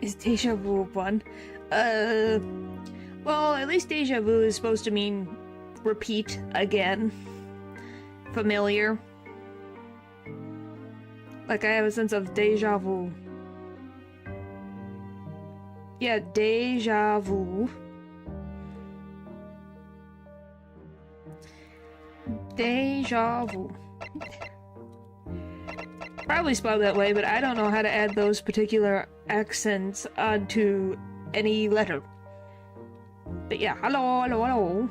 Is deja vu fun? Well, at least deja vu is supposed to mean repeat again. Familiar. Like, I have a sense of deja vu. Yeah, deja vu. Deja vu. Probably spelled that way, but I don't know how to add those particular accents onto any letter. But yeah, hello, hello, hello.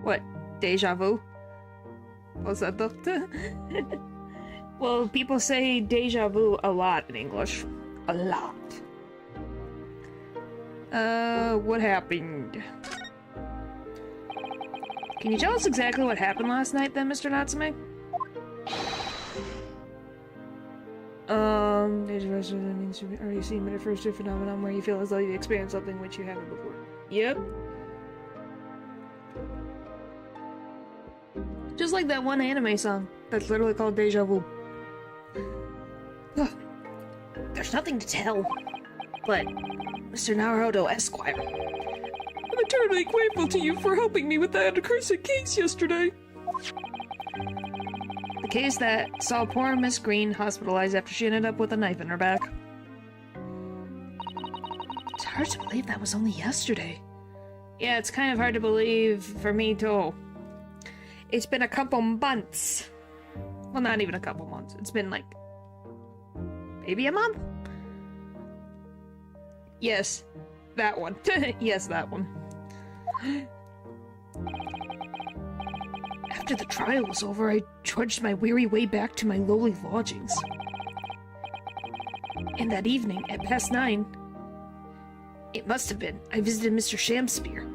What? Deja vu? What's that, doctor? Well, people say deja vu a lot in English. A lot. What happened? Can you tell us exactly what happened last night then, Mr. Natsume? Are you seeing the refers to a phenomenon where you feel as though you've experienced something which you haven't before? Yep. Just like that one anime song that's literally called Deja Vu. Ugh. There's nothing to tell, but Mr. Naruto Esquire, I'm eternally grateful to you for helping me with that accursed case yesterday. The case that saw poor Miss Green hospitalized after she ended up with a knife in her back. It's hard to believe that was only yesterday. Yeah, it's kind of hard to believe for me too. It's been a couple months. Well, not even a couple months. It's been like maybe a month? Yes, that one. Yes, that one. After the trial was over, I trudged my weary way back to my lowly lodgings. And that evening, at past 9, it must have been, I visited Mr. Shamspear.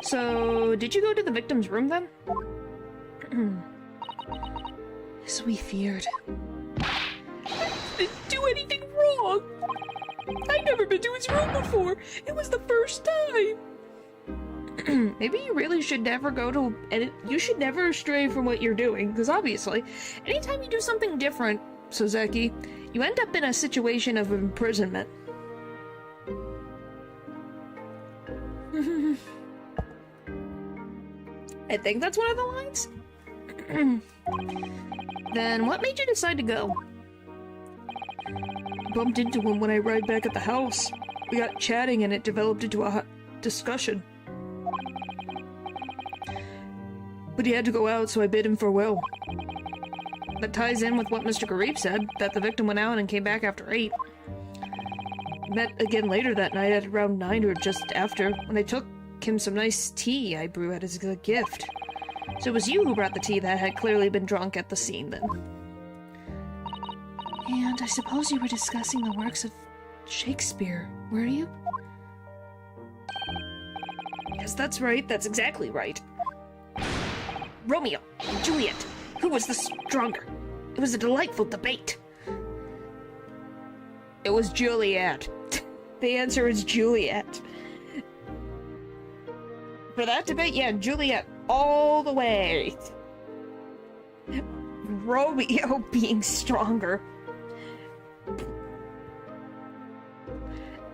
So, did you go to the victim's room then? As we feared. I didn't do anything wrong! I'd never been to his room before! It was the first time! Maybe you really should never go to... and you should never stray from what you're doing, because obviously, anytime you do something different, Sozeki, you end up in a situation of imprisonment. I think that's one of the lines? Then what made you decide to go? Bumped into him when I arrived back at the house. We got chatting and it developed into a hot discussion. But he had to go out, so I bid him farewell. That ties in with what Mr. Garib said, that the victim went out and came back after 8. Met again later that night at around 9 or just after, when I took him some nice tea I brewed as a gift. So it was you who brought the tea that had clearly been drunk at the scene then. And I suppose you were discussing the works of Shakespeare, were you? Yes, that's right. That's exactly right. Romeo and Juliet. Who was the stronger? It was a delightful debate. It was Juliet. The answer is Juliet. For that debate, yeah, Juliet all the way. Romeo being stronger.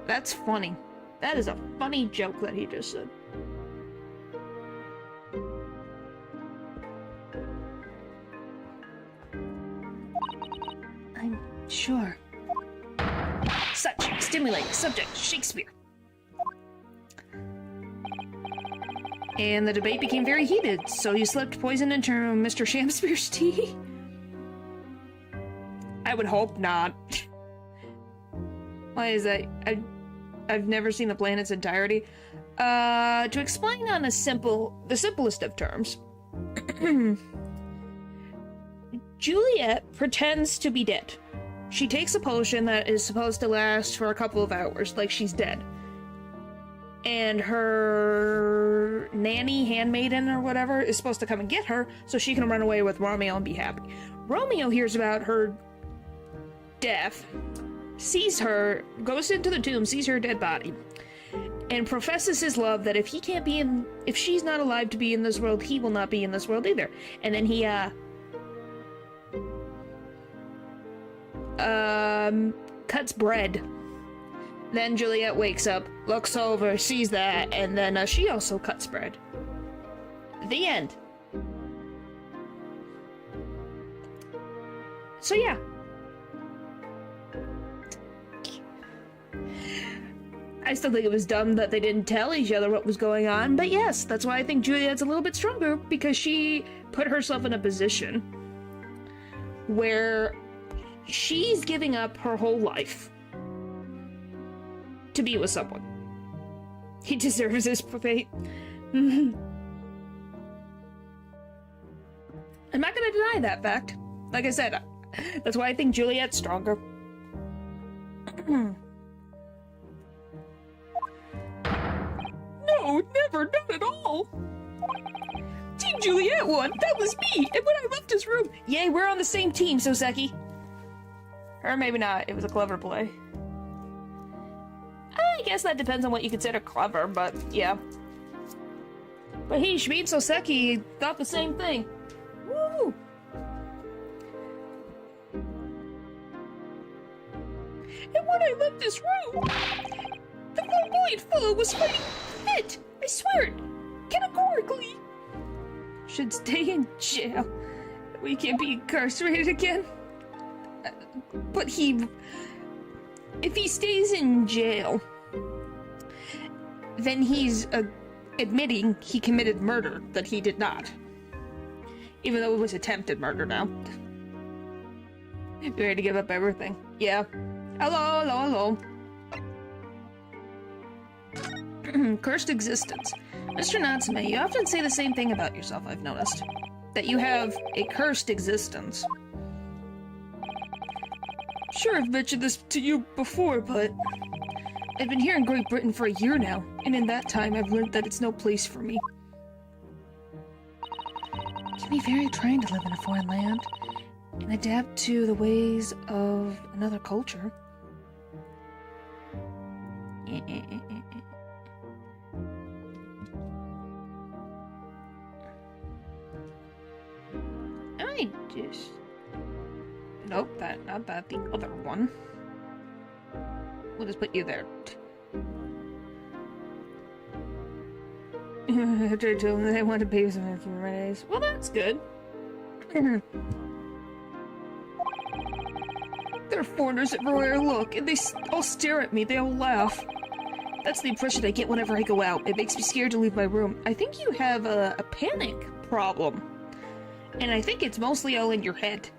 That's funny. That is a funny joke that he just said. I'm sure. Such stimulating subject, Shakespeare. And the debate became very heated, so you slipped poison into Mr. Shamspear's tea? I would hope not. Why is that? I've never seen the play in its entirety. To explain on the simplest of terms, Juliet pretends to be dead. She takes a potion that is supposed to last for a couple of hours, like she's dead. And her nanny, handmaiden, or whatever, is supposed to come and get her so she can run away with Romeo and be happy. Romeo hears about her death, sees her, goes into the tomb, sees her dead body, and professes his love that if she's not alive to be in this world, he will not be in this world either. And then he, cuts bread. Then Juliet wakes up, looks over, sees that, and then she also cuts bread. The end. So yeah. I still think it was dumb that they didn't tell each other what was going on, but yes, that's why I think Juliet's a little bit stronger, because she put herself in a position where she's giving up her whole life to be with someone. He deserves his fate. I'm not gonna deny that fact. Like I said, that's why I think Juliet's stronger. No, never, not at all. Team Juliet won. That was me. And when I left his room, yay, we're on the same team, Soseki. Or maybe not. It was a clever play. I guess that depends on what you consider clever, but yeah. But he, me and Soseki thought the same thing. Woo! And when I left this room, the flamboyant fellow was fighting fit. I swear it, categorically. Should stay in jail. We can't be incarcerated again. But if he stays in jail, then he's admitting he committed murder that he did not. Even though it was attempted murder now. You ready to give up everything? Yeah. Hello, hello, hello. Cursed existence. Mr. Natsume, you often say the same thing about yourself, I've noticed. That you have a cursed existence. Sure, I've mentioned this to you before, but I've been here in Great Britain for a year now, and in that time I've learned that it's no place for me. It can be very trying to live in a foreign land and adapt to the ways of another culture. Nope, not that, the other one. We'll just put you there. I told them they want to pay some for my days. Well, that's good. There are foreigners everywhere I look, and they all stare at me, they all laugh. That's the impression I get whenever I go out. It makes me scared to leave my room. I think you have a panic problem. And I think it's mostly all in your head.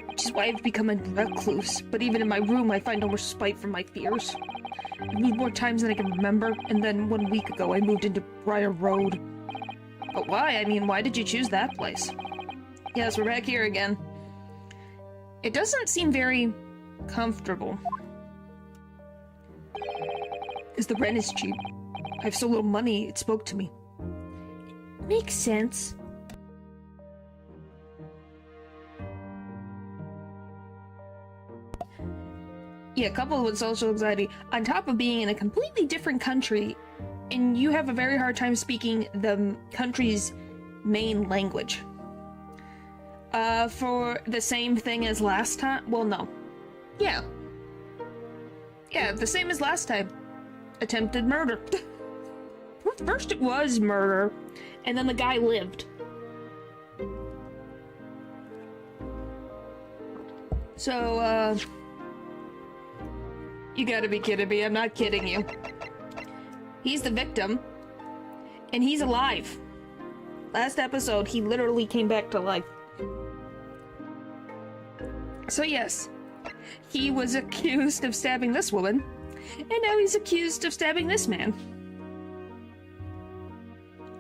Which is why I've become a recluse. But even in my room, I find no respite from my fears. I moved more times than I can remember, and then 1 week ago I moved into Briar Road. But why? I mean, why did you choose that place? Yes, we're back here again. It doesn't seem very comfortable. Because the rent is cheap. I have so little money, it spoke to me. Makes sense. Yeah, coupled with social anxiety, on top of being in a completely different country, and you have a very hard time speaking the country's main language. For the same thing as last time? Well, no. Yeah. Yeah, the same as last time. Attempted murder. First it was murder, and then the guy lived. So, you gotta be kidding me, I'm not kidding you. He's the victim, and he's alive. Last episode, he literally came back to life. So yes, he was accused of stabbing this woman, and now he's accused of stabbing this man.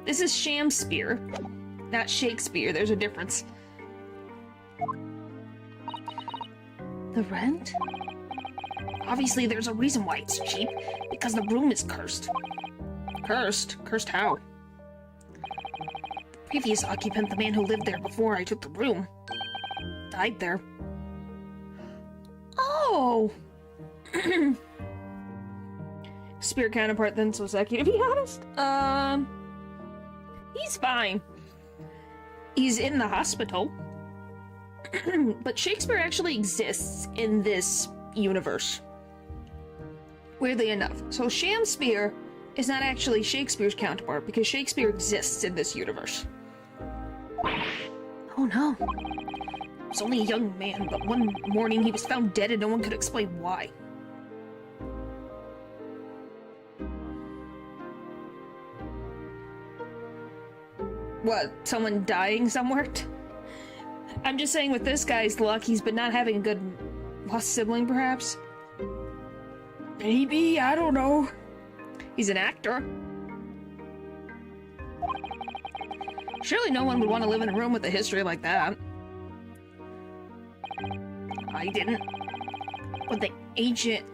This is Shakespeare, not Shakespeare, there's a difference. The rent? Obviously there's a reason why it's cheap, because the room is cursed. Cursed? Cursed how? The previous occupant, the man who lived there before I took the room, died there. Oh! Spirit counterpart then Soseki, to be honest. He's fine. He's in the hospital. But Shakespeare actually exists in this universe. Weirdly enough. So Shakespeare is not actually Shakespeare's counterpart, because Shakespeare exists in this universe. Oh no. He was only a young man, but one morning he was found dead and no one could explain why. What, someone dying somewhere? I'm just saying with this guy's luck, he's been not having a good lost sibling, perhaps? Maybe, I don't know. He's an actor. Surely no one would want to live in a room with a history like that. I didn't. But the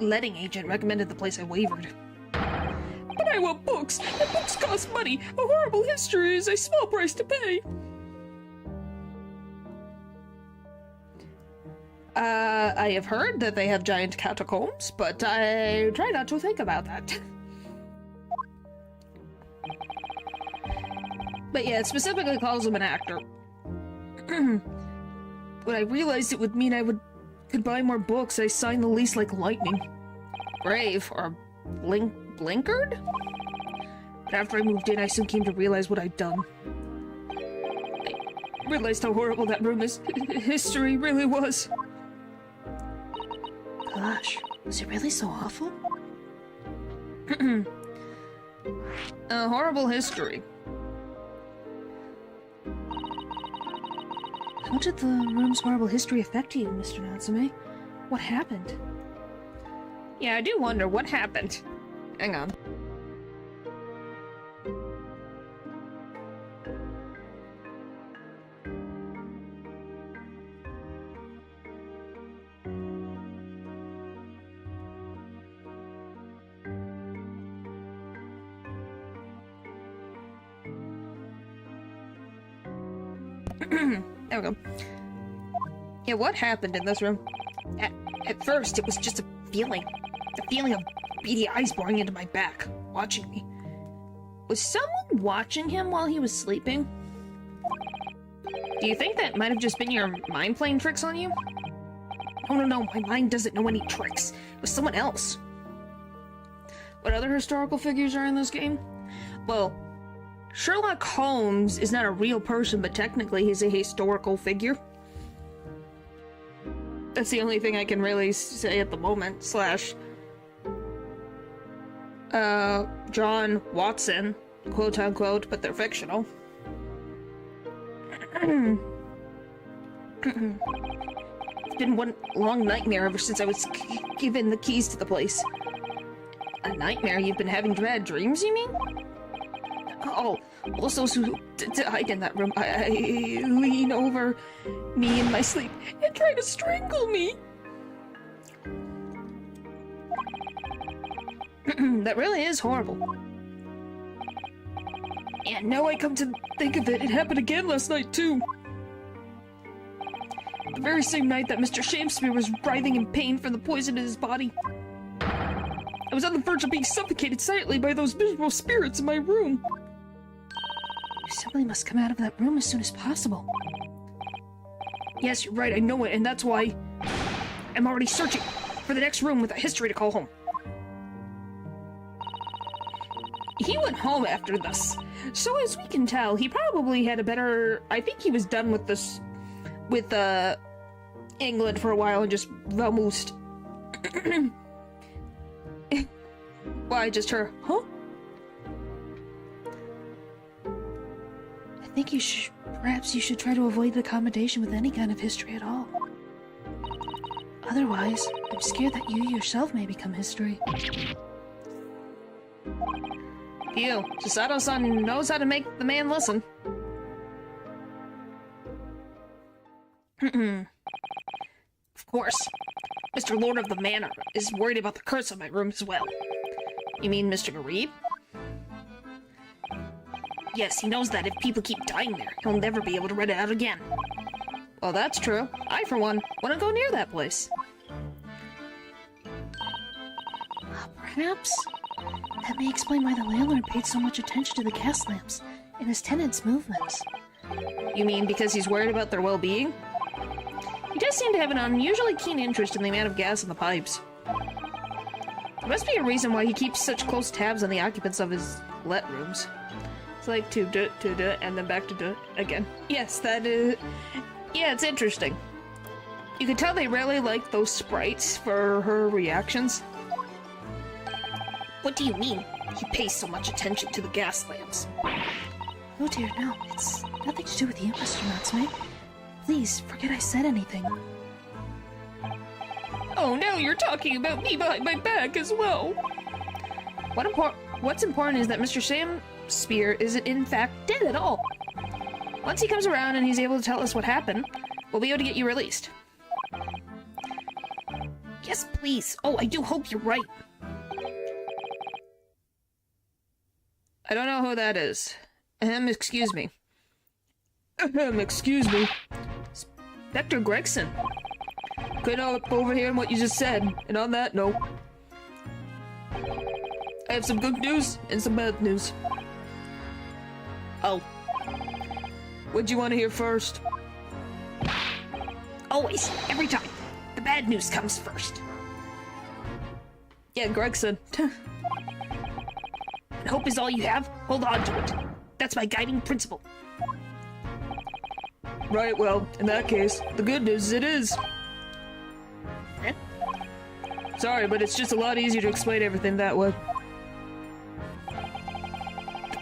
letting agent recommended the place I wavered. But I want books, and books cost money. A horrible history is a small price to pay. I have heard that they have giant catacombs, but I try not to think about that. But yeah, it specifically calls him an actor. When I realized it would mean I could buy more books, I signed the lease like lightning. Brave, or blinkered? But after I moved in, I soon came to realize what I'd done. I realized how horrible that room's history really was. Gosh, was it really so awful? A horrible history. How did the room's horrible history affect you, Mr. Natsume? What happened? Yeah, I do wonder what happened. Hang on. There we go. Yeah, what happened in this room? At first, it was just a feeling. The feeling of beady eyes boring into my back, watching me. Was someone watching him while he was sleeping? Do you think that might have just been your mind playing tricks on you? No, my mind doesn't know any tricks. It was someone else. What other historical figures are in this game? Well, Sherlock Holmes is not a real person, but technically he's a historical figure. That's the only thing I can really say at the moment, slash... John Watson, quote-unquote, but they're fictional. It's been one long nightmare ever since I was given the keys to the place. A nightmare? You've been having bad dreams, you mean? Oh, also who died in that room. I lean over me in my sleep and try to strangle me. That really is horrible. And now I come to think of it, it happened again last night too. The very same night that Mr. Shakespeare was writhing in pain from the poison in his body. I was on the verge of being suffocated silently by those miserable spirits in my room. Somebody must come out of that room as soon as possible. Yes, you're right, I know it, and that's why I'm already searching for the next room with a history to call home. He went home after this, so as we can tell, he probably had a better... I think he was done with this... with, England for a while and just vamoosed. Why, just her, huh? I think perhaps you should try to avoid accommodation with any kind of history at all. Otherwise, I'm scared that you yourself may become history. Phew, Chisato-san knows how to make the man listen. Of course. Mr. Lord of the Manor is worried about the curse on my room as well. You mean Mr. Garib? Yes, he knows that if people keep dying there, he'll never be able to rent it out again. Well, that's true. I, for one, wouldn't go near that place. Perhaps that may explain why the landlord paid so much attention to the gas lamps and his tenants' movements. You mean because he's worried about their well-being? does seem to have an unusually keen interest in the amount of gas in the pipes. There must be a reason why he keeps such close tabs on the occupants of his let rooms. It's like to do, and then back to do again. Yes, that is... Yeah, it's interesting. You can tell they really like those sprites for her reactions. What do you mean? He pays so much attention to the gas lamps. Oh dear, no. It's nothing to do with you, Mr. Natsume. Please, forget I said anything. Oh, now you're talking about me behind my back as well. What's important is that Mr. Sam Spear isn't in fact dead at all. Once he comes around and he's able to tell us what happened, we'll be able to get you released. Yes, please. Oh, I do hope you're right. I don't know who that is. Excuse me. Excuse me. Inspector Gregson. Couldn't help overhearing what you just said, and on that note, I have some good news and some bad news. Oh. What'd you want to hear first? Always, every time. The bad news comes first. Yeah, Gregson. And hope is all you have? Hold on to it. That's my guiding principle. Right, well, in that case, the good news it is. Huh? Sorry, but it's just a lot easier to explain everything that way.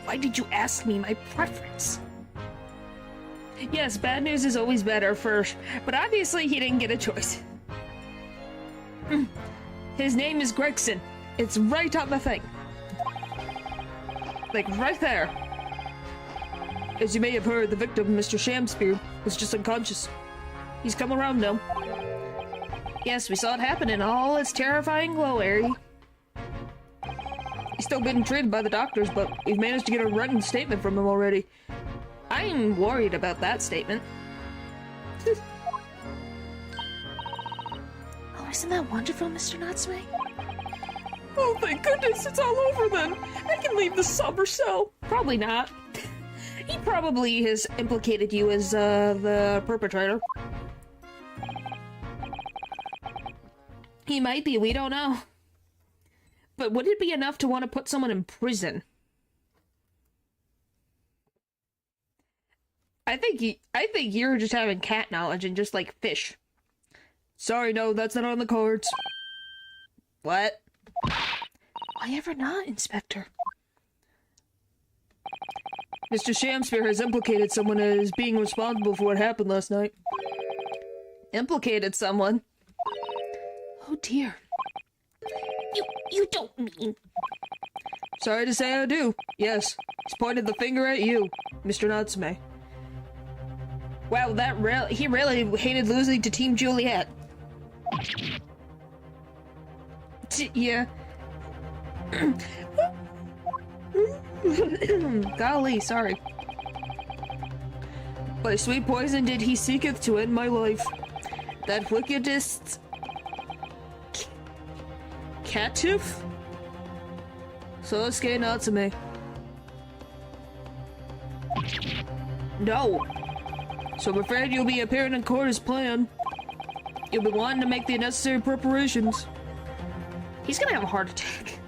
Why did you ask me my preference? Yes, bad news is always better first, but obviously he didn't get a choice. His name is Gregson. It's right on the thing. Like, right there. As you may have heard, the victim, Mr. Shamspear, was just unconscious. He's come around now. Yes, we saw it happen in all its terrifying glory. He's still being treated by the doctors, but we've managed to get a written statement from him already. I'm worried about that statement. Oh, isn't that wonderful, Mr. Natsume? Oh, thank goodness, it's all over then. I can leave the somber cell. Probably not. He probably has implicated you as, the perpetrator. He might be, we don't know. But would it be enough to want to put someone in prison? I think you're just having cat knowledge and just like fish. Sorry, no, that's not on the cards. What? Why ever not, Inspector? Mr. Shamspear has implicated someone as being responsible for what happened last night. Implicated someone? Oh dear. You don't mean... Sorry to say I do. Yes, he's pointed the finger at you, Mr. Natsume. Wow, he really hated losing to Team Juliet. Yeah. Golly, sorry. By sweet poison did he seeketh to end my life. That wickedest... caitiff? Sosuke Natsume. No. So I'm afraid you'll be appearing in court as planned. You'll be wanting to make the necessary preparations. He's gonna have a heart attack.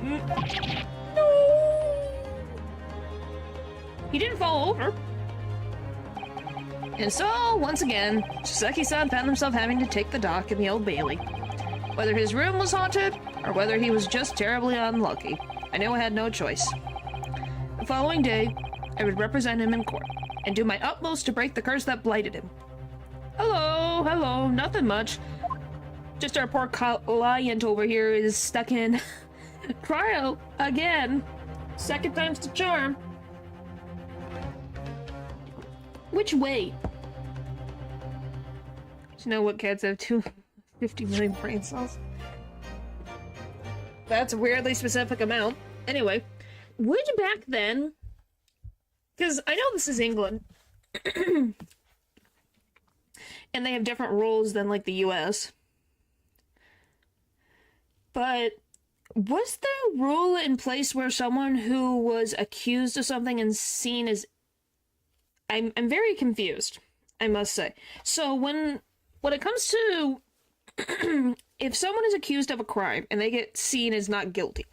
No! He didn't fall over. And so, once again, Shiseki-san found himself having to take the dock in the Old Bailey. Whether his room was haunted, or whether he was just terribly unlucky, I knew I had no choice. The following day, I would represent him in court, and do my utmost to break the curse that blighted him. Hello, nothing much. Just our poor client over here is stuck in trial again. Second time's the charm. Which way? Do you know what cats have 250 million brain cells? That's a weirdly specific amount. Anyway, would back then, because I know this is England, and they have different rules than like the US. But was there a rule in place where someone who was accused of something and seen as... I'm very confused. I must say. So when it comes to if someone is accused of a crime and they get seen as not guilty,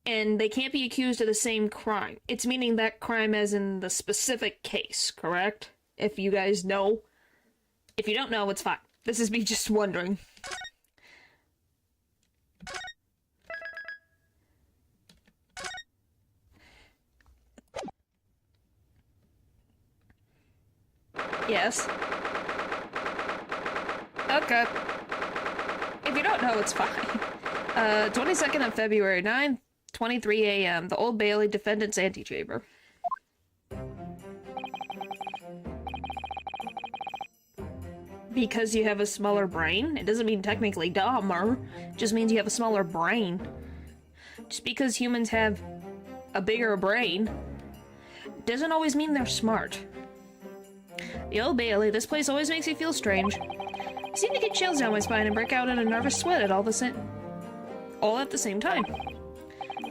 and they can't be accused of the same crime, it's meaning that crime as in the specific case, correct? If you guys know. If you don't know, it's fine. This is me just wondering. Yes. Okay. If you don't know, it's fine. 22nd of February, 9:23 a.m. The Old Bailey Defendant's Antechamber. Because you have a smaller brain? It doesn't mean technically dumber. It just means you have a smaller brain. Just because humans have a bigger brain doesn't always mean they're smart. The Old Bailey, this place always makes me feel strange. I seem to get chills down my spine and break out in a nervous sweat all at the same time.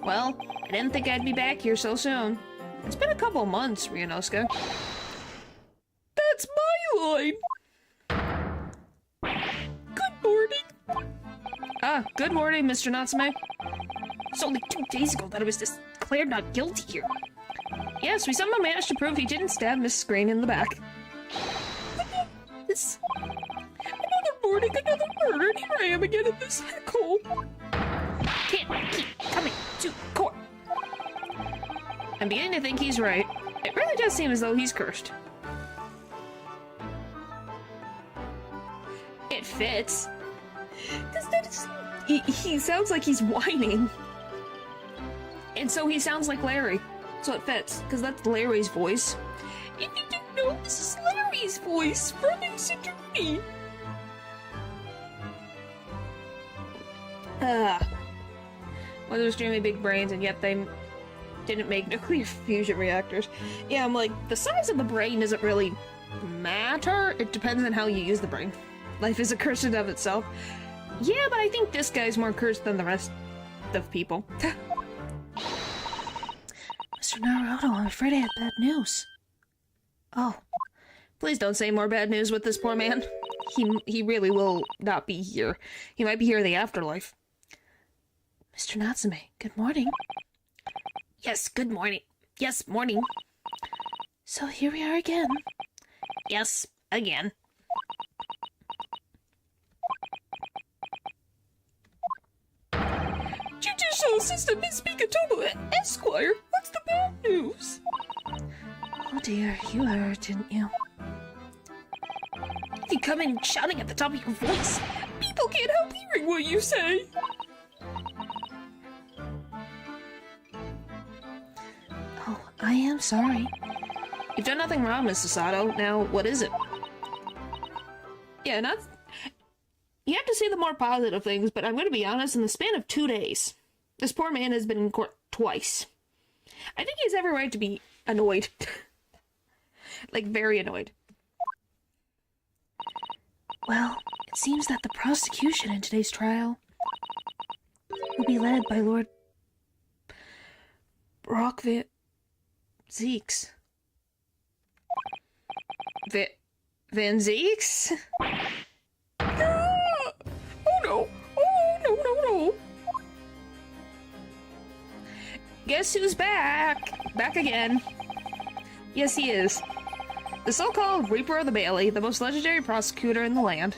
Well, I didn't think I'd be back here so soon. It's been a couple months, Ryunosuke. That's my line! Good morning! Ah, good morning, Mr. Natsume. It's only 2 days ago that I was declared not guilty here. Yes, we somehow managed to prove he didn't stab Miss Green in the back. Another morning, another murder, and here I am again in this hole. Can't keep coming to court. I'm beginning to think he's right. It really does seem as though he's cursed. It fits. He sounds like he's whining. And so he sounds like Larry. So it fits, because that's Larry's voice. If you didn't know, this is Larry's voice from Ace Attorney. Well, there's extremely big brains, and yet they didn't make nuclear fusion reactors. Yeah, I'm like, the size of the brain doesn't really matter. It depends on how you use the brain. Life is a curse in of itself. Yeah, but I think this guy's more cursed than the rest of people. Mr. Naruto, I'm afraid I have bad news. Oh. Please don't say more bad news with this poor man. He really will not be here. He might be here in the afterlife. Mr. Natsume, good morning. Yes, good morning. Yes, morning. So here we are again. Yes, again. Judicial Assistant Miss Mikatomo, Esquire. What's the bad news? Oh dear, you heard, didn't you? If you come in shouting at the top of your voice, people can't help hearing what you say. Oh, I am sorry. You've done nothing wrong, Mr. Sato. Now, what is it? Yeah, you have to say the more positive things, but I'm going to be honest, in the span of 2 days, this poor man has been in court twice. I think he has every right to be annoyed. Like, very annoyed. Well, it seems that the prosecution in today's trial will be led by Lord Brock Zeeks. Van Zeeks? Oh no! Oh no! Guess who's back? Back again. Yes, he is. The so-called Reaper of the Bailey, the most legendary prosecutor in the land.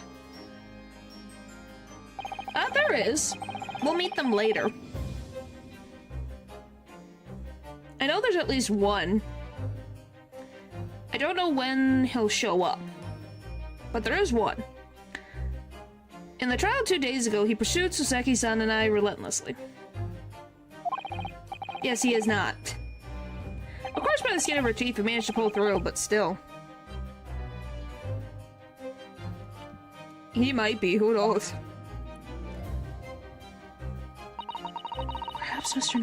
There is. We'll meet them later. I know there's at least one. I don't know when he'll show up, but there is one. In the trial 2 days ago, he pursued Soseki-san and I relentlessly. Yes, he is not. Of course, by the skin of her teeth, we managed to pull through, but still. He might be, who knows? Perhaps Mr.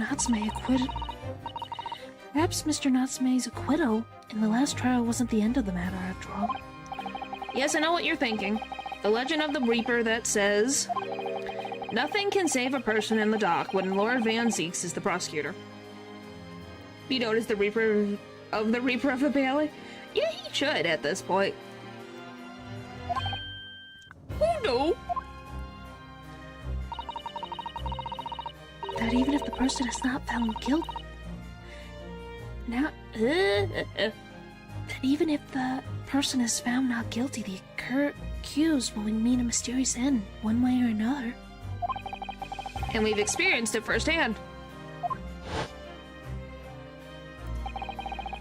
Natsume's acquittal in the last trial wasn't the end of the matter, after all. Yes, I know what you're thinking. The legend of the Reaper that says, nothing can save a person in the dock when Lord Van Zeeks is the prosecutor. Be known as the Reaper of the Bailey? Yeah, he should at this point. Oh no! That even if the person is not found guilty, that even if the person is found not guilty, the accused will mean a mysterious end, one way or another. And we've experienced it firsthand.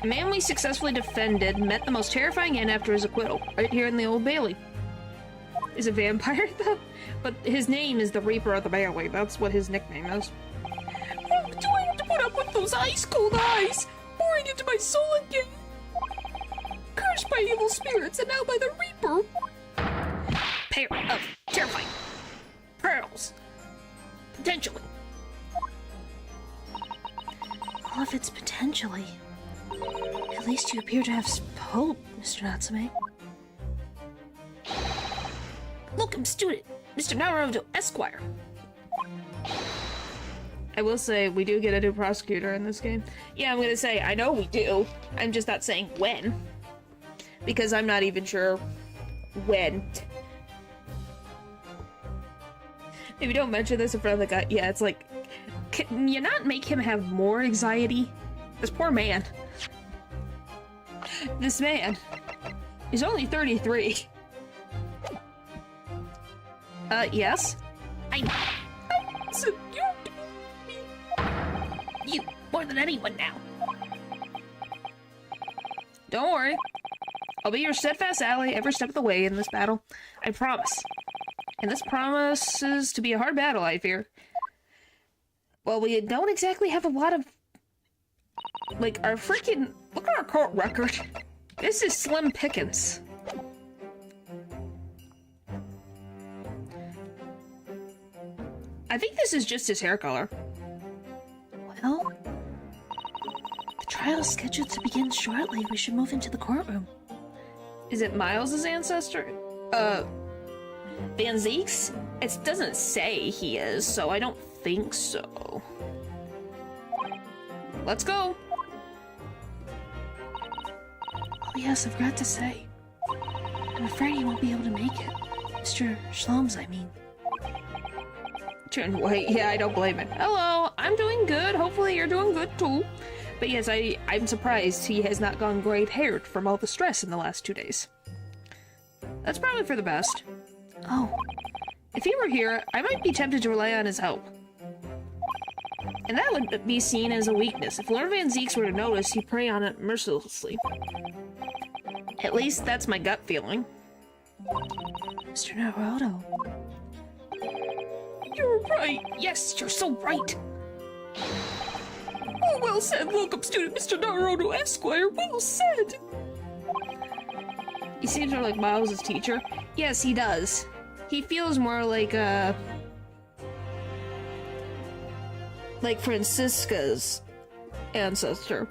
A man we successfully defended met the most terrifying end after his acquittal, right here in the Old Bailey. Is a vampire, though? But his name is the Reaper of the Bailey. That's what his nickname is. Oh, do I have to put up with those ice-cold eyes pouring into my soul again? Cursed by evil spirits and now by the Reaper. Pair of terrifying pearls. Potentially. All of it's potentially. At least you appear to have hope, Mr. Natsume. Welcome, student, Mr. Naruto Esquire. I will say, we do get a new prosecutor in this game. Yeah, I'm gonna say, I know we do. I'm just not saying when. Because I'm not even sure when. If you don't mention this in front of the guy, yeah, it's like, can you not make him have more anxiety? This poor man. This man is only 33. Yes? I know. So you more than anyone now. Don't worry. I'll be your steadfast ally every step of the way in this battle. I promise. And this promises to be a hard battle, I fear. Well, we don't exactly have a lot of... Like, our freaking... Look at our court record. This is slim pickings. I think this is just his hair color. Well, the trial is scheduled to begin shortly. We should move into the courtroom. Is it Miles's ancestor? Van Zeek's? It doesn't say he is, so I don't think so. Let's go. Oh yes, I forgot to say. I'm afraid he won't be able to make it. Mr. Shloms, I mean. Turned white. Yeah, I don't blame him. Hello, I'm doing good. Hopefully you're doing good too. But yes, I'm surprised he has not gone gray-haired from all the stress in the last 2 days. That's probably for the best. Oh. If he were here, I might be tempted to rely on his help. And that would be seen as a weakness. If Lord Van Zeeks were to notice, he'd prey on it mercilessly. At least that's my gut feeling. Mr. Naruto. You're right. Yes, you're so right. Oh, well said. Welcome, student Mr. Naruto Esquire. Well said. He seems more like Miles' teacher. Yes, he does. He feels more like Francisca's ancestor.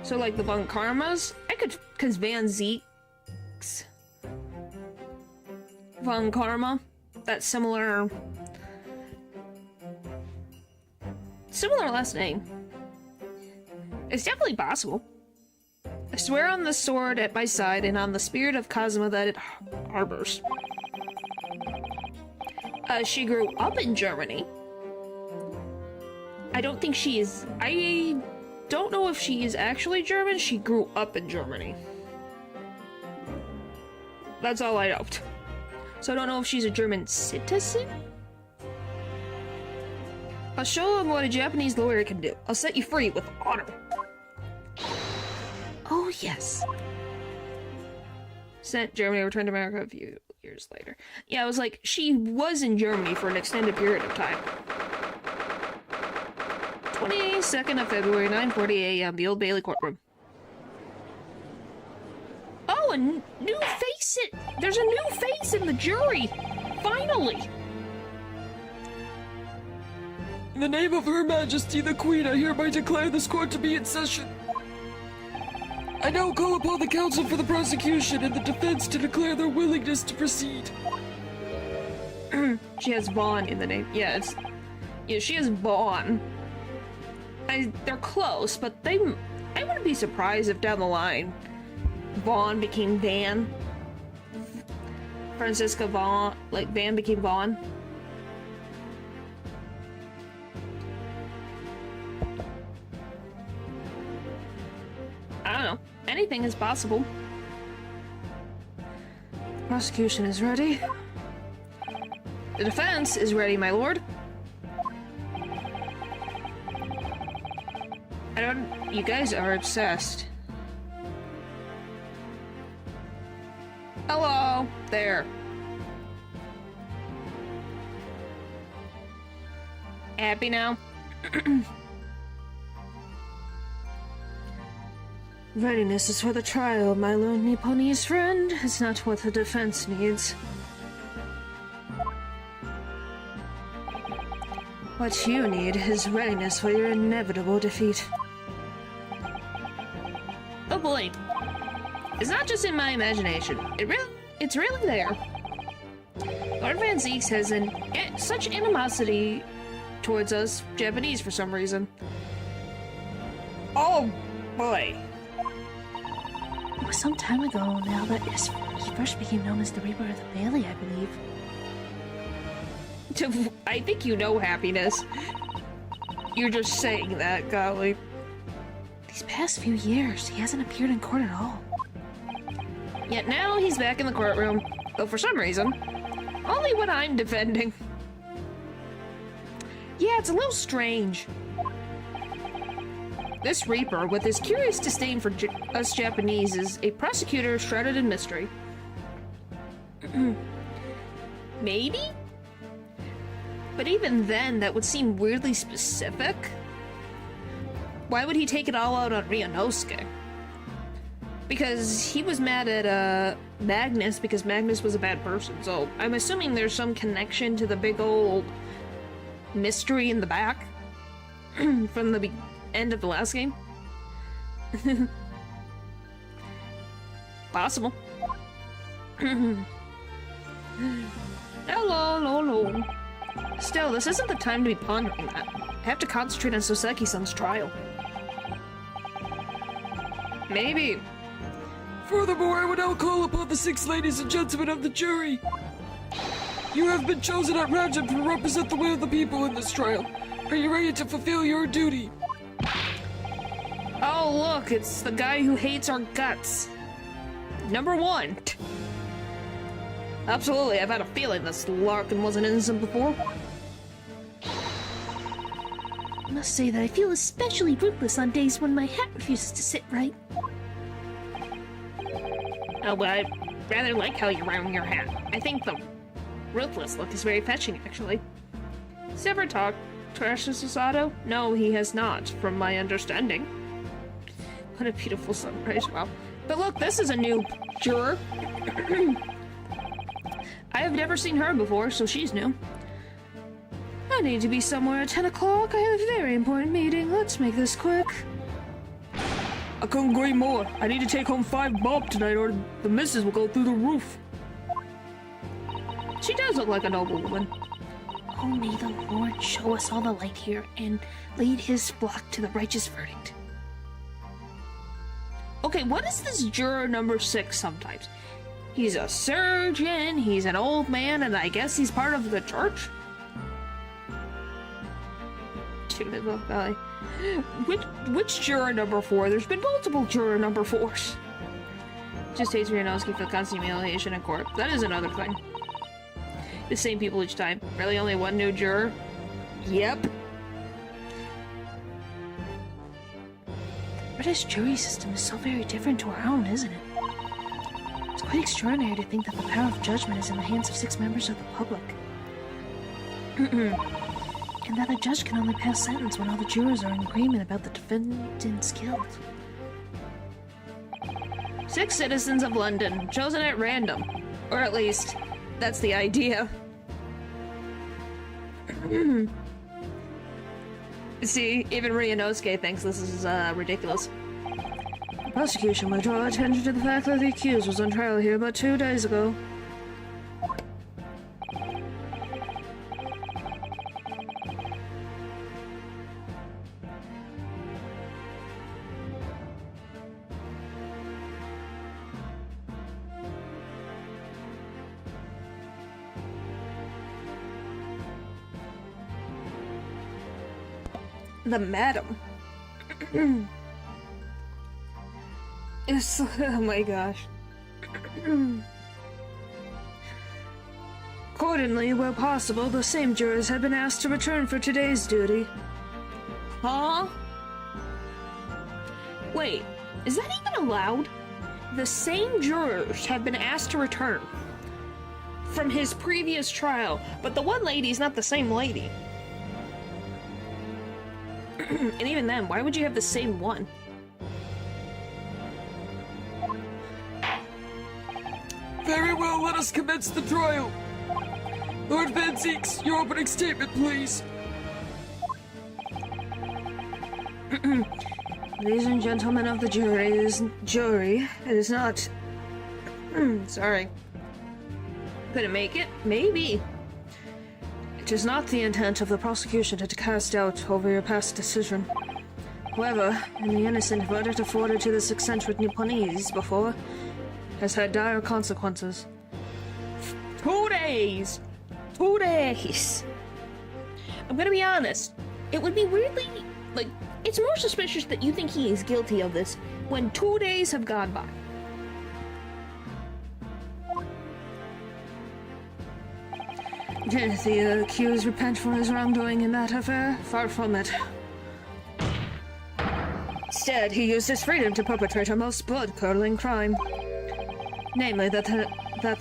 So like the Von Karmas? I could, cause Van Zeeks. Von Karma? That similar last name. It's definitely possible. I swear on the sword at my side and on the spirit of Cosmo that it harbors. She grew up in Germany. I don't think she is... I don't know if she is actually German. She grew up in Germany. That's all I know. So I don't know if she's a German citizen? I'll show him what a Japanese lawyer can do. I'll set you free with honor. Oh, yes. Sent Germany, returned to America a few years later. Yeah, I was like, she was in Germany for an extended period of time. 22nd of February, 9:40 a.m., the Old Bailey courtroom. Oh, a new face! There's a new face in the jury! Finally! In the name of Her Majesty the Queen, I hereby declare this court to be in session. I now call upon the counsel for the prosecution and the defense to declare their willingness to proceed. She has Vaughn in the name. Yeah, she has Vaughn. they're close, but I wouldn't be surprised if down the line Vaughn became Van. Francisca Vaughn, like Van became Vaughn. I don't know. Anything is possible. The prosecution is ready. The defense is ready, my lord. You guys are obsessed. Hello, there. Happy now? Readiness is for the trial, my lonely pony's friend. It's not what the defense needs. What you need is readiness for your inevitable defeat. Oh boy. It's not just in my imagination. It's really there. Lord Van Zeeks has such animosity towards us Japanese for some reason. Oh boy. It was some time ago now that he first became known as the Reaper of the Bailey, I believe. I think you know, Happiness. You're just saying that, golly. These past few years, he hasn't appeared in court at all. Yet now he's back in the courtroom, though for some reason, only when I'm defending. Yeah, it's a little strange. This Reaper, with his curious disdain for us Japanese, is a prosecutor shrouded in mystery. Maybe? But even then, that would seem weirdly specific. Why would he take it all out on Ryunosuke? Because he was mad at Magnus because Magnus was a bad person, so I'm assuming there's some connection to the big old mystery in the back from the end of the last game. Possible. Hello. Still, this isn't the time to be pondering that. I have to concentrate on Soseki-san's trial. Maybe. Furthermore, I would now call upon the 6 ladies and gentlemen of the jury. You have been chosen at random to represent the will of the people in this trial. Are you ready to fulfill your duty? Oh, look, it's the guy who hates our guts. Number 1. Absolutely, I've had a feeling this Larkin wasn't innocent before. I must say that I feel especially ruthless on days when my hat refuses to sit right. Oh, but I rather like how you're wearing your hat. I think the ruthless look is very fetching, actually. Has he ever talked to Ashley Susato? No, he has not, from my understanding. What a beautiful sunrise, wow. But look, this is a new juror. I have never seen her before, so she's new. I need to be somewhere at 10 o'clock. I have a very important meeting. Let's make this quick. I couldn't agree more. I need to take home 5 bob tonight or the missus will go through the roof. She does look like a noble woman. Oh, may the Lord show us all the light here and lead his flock to the righteous verdict. Okay, what is this juror number 6 sometimes? He's a surgeon, he's an old man, and I guess he's part of the church? Which juror number 4? There's been multiple juror number 4s. Just hates Ryunosuke for the constant humiliation in court. That is another thing. The same people each time. Really only one new juror? Yep. The British jury system is so very different to our own, isn't it? It's quite extraordinary to think that the power of judgment is in the hands of 6 members of the public. And that a judge can only pass sentence when all the jurors are in agreement about the defendant's guilt. 6 citizens of London, chosen at random. Or at least, that's the idea. See, even Ryunosuke thinks this is ridiculous. The prosecution will draw attention to the fact that the accused was on trial here about 2 days ago. The madam. It's, oh my gosh. Accordingly, where possible, the same jurors have been asked to return for today's duty. Huh? Wait, is that even allowed? The same jurors have been asked to return from his previous trial, but the one lady's not the same lady. And even then, why would you have the same one? Very well, let us commence the trial. Lord Van Zeeks, your opening statement, please. Ladies and gentlemen of the jury, it is not... sorry. Couldn't make it? Maybe. It is not the intent of the prosecution to cast doubt over your past decision. However, in the innocent verdict afforded to this eccentric Nipponese before has had dire consequences. 2 days! 2 days! I'm gonna be honest. It would be weirdly, like, it's more suspicious that you think he is guilty of this when 2 days have gone by. Did the accused repent for his wrongdoing in that affair? Far from it. Instead, he used his freedom to perpetrate a most blood-curdling crime. Namely, that of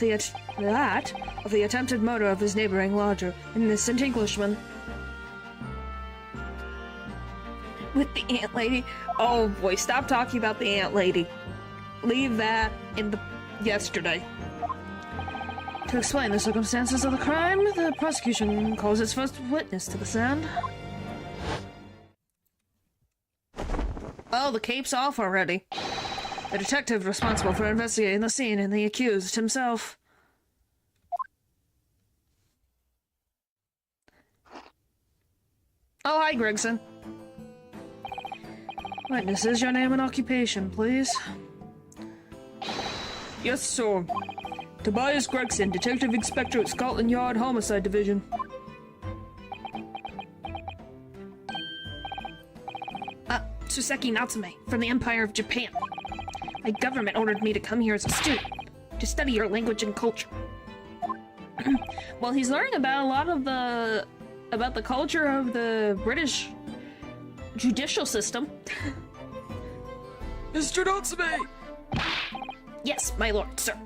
the attempted murder of his neighboring lodger, an innocent Englishman. With the ant lady? Oh boy, stop talking about the ant lady. Leave that in the yesterday. To explain the circumstances of the crime, the prosecution calls its first witness to the stand. Oh, the cape's off already. The detective responsible for investigating the scene and the accused himself. Oh, hi, Gregson. Witnesses, your name and occupation, please. Yes, sir. Tobias Gregson, Detective Inspector at Scotland Yard Homicide Division. Suseki Natsume, from the Empire of Japan. My government ordered me to come here as a student, to study your language and culture. Well, he's learning about a lot of the culture of the British judicial system. Mr. Natsume! Yes, my lord, sir.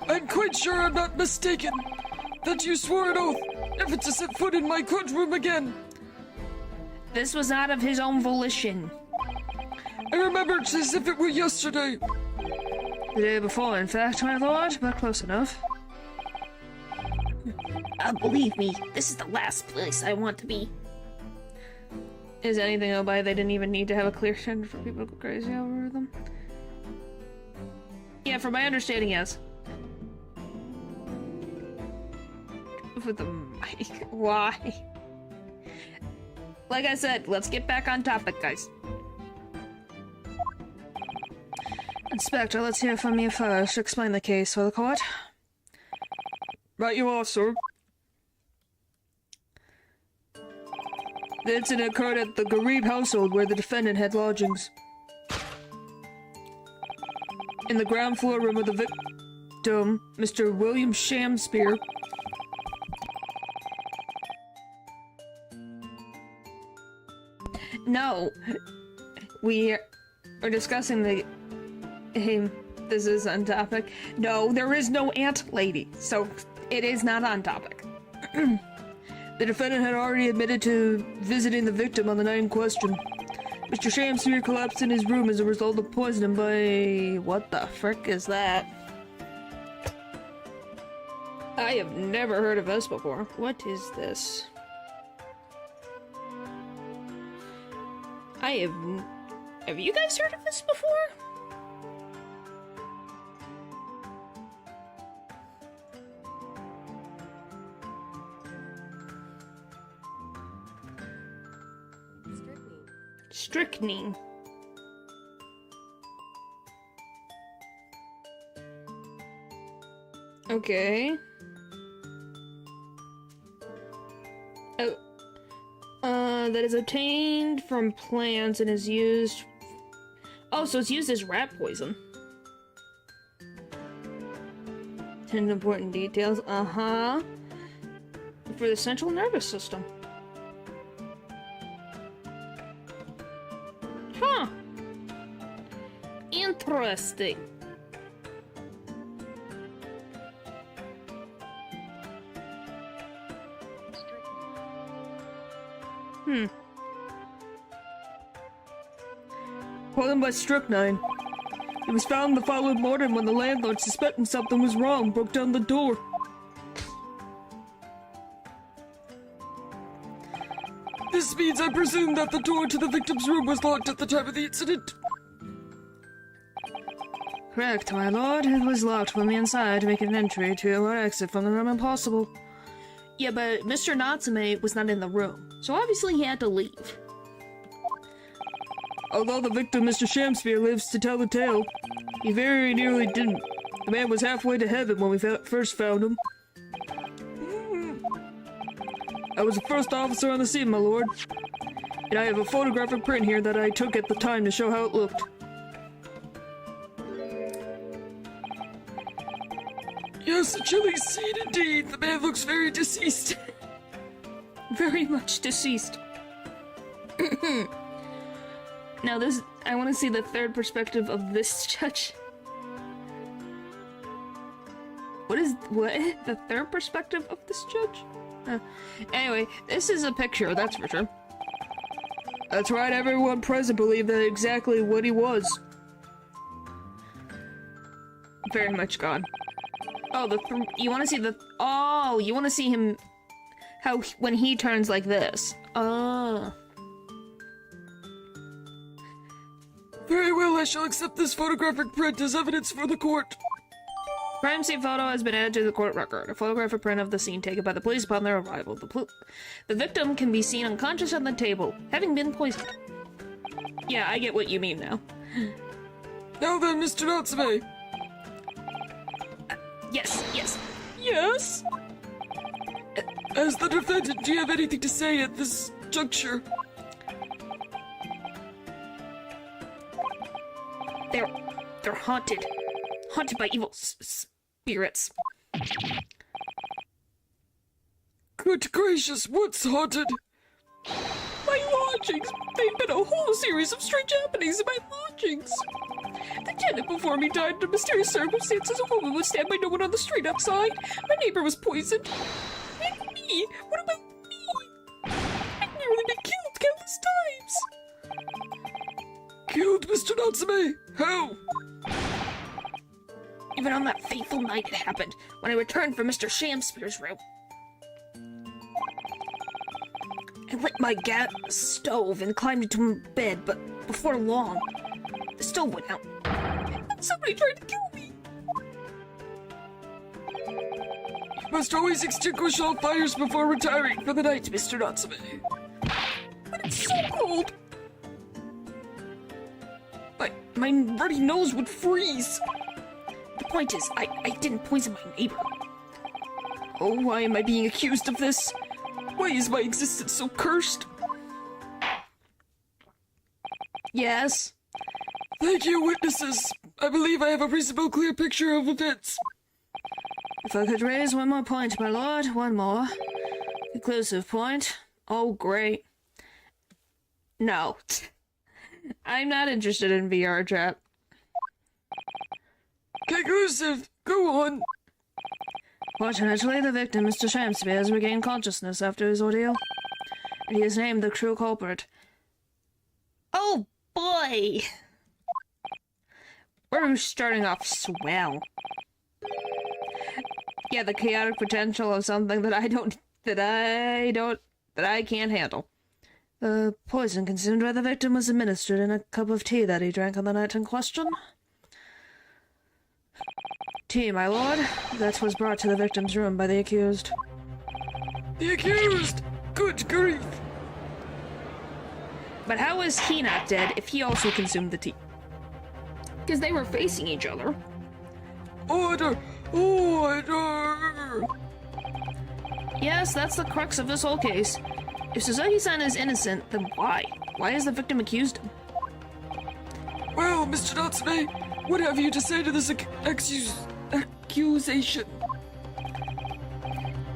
I'm quite sure I'm not mistaken that you swore an oath never to set foot in my courtroom again. This was not of his own volition. I remember it as if it were yesterday. The day before, in fact, my lord, but close enough. Believe me, this is the last place I want to be. Is anything go by they didn't even need to have a clear tender for people to go crazy over them? Yeah, from my understanding, yes. With the mic, why? Like I said, let's get back on topic, guys. Inspector, let's hear from you first. Explain the case for the court. Right you are, sir. The incident occurred at the Garib household where the defendant had lodgings. In the ground floor room of the victim, Mr. William Shamspeare. No. We are discussing the... this is on topic. No, there is no ant lady, so it is not on topic. The defendant had already admitted to visiting the victim on the night in question. Mr. Shamspeare collapsed in his room as a result of poisoning by... What the frick is that? I have never heard of this before. What is this? Have you guys heard of this before? Strychnine. Okay. that is obtained from plants and is used... Oh, so it's used as rat poison. 10 important details. Uh-huh. For the central nervous system. Huh. Interesting. Poisoned by strychnine. It was found the following morning when the landlord, suspecting something was wrong, broke down the door. This means I presume that the door to the victim's room was locked at the time of the incident. Correct, my lord. It was locked from the inside to make an entry to or exit from the room impossible. Yeah, but Mr. Natsume was not in the room, so obviously he had to leave. Although the victim, Mr. Shamspear, lives to tell the tale, he very nearly didn't. The man was halfway to heaven when we first found him. I was the first officer on the scene, my lord. And I have a photographic print here that I took at the time to show how it looked. Yes, a chilling scene indeed. The man looks very deceased. Very much deceased. Now I want to see the third perspective of this judge. What? The third perspective of this judge? Anyway, this is a picture, that's for sure. That's right, everyone present believed that exactly what he was. Very much gone. Oh, you want to see the... Oh, you want to see him... when he turns like this. Oh. Very well, I shall accept this photographic print as evidence for the court. Crime scene photo has been added to the court record. A photographic print of the scene taken by the police upon their arrival. The victim can be seen unconscious on the table, having been poisoned. Yeah, I get what you mean now. Now then, Mr. Natsume. Yes. Yes? As the defendant, do you have anything to say at this juncture? They're haunted. Haunted by evil spirits. Good gracious, what's haunted? My lodgings! They've been a whole series of strange happenings in my lodgings. The tenant before me died under mysterious circumstances. A woman would stand by no one on the street outside. My neighbor was poisoned. And me! What about me? I've nearly been killed countless times. Killed, Mr. Natsume? How? Even on that fateful night it happened, when I returned from Mr. Shamspear's room. I lit my gas stove and climbed into bed, but before long, the stove went out. And somebody tried to kill me. You must always extinguish all fires before retiring for the night, Mr. Natsume. But it's so cold. My ruddy nose would freeze. The point is, I didn't poison my neighbor. Oh, why am I being accused of this? Why is my existence so cursed? Yes? Thank you, witnesses. I believe I have a reasonable, clear picture of events. If I could raise one more point, my lord, one more. Conclusive point. Oh, great. No. I'm not interested in VR chat. Conclusive. Go on. Fortunately, the victim, Mr. Shamspear, has regained consciousness after his ordeal, and he is named the true culprit. Oh, boy! We're starting off swell. Yeah, the chaotic potential of something that I can't handle. The poison consumed by the victim was administered in a cup of tea that he drank on the night in question. Tea, my lord, that was brought to the victim's room by the accused. The accused! Good grief! But how is he not dead if he also consumed the tea? Because they were facing each other. Order! Order! Yes, that's the crux of this whole case. If Suzuki-san is innocent, then why? Why has the victim accused him? Well, Mr. Natsume, what have you to say to this accusation?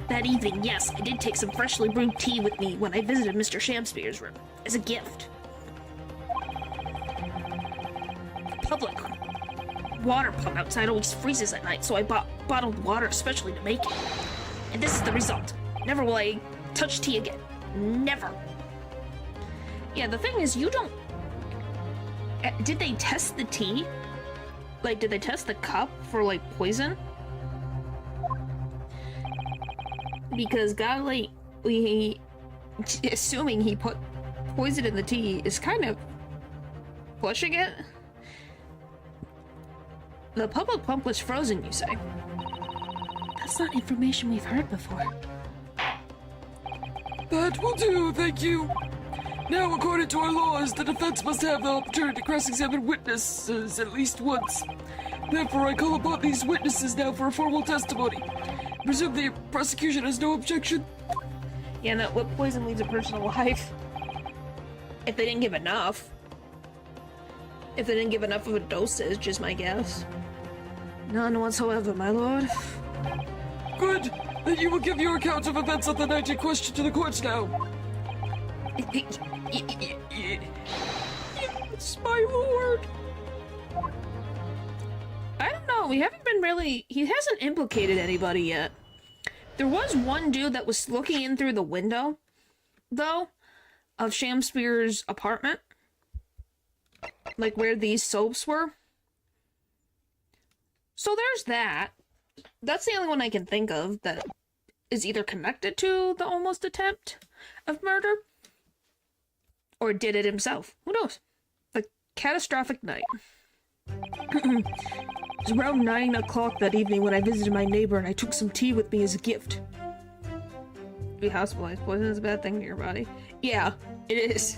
That evening, yes, I did take some freshly brewed tea with me when I visited Mr. Shamspeare's room, as a gift. Public water pump outside always freezes at night, so I bought bottled water especially to make it. And this is the result. Never will I touch tea again. Never. Yeah, the thing is, you don't... Did they test the tea? Like, did they test the cup for, like, poison? Because golly, assuming he put poison in the tea is kind of pushing it. The public pump was frozen, you say? That's not information we've heard before. That will do, thank you. Now, according to our laws, the defense must have the opportunity to cross-examine witnesses at least once. Therefore, I call upon these witnesses now for a formal testimony. Presume the prosecution has no objection? Yeah, no, what poison leaves a person alive? If they didn't give enough. If they didn't give enough of a dosage, is my guess. None whatsoever, my lord. Good! Then you will give your account of events on the night in question to the courts now. Yes, my lord. I don't know, we haven't been really... He hasn't implicated anybody yet. There was one dude that was looking in through the window, though, of Shamspeare's apartment. Like where these soaps were. So there's that. That's the only one I can think of that is either connected to the almost attempt of murder, or did it himself. Who knows? The catastrophic night. It was around 9 o'clock that evening when I visited my neighbor and I took some tea with me as a gift. To be hospitalized. Poison is a bad thing to your body. Yeah, it is.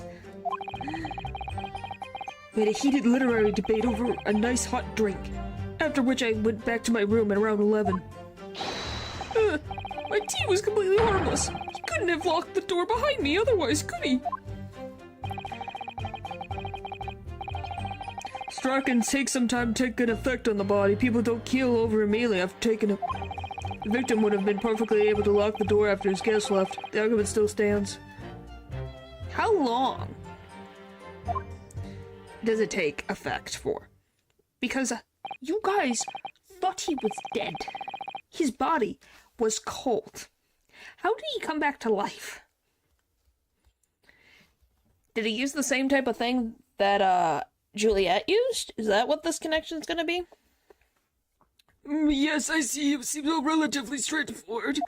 We had a heated literary debate over a nice hot drink. After which I went back to my room at around 11. My tea was completely harmless. He couldn't have locked the door behind me otherwise, could he? Strike can take some time to take an effect on the body. People don't keel over immediately after taking it. The victim would have been perfectly able to lock the door after his guest left. The argument still stands. How long does it take effect for? Because you guys thought he was dead. His body was cold. How did he come back to life? Did he use the same type of thing that Juliet used? Is that what this connection's gonna be? Yes, I see. It seems relatively straightforward.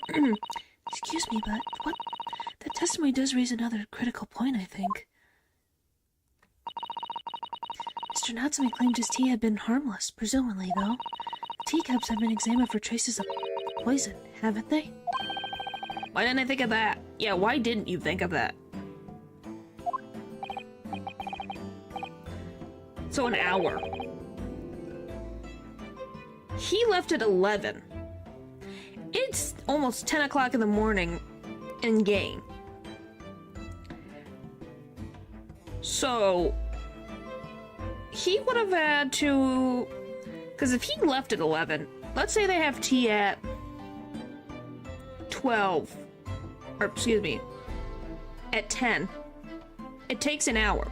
Excuse me, but what? That testimony does raise another critical point, I think. Mr. Natsume claimed his tea had been harmless, presumably, though. The teacups have been examined for traces of poison, haven't they? Why didn't I think of that? Yeah, why didn't you think of that? So an hour. He left at 11. It's almost 10 o'clock in the morning in game. So he would have had to... Because if he left at 11, let's say they have tea at 12. Or, excuse me, at 10. It takes an hour.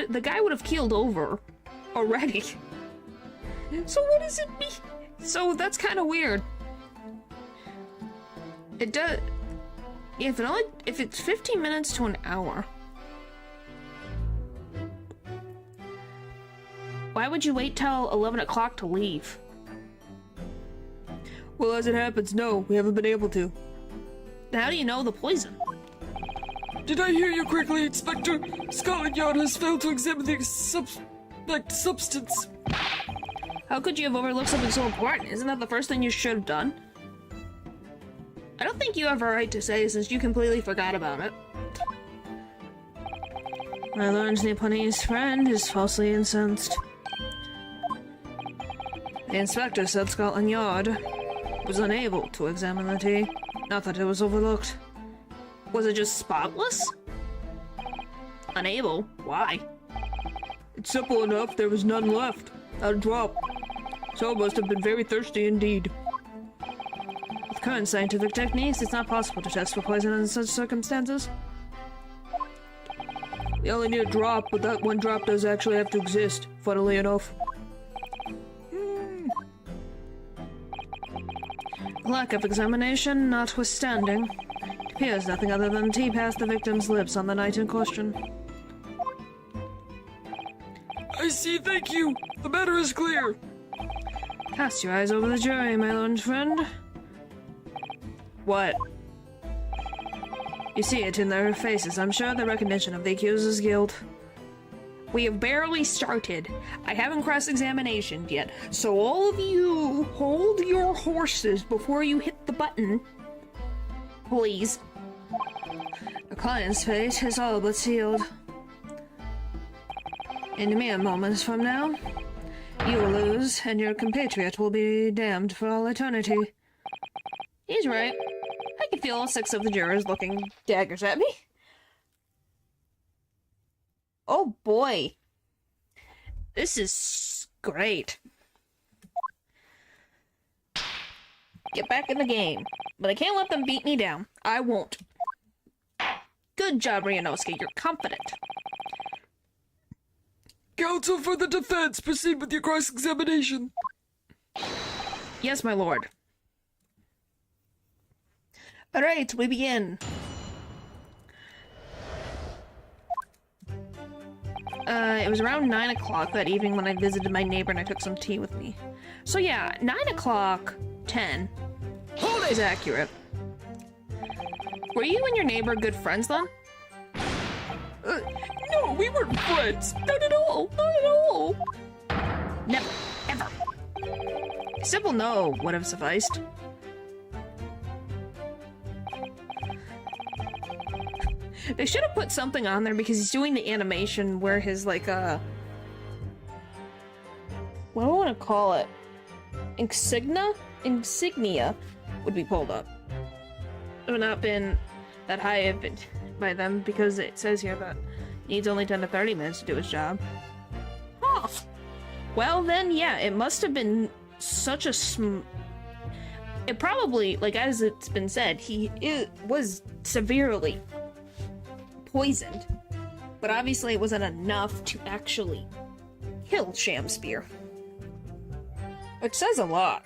The guy would have keeled over already. So what does it mean? So that's kind of weird. It does... If it's 15 minutes to an hour. Why would you wait till 11 o'clock to leave? Well, as it happens, no, we haven't been able to. How do you know the poison? Did I hear you correctly, Inspector? Scotland Yard has failed to examine the suspect substance. How could you have overlooked something so important? Isn't that the first thing you should have done? I don't think you have a right to say since you completely forgot about it. I learned Nipponi's friend is falsely incensed. The inspector said Scotland Yard. Was unable to examine the tea. Not that it was overlooked. Was it just spotless? Unable? Why? It's simple enough, there was none left. Not a drop. So it must have been very thirsty indeed. With current scientific techniques, it's not possible to test for poison in such circumstances. We only need a drop, but that one drop does actually have to exist, funnily enough. Lack of examination notwithstanding, it appears nothing other than tea passed the victim's lips on the night in question. I see, thank you. The matter is clear. Cast your eyes over the jury, my learned friend. What? You see it in their faces, I'm sure, the recognition of the accuser's guilt. We have barely started. I haven't cross-examinationed yet, so all of you hold your horses before you hit the button. Please. The client's fate is all but sealed. In mere moments from now, you will lose, and your compatriot will be damned for all eternity. He's right. I can feel all 6 of the jurors looking daggers at me. Oh boy. This is great. Get back in the game. But I can't let them beat me down. I won't. Good job, Ryunosuke. You're confident. Counsel for the defense, proceed with your cross-examination. Yes, my lord. Alright, we begin. It was around 9 o'clock that evening when I visited my neighbor and I took some tea with me. So yeah, 9 o'clock, 10. Is accurate. Were you and your neighbor good friends then? No, we weren't friends. Not at all. Not at all. Never. Ever. A simple no would have sufficed. They should have put something on there because he's doing the animation where his, like, what do I want to call it? Insignia would be pulled up. It would not have been that high by them because it says here that he needs only 10 to 30 minutes to do his job. Huh. Well, then, yeah, it must have been such a it probably, like, as it's been said, it was severely poisoned, but obviously it wasn't enough to actually kill Shamspear. Which says a lot.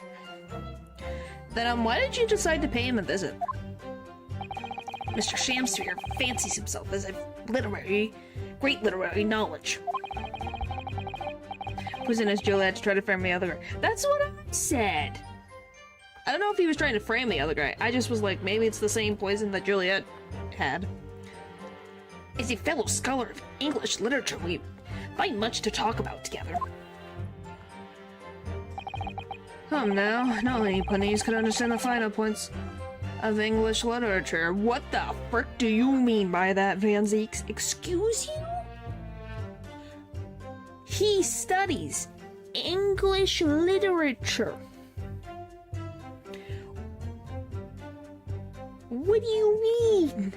Then, why did you decide to pay him a visit? Mr. Shamspear fancies himself as a great literary knowledge. Poison his Juliet to try to frame the other guy. That's what I said! I don't know if he was trying to frame the other guy. I just was like, maybe it's the same poison that Juliet had. As a fellow scholar of English literature, we find much to talk about together. Come now, no Japanese could understand the finer points of English literature. What the frick do you mean by that, Van Zeeks? Excuse you? He studies English literature. What do you mean?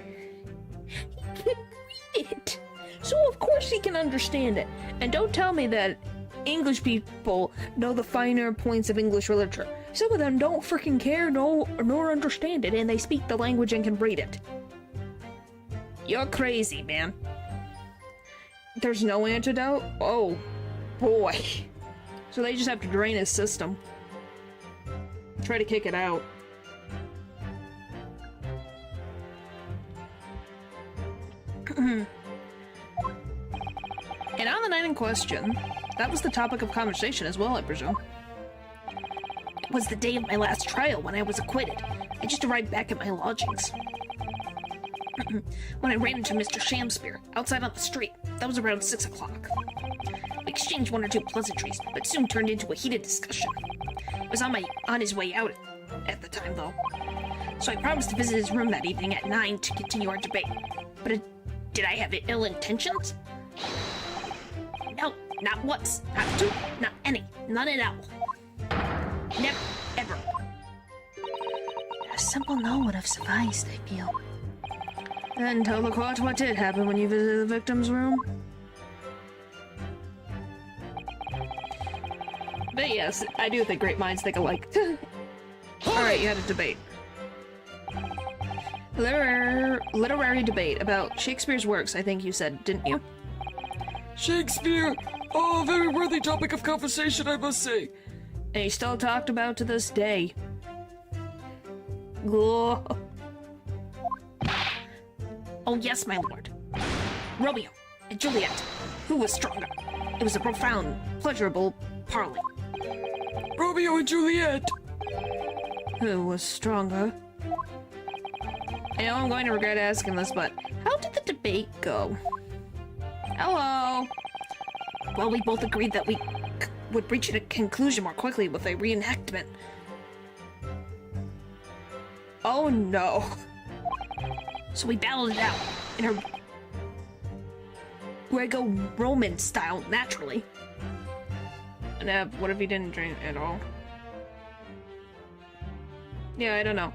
He can read it. So of course he can understand it. And don't tell me that English people know the finer points of English literature. Some of them don't freaking care nor understand it, and they speak the language and can read it. You're crazy, man. There's no antidote? Oh, boy. So they just have to drain his system. Try to kick it out. And on the night in question, that was the topic of conversation as well, I presume. It was the day of my last trial when I was acquitted. I just arrived back at my lodgings. When I ran into Mr. Shamspear, outside on the street, that was around 6 o'clock. We exchanged one or two pleasantries, but soon turned into a heated discussion. He was on his way out at the time, though. So I promised to visit his room that evening at 9 to continue our debate. But did I have ill intentions? No, not once, not two, not any, none at all. Never, ever. simple no would have sufficed, I feel. Then tell the court what did happen when you visited the victim's room. But yes, I do think great minds think alike. Alright, you had a debate. Literary debate about Shakespeare's works, I think you said, didn't you? Shakespeare! Oh, a very worthy topic of conversation, I must say. And he's still talked about to this day. Ugh. Oh yes, my lord. Romeo and Juliet. Who was stronger? It was a profound, pleasurable parley. Romeo and Juliet! Who was stronger? I know I'm going to regret asking this, but how did the debate go? Hello? Well, we both agreed that we would reach a conclusion more quickly with a reenactment. Oh no. So we battled it out in her Greco-Roman style, naturally. Nah, what if he didn't drink at all? Yeah, I don't know.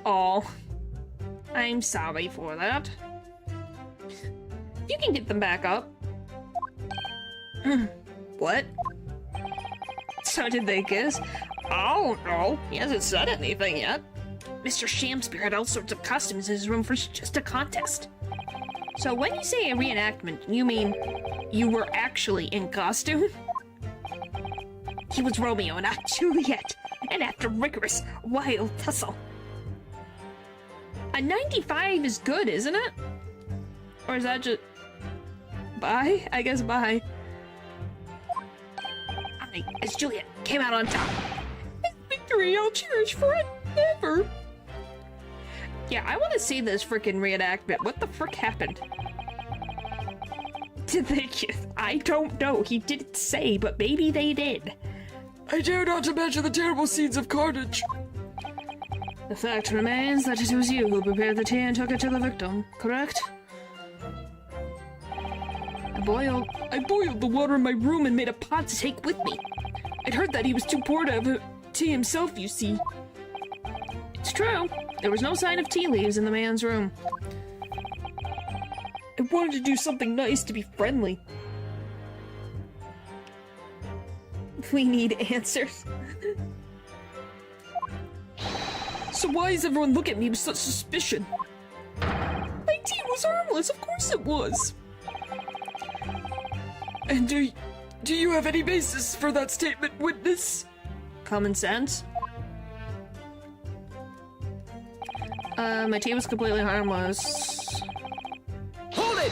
Oh, I'm sorry for that. You can get them back up. What? So did they kiss? I don't know. He hasn't said anything yet. Mr. Shakespeare had all sorts of costumes in his room for just a contest. So when you say a reenactment, you mean you were actually in costume? He was Romeo and not Juliet, and after rigorous, wild tussle. A 95 is good, isn't it? Or is that just... Bye? I guess bye. I, as Juliet, came out on top. This victory I'll cherish forever. Yeah, I want to see this freaking reenactment. What the frick happened? Did they kiss? I don't know. He didn't say, but maybe they did. I dare not imagine the terrible scenes of carnage. The fact remains that it was you who prepared the tea and took it to the victim, correct? I boiled the water in my room and made a pot to take with me. I'd heard that he was too poor to have a tea himself, you see. It's true. There was no sign of tea leaves in the man's room. I wanted to do something nice to be friendly. We need answers. So why does everyone look at me with such suspicion? My tea was harmless, of course it was. And do you have any basis for that statement, witness? Common sense. My tea was completely harmless. Hold it!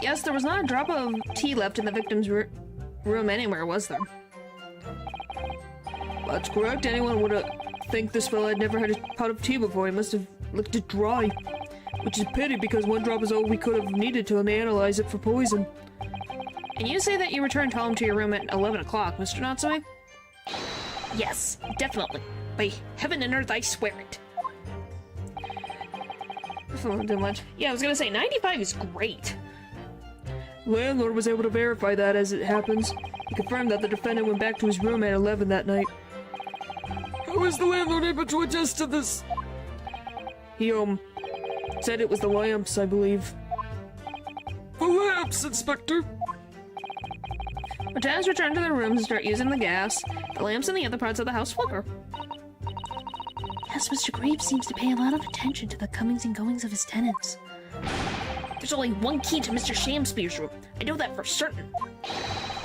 Yes, there was not a drop of tea left in the victim's room anywhere, was there? That's correct. Anyone would think this fellow had never had a pot of tea before. He must have licked it dry. Which is a pity, because one drop is all we could have needed to analyze it for poison. And you say that you returned home to your room at 11 o'clock, Mr. Natsume? Yes, definitely. By heaven and earth, I swear it. That's a little too much. Yeah, I was gonna say, 95 is great. Landlord was able to verify that as it happens. He confirmed that the defendant went back to his room at 11 that night. How is the landlord able to attest to this? He, said it was the lamps, I believe. The lamps, Inspector! When tenants return to their rooms and start using the gas, the lamps in the other parts of the house flicker. Yes, Mr. Graves seems to pay a lot of attention to the comings and goings of his tenants. There's only one key to Mr. Shakespeare's room. I know that for certain.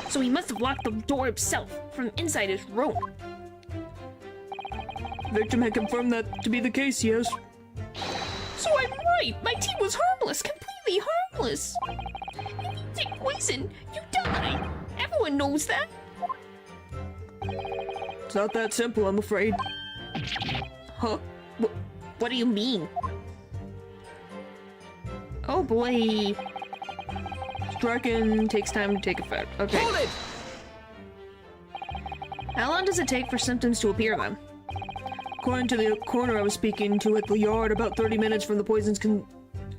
So he must have locked the door himself from inside his room. Victim had confirmed that to be the case, yes. So I'm right! My tea was harmless! Completely harmless! If you take poison, you die! Everyone knows that! It's not that simple, I'm afraid. Huh? What do you mean? Oh boy. Striking takes time to take effect. Okay. Hold it! How long does it take for symptoms to appear then? According to the coroner I was speaking to at the yard, about 30 minutes from the poison's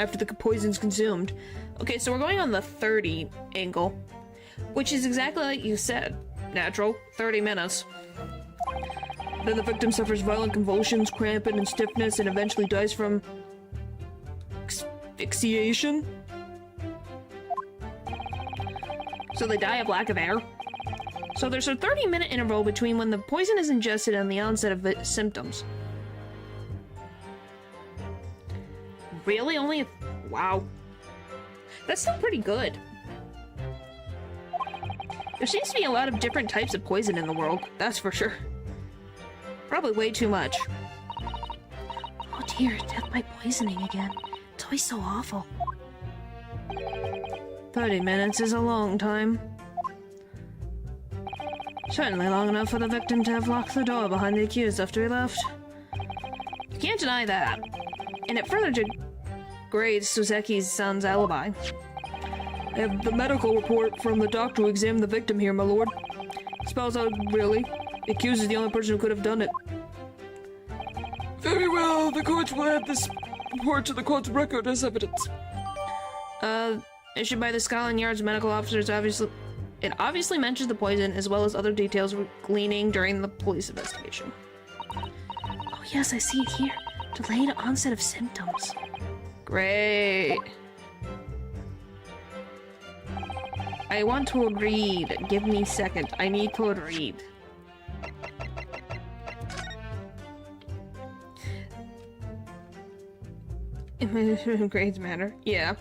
after the poison's consumed. Okay, so we're going on the 30 angle, which is exactly like you said. natural. 30 minutes. Then the victim suffers violent convulsions, cramping, and stiffness, and eventually dies from asphyxiation. So they die of lack of air. So there's a 30-minute interval between when the poison is ingested and the onset of the symptoms. Really? Only wow. That's still pretty good. There seems to be a lot of different types of poison in the world, that's for sure. Probably way too much. Oh dear, death by poisoning again. It's always so awful. 30 minutes is a long time. Certainly long enough for the victim to have locked the door behind the accused after he left. You can't deny that. And it further degrades Suzuki-san's alibi. I have the medical report from the doctor who examined the victim here, my lord. Spells out, really. The accused is the only person who could have done it. Very well, the court will add this report to the court's record as evidence. Issued by the Scotland Yard's medical officers, it obviously mentions the poison as well as other details gleaning during the police investigation. Oh yes, I see it here. Delayed onset of symptoms. Great. I want to read. Give me a second. I need to read. Grades matter. Yeah.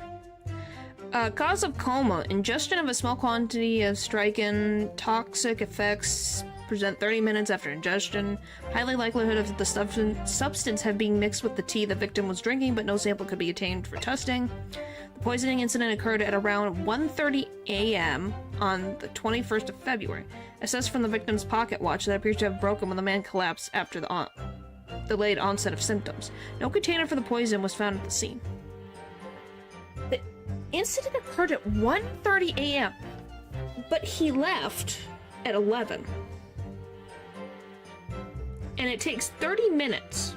Cause of coma. Ingestion of a small quantity of strychin. Toxic effects present 30 minutes after ingestion. Highly likelihood of the substance have been mixed with the tea the victim was drinking, but no sample could be obtained for testing. The poisoning incident occurred at around 1:30 a.m. on the 21st of February. Assessed from the victim's pocket watch that appears to have broken when the man collapsed after the delayed onset of symptoms. No container for the poison was found at the scene. The incident occurred at 1:30 a.m., but he left at 11. And it takes 30 minutes.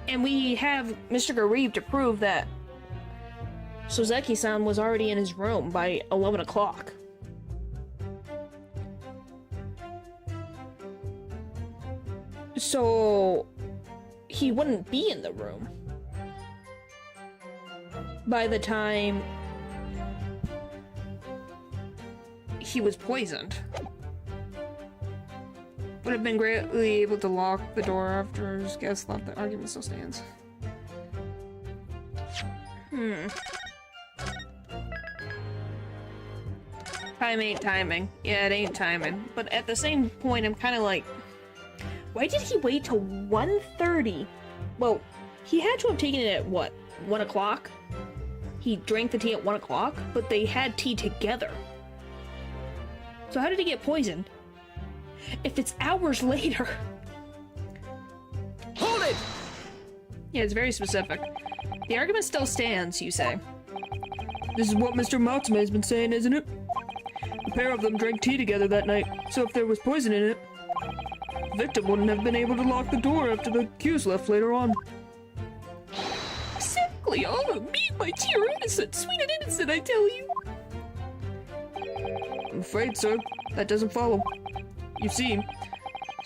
And we have Mr. Garib to prove that Suzuki-san was already in his room by 11 o'clock. So he wouldn't be in the room by the time he was poisoned. Would have been greatly able to lock the door after his guest left. The argument still stands. Time ain't timing. Yeah, it ain't timing. But at the same point, I'm kind of like, why did he wait till 1:30? Well, he had to have taken it at what? 1 o'clock? He drank the tea at 1 o'clock, but they had tea together. So how did he get poisoned? If it's hours later. Hold it! Yeah, it's very specific. The argument still stands, you say. This is what Mr. Matsume has been saying, isn't it? The pair of them drank tea together that night, so if there was poison in it, the victim wouldn't have been able to lock the door after the accused left later on. Exactly! Oh, me and my tea are innocent! Sweet and innocent, I tell you! I'm afraid, sir, that doesn't follow. You see,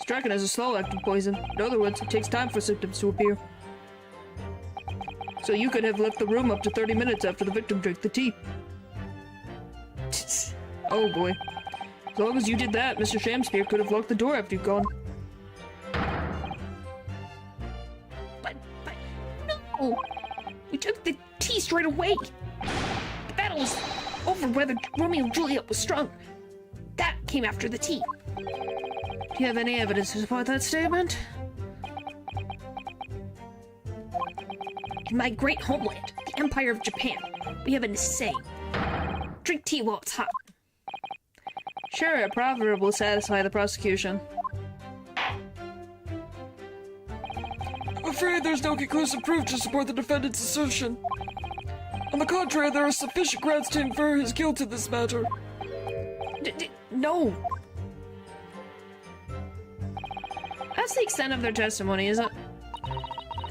strychin is a slow-acting poison. In other words, it takes time for symptoms to appear. So you could have left the room up to 30 minutes after the victim drank the tea. Oh boy. As long as you did that, Mr. Shamspeare could have locked the door after you'd gone. But, no! We took the tea straight away! The battle was over whether Romeo and Juliet was stronger. That came after the tea. Do you have any evidence to support that statement? In my great homeland, the Empire of Japan, we have a saying. Drink tea while it's hot. Sure, a proverb will satisfy the prosecution. I'm afraid there's no conclusive proof to support the defendant's assertion. On the contrary, there are sufficient grounds to infer his guilt in this matter. No! That's the extent of their testimony, isn't it?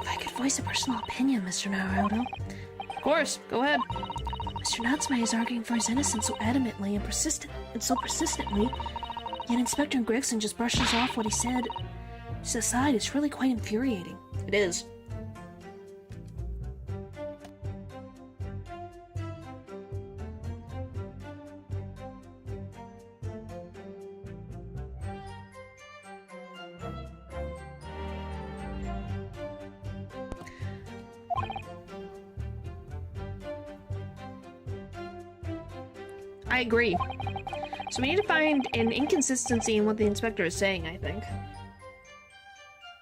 If I could voice a personal opinion, Mr. Naruto. Of course, go ahead. Mr. Natsume is arguing for his innocence so adamantly and and so persistently, yet Inspector Gregson just brushes off what he said aside. It's really quite infuriating. It is. I agree. So we need to find an inconsistency in what the inspector is saying, I think.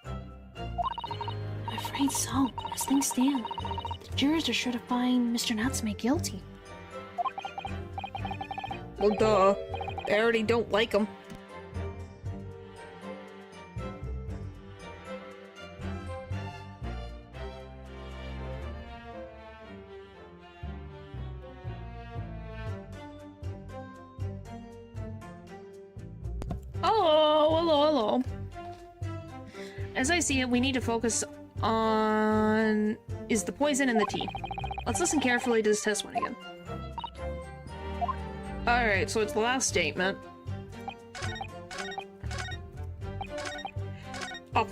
I'm afraid so. As things stand, the jurors are sure to find Mr. Natsume guilty. Well, duh. They already don't like him. Hello. As I see it, we need to focus on... is the poison in the tea. Let's listen carefully to this test one again. Alright, so it's the last statement. Oh.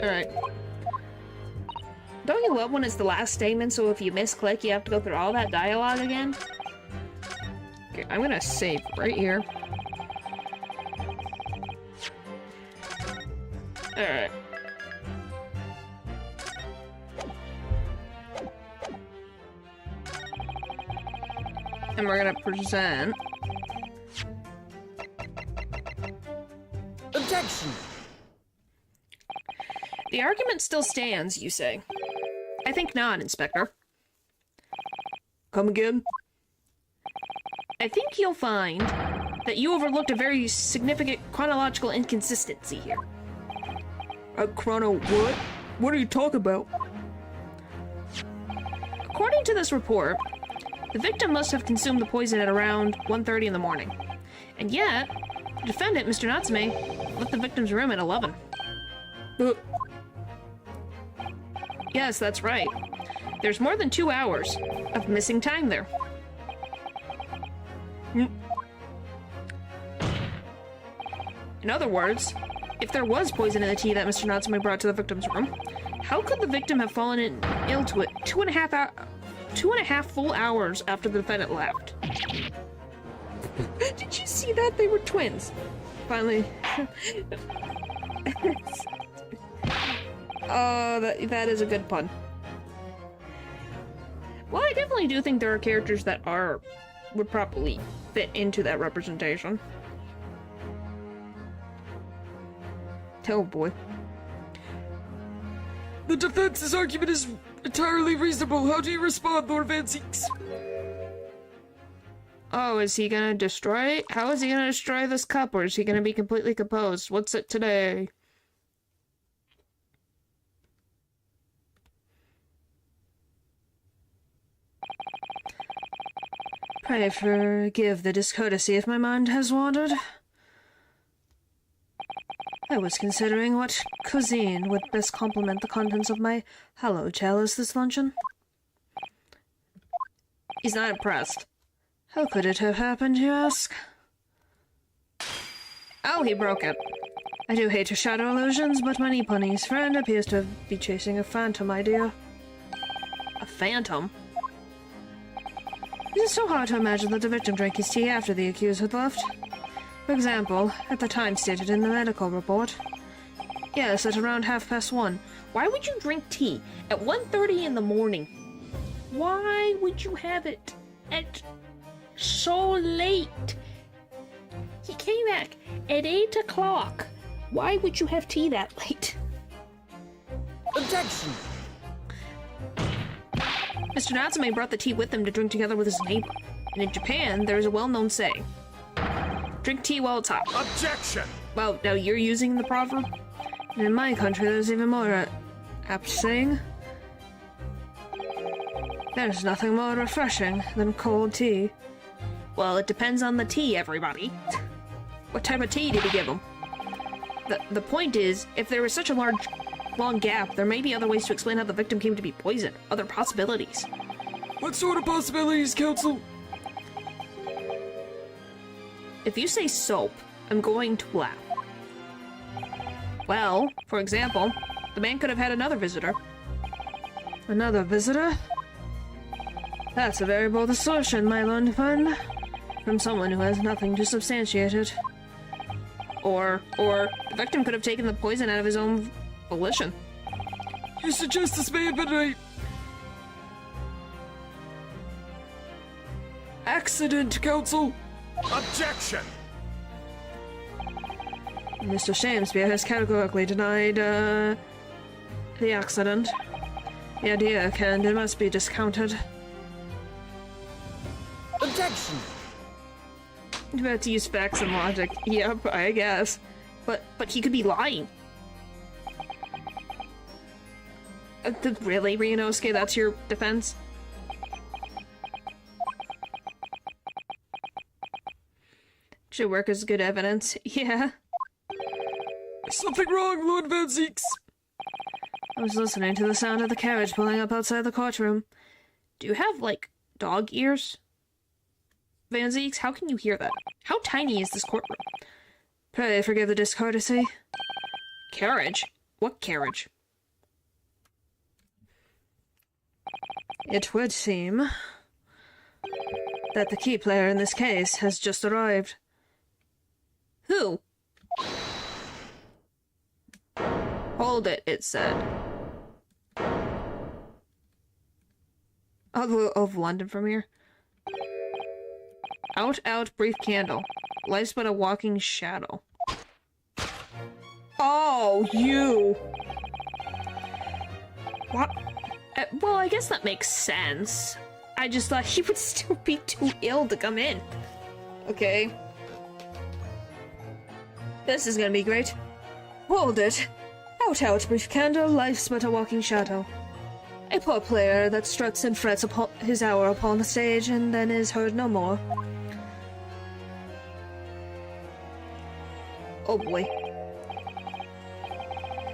Alright. Don't you love when it's the last statement, so if you misclick, you have to go through all that dialogue again? Okay, I'm gonna save right here. Alright. And we're gonna present... Objection! The argument still stands, you say. I think not, Inspector. Come again? I think you'll find that you overlooked a very significant chronological inconsistency here. A chrono what? What are you talking about? According to this report, the victim must have consumed the poison at around 1:30 in the morning. And yet, the defendant, Mr. Natsume, left the victim's room at 11. Yes, that's right. There's more than 2 hours of missing time there. In other words, if there was poison in the tea that Mr. Natsume brought to the victim's room, how could the victim have fallen ill to it 2.5 full hours after the defendant left? Did you see that? They were twins. Finally. Oh, that is a good pun. Well, I definitely do think there are characters that would probably fit into that representation. Oh boy. The defense's argument is entirely reasonable. How do you respond, Lord Van Zeeks? Oh, is he gonna destroy? How is he gonna destroy this cup, or is he gonna be completely composed? What's it today? Pray forgive the discourtesy if my mind has wandered. I was considering what cuisine would best complement the contents of my hollow chalice this luncheon. He's not impressed. How could it have happened, you ask? Oh, he broke it. I do hate to shatter illusions, but my Nipponi's friend appears to be chasing a phantom idea. A phantom? It is so hard to imagine that the victim drank his tea after the accused had left. For example, at the time stated in the medical report. Yes, at around 1:30. Why would you drink tea at 1:30 in the morning? Why would you have it at so late? He came back at 8 o'clock. Why would you have tea that late? Objection! Mr. Natsume brought the tea with him to drink together with his neighbor. And in Japan, there is a well-known saying, drink tea while it's hot. Objection! Well, now you're using the proverb? And in my country, there's even more apt saying. There's nothing more refreshing than cold tea. Well, it depends on the tea, everybody. What type of tea did he give him? The point is, if there was such a large long gap. There may be other ways to explain how the victim came to be poisoned. Other possibilities. What sort of possibilities, Counsel? If you say soap, I'm going to laugh. Well, for example, the man could have had another visitor. Another visitor? That's a very bold assertion, my learned friend. From someone who has nothing to substantiate it. Or the victim could have taken the poison out of his own volition. You suggest this may have been a... accident, Counsel? Objection! Mr. Shamespeare has categorically denied, the accident. The idea can and must be discounted. Objection! You have to use facts and logic. Yep, I guess. But he could be lying. Really, Ryunosuke? That's your defense? Should work as good evidence. Yeah. Something wrong, Lord Van Zeeks? I was listening to the sound of the carriage pulling up outside the courtroom. Do you have, like, dog ears? Van Zeeks, how can you hear that? How tiny is this courtroom? Pray forgive the discourtesy. Carriage? What carriage? It would seem that the key player in this case has just arrived. Who? Hold it, it said. Of London from here. Out, brief candle. Life's but a walking shadow. Oh, you! What? Well, I guess that makes sense. I just thought he would still be too ill to come in. Okay. This is gonna be great. Hold it. Out, brief candle, life's but a walking shadow. A poor player that struts and frets upon his hour upon the stage and then is heard no more. Oh boy.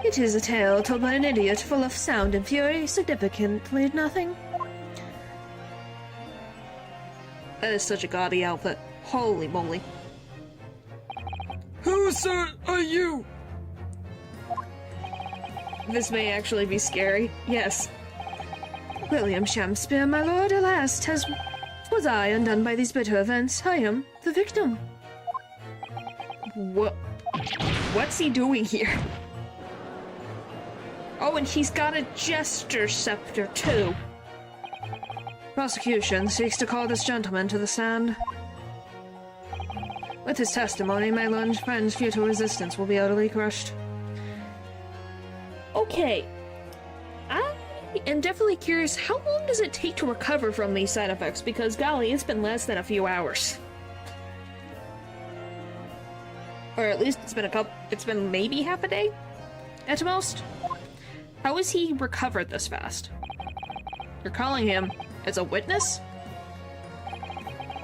It is a tale told by an idiot, full of sound and fury, significantly nothing. That is such a gaudy outfit. Holy moly. Who, sir, are you? This may actually be scary. Yes. William Shakespeare, my lord, alas, was I undone by these bitter events. I am the victim. What's he doing here? Oh, and he's got a gesture scepter, too. Prosecution seeks to call this gentleman to the stand. With his testimony, my learned friend's futile resistance will be utterly crushed. Okay. I am definitely curious, how long does it take to recover from these side effects? Because, golly, it's been less than a few hours. Or at least it's been maybe half a day? At most? How has he recovered this fast? You're calling him as a witness?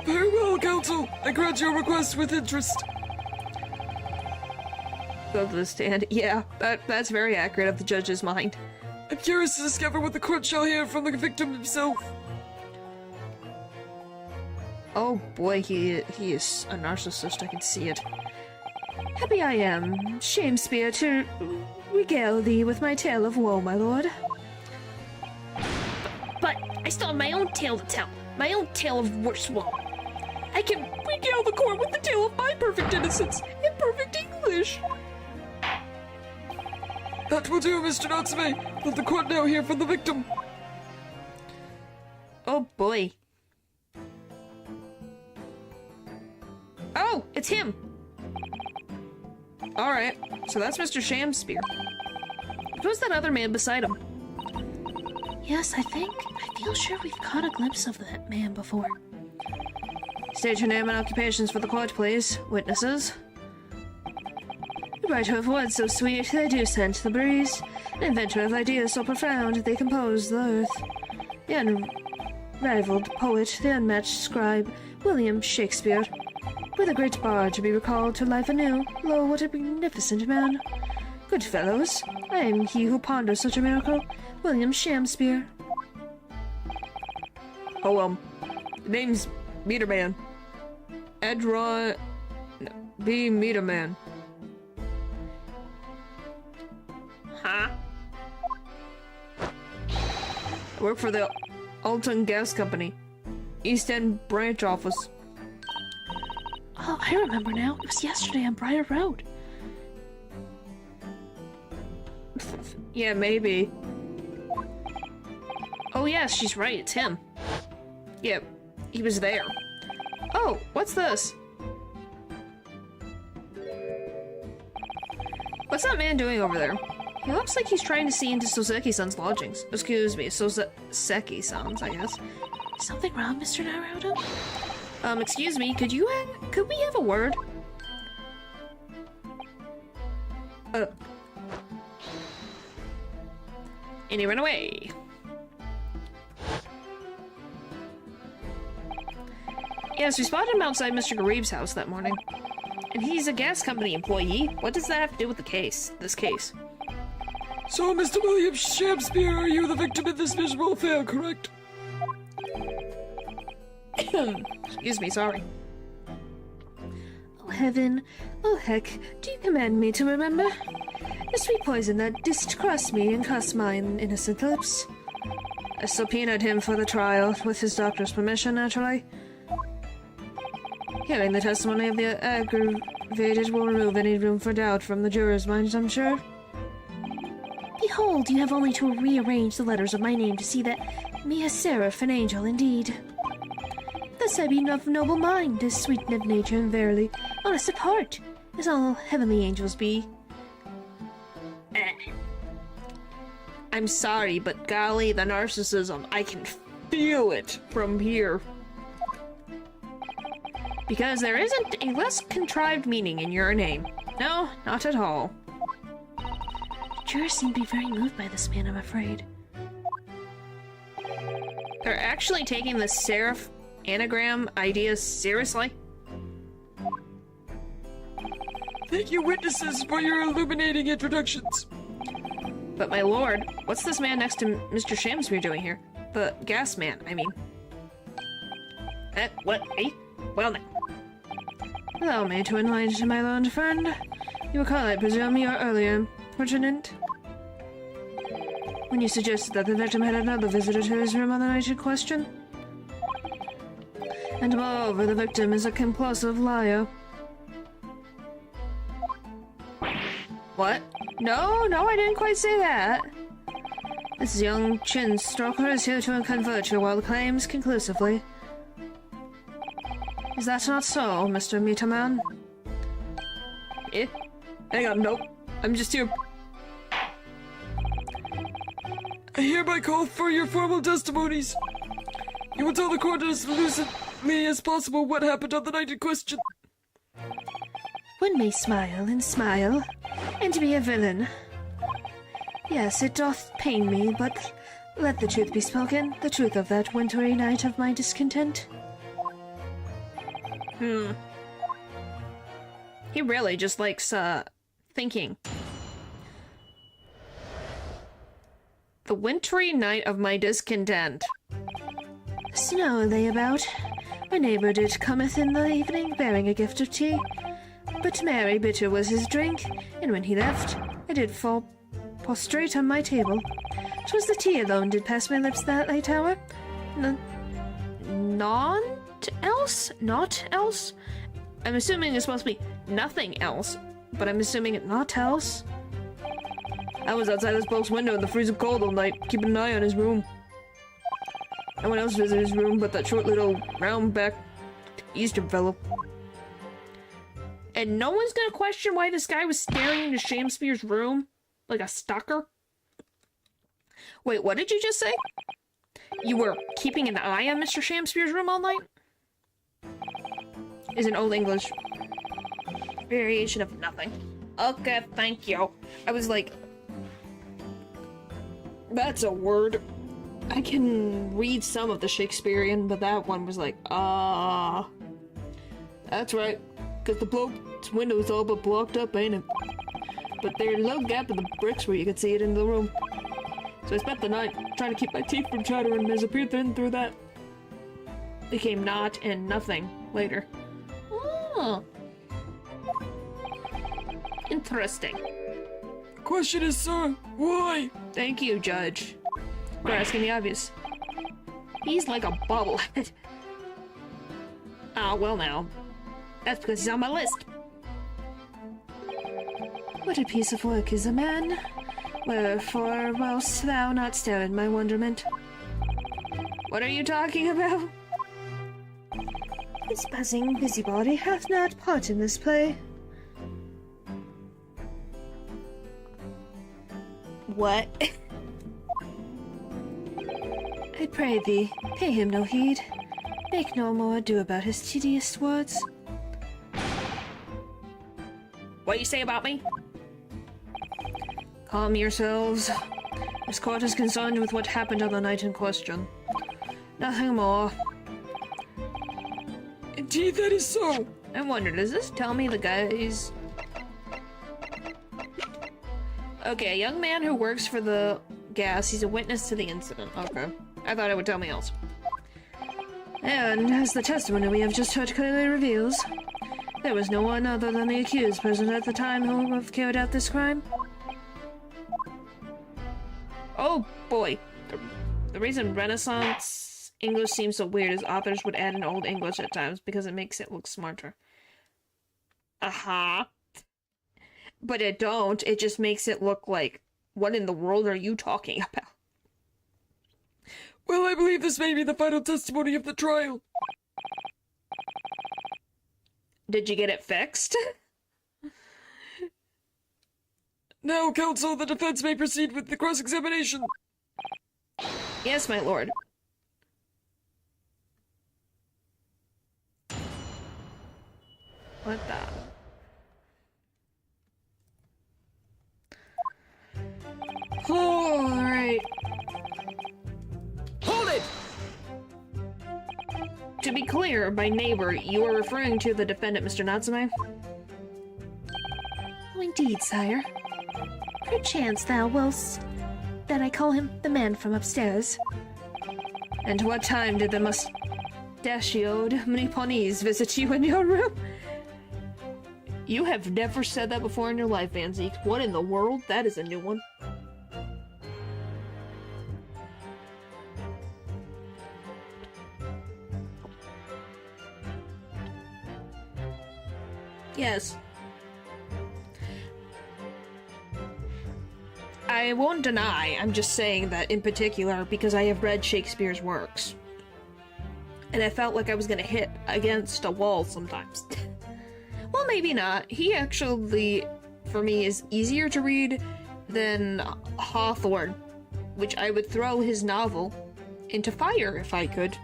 Very well, Counsel. I grant your request with interest. Go to the stand. Yeah, that's very accurate of the judge's mind. I'm curious to discover what the court shall hear from the victim himself. Oh boy, he is a narcissist, I can see it. Happy I am, Shakespeare, to regale thee with my tale of woe, my lord. But I still have my own tale to tell. My own tale of worse woe. I can regale the court with the tale of my perfect innocence in perfect English. That will do, Mr. Natsume. Let the court now hear from the victim. Oh boy. Oh, it's him! Alright, so that's Mr. Shakespeare. Who's that other man beside him? Yes, I feel sure we've caught a glimpse of that man before. State your name and occupations for the court, please. Witnesses. The writer of words so sweet, they do scent the breeze. An inventor of ideas so profound, they compose the earth. The unrivaled poet, the unmatched scribe, William Shakespeare. With a great bard to be recalled to life anew, lo, what a magnificent man. Good fellows, I am he who ponders such a miracle, William Shamspeare. Oh, name's Meter Man. Edron... B. Meter Man. Huh? I work for the Alton Gas Company. East End branch office. Oh, I remember now. It was yesterday on Briar Road. Yeah, maybe. Oh yes, she's right. It's him. Yeah, he was there. Oh, what's this? What's that man doing over there? He looks like he's trying to see into Soseki-san's lodgings. Excuse me, Soseki-san's, I guess. Something wrong, Mr. Naruto? Excuse me, could we have a word? And he ran away. Yes, we spotted him outside Mr. Garib's house that morning. And he's a gas company employee. What does that have to do with this case? So, Mr. William Shakespeare, are you the victim in this miserable affair, correct? Excuse me, sorry. Oh, heaven. Oh, heck. Do you command me to remember? The sweet poison that didst cross me and cross mine innocent lips. I subpoenaed him for the trial, with his doctor's permission, naturally. Hearing the testimony of the aggravated will remove any room for doubt from the jurors' minds, I'm sure. Behold, you have only to rearrange the letters of my name to see that me a seraph, an angel indeed. Thus I be of noble mind, as sweet of nature, and verily honest of heart, as all heavenly angels be. I'm sorry, but golly, the narcissism, I can feel it from here. Because there isn't a less contrived meaning in your name. No, not at all. The jurors seem to be very moved by this man, I'm afraid. They're actually taking the serif anagram idea seriously? Thank you, witnesses, for your illuminating introductions. But my lord, what's this man next to Mr. Shamspeare doing here? The gas man, I mean. What, me? Well now. Allow me to enlighten my learned friend. You recall, I presume, your earlier impertinent when you suggested that the victim had another visitor to his room on the night in question? And moreover, the victim is a compulsive liar. What? No, I didn't quite say that. This young chin stroker is here to convert your wild claims conclusively. Is that not so, Mr. Meterman? Eh? Hang on, nope. I'm just here. I hereby call for your formal testimonies. You will tell the court as lucidly as possible what happened on the night in question. One may smile and be a villain. Yes, it doth pain me, but let the truth be spoken, the truth of that wintry night of my discontent. He really just likes, thinking. The wintry night of my discontent. Snow lay about. My neighbour did cometh in the evening, bearing a gift of tea. But merry bitter was his drink, and when he left, I did fall prostrate on my table. 'Twas the tea alone did pass my lips that late hour. Not else? I'm assuming it's supposed to be nothing else, but I'm assuming it not else. I was outside this bloke's window in the freezing cold all night, keeping an eye on his room. No one else visited his room but that short little round-backed Eastern fellow. And no one's gonna question why this guy was staring into Shamspeare's room? Like a stalker? Wait, what did you just say? You were keeping an eye on Mr. Shamspeare's room all night? Is an Old English variation of nothing. Okay, thank you. I was like, that's a word. I can read some of the Shakespearean, but that one was like, That's right, because the bloke's window is all but blocked up, ain't it? but there's a little gap in the bricks where you could see it in the room. So I spent the night trying to keep my teeth from chattering as I peered in through that. Became not and nothing later. Oh. Interesting. Question is, sir, why? Thank you, Judge, for asking the obvious. He's like a bobblehead. Ah, well now. That's because he's on my list. What a piece of work is a man. Wherefore whilst thou not stare in my wonderment? What are you talking about? This buzzing busybody hath not part in this play. What? I pray thee, pay him no heed. Make no more ado about his tedious words. What do you say about me? Calm yourselves. This court is concerned with what happened on the night in question. Nothing more. Indeed, that is so. I wonder, does this tell me the guy's... Okay, a young man who works for the gas. He's a witness to the incident. Okay. I thought it would tell me else. And, as the testimony we have just heard clearly reveals, there was no one other than the accused present at the time who would have carried out this crime. Oh boy. The reason Renaissance English seems so weird is authors would add in Old English at times because it makes it look smarter. Aha. But it don't. It just makes it look like, what in the world are you talking about? Well, I believe this may be the final testimony of the trial. Did you get it fixed? Now, counsel, the defense may proceed with the cross-examination. Yes, my lord. What the... Oh, alright. Hold it! To be clear, by neighbor, you are referring to the defendant, Mr. Natsume? Oh, indeed, sire. Perchance thou willst that I call him the man from upstairs. And what time did the mustachioed Nipponiese visit you in your room? You have never said that before in your life, Van Zeke. What in the world? That is a new one. Yes. I won't deny, I'm just saying that in particular because I have read Shakespeare's works. And I felt like I was gonna hit against a wall sometimes. Well, maybe not. He actually, for me, is easier to read than Hawthorne, which I would throw his novel into fire if I could.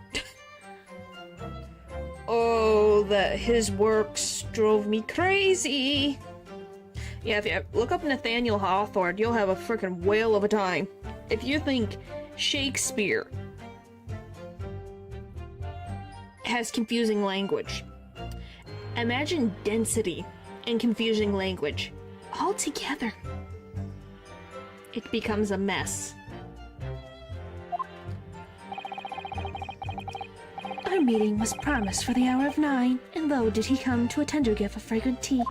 Oh, that his works drove me crazy. Yeah, if you look up Nathaniel Hawthorne, you'll have a freaking whale of a time. If you think Shakespeare has confusing language, imagine density and confusing language all together. It becomes a mess. Our meeting was promised for the hour of 9, and lo did he come to a tender gift of fragrant tea.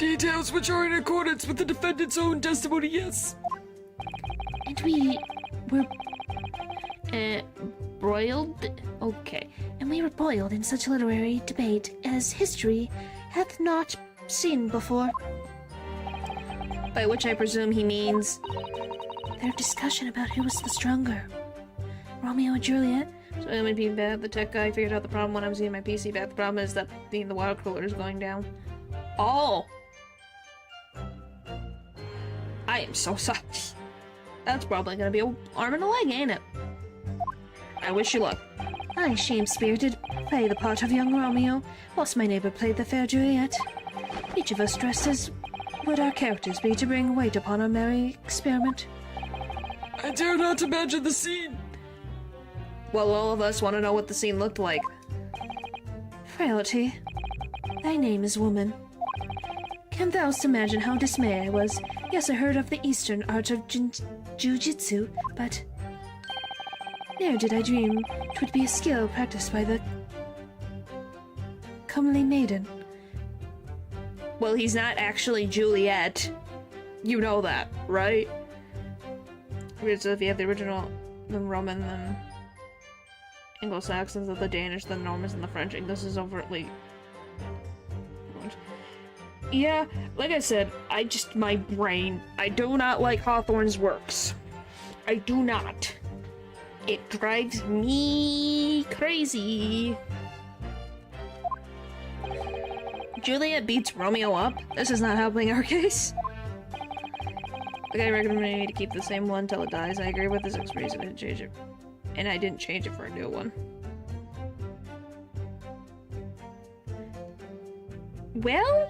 Details which are in accordance with the defendant's own testimony, yes. And we were Broiled? okay, and we were boiled in such literary debate as history hath not seen before. By which I presume he means... Their discussion about who was the stronger, Romeo and Juliet. So it would be bad. The tech guy figured out the problem when I was using my PC, but the problem is that the water cooler is going down. Oh! I am so sorry. That's probably gonna be an arm and a leg, ain't it? I wish you luck. I, shame-spirited, play the part of young Romeo, whilst my neighbour played the fair Juliet. Each of us dressed as would our characters be to bring weight upon our merry experiment. I dare not imagine the scene. Well, all of us want to know what the scene looked like. Frailty. Thy name is woman. Canst thou imagine how dismayed I was? Yes, I heard of the Eastern art of jujitsu, but ne'er did I dream 'twould be a skill practiced by the comely maiden. Well, he's not actually Juliet. You know that, right? Because if you have the original, the Roman, then Anglo-Saxons, the Danish, the Normans, and the French, English is overtly... Yeah, like I said, my brain, I do not like Hawthorne's works. I do not. It drives me crazy. Juliet beats Romeo up? This is not helping our case. The guy recommended me to keep the same one till it dies. I agree with his reason to change it. And I didn't change it for a new one. Well?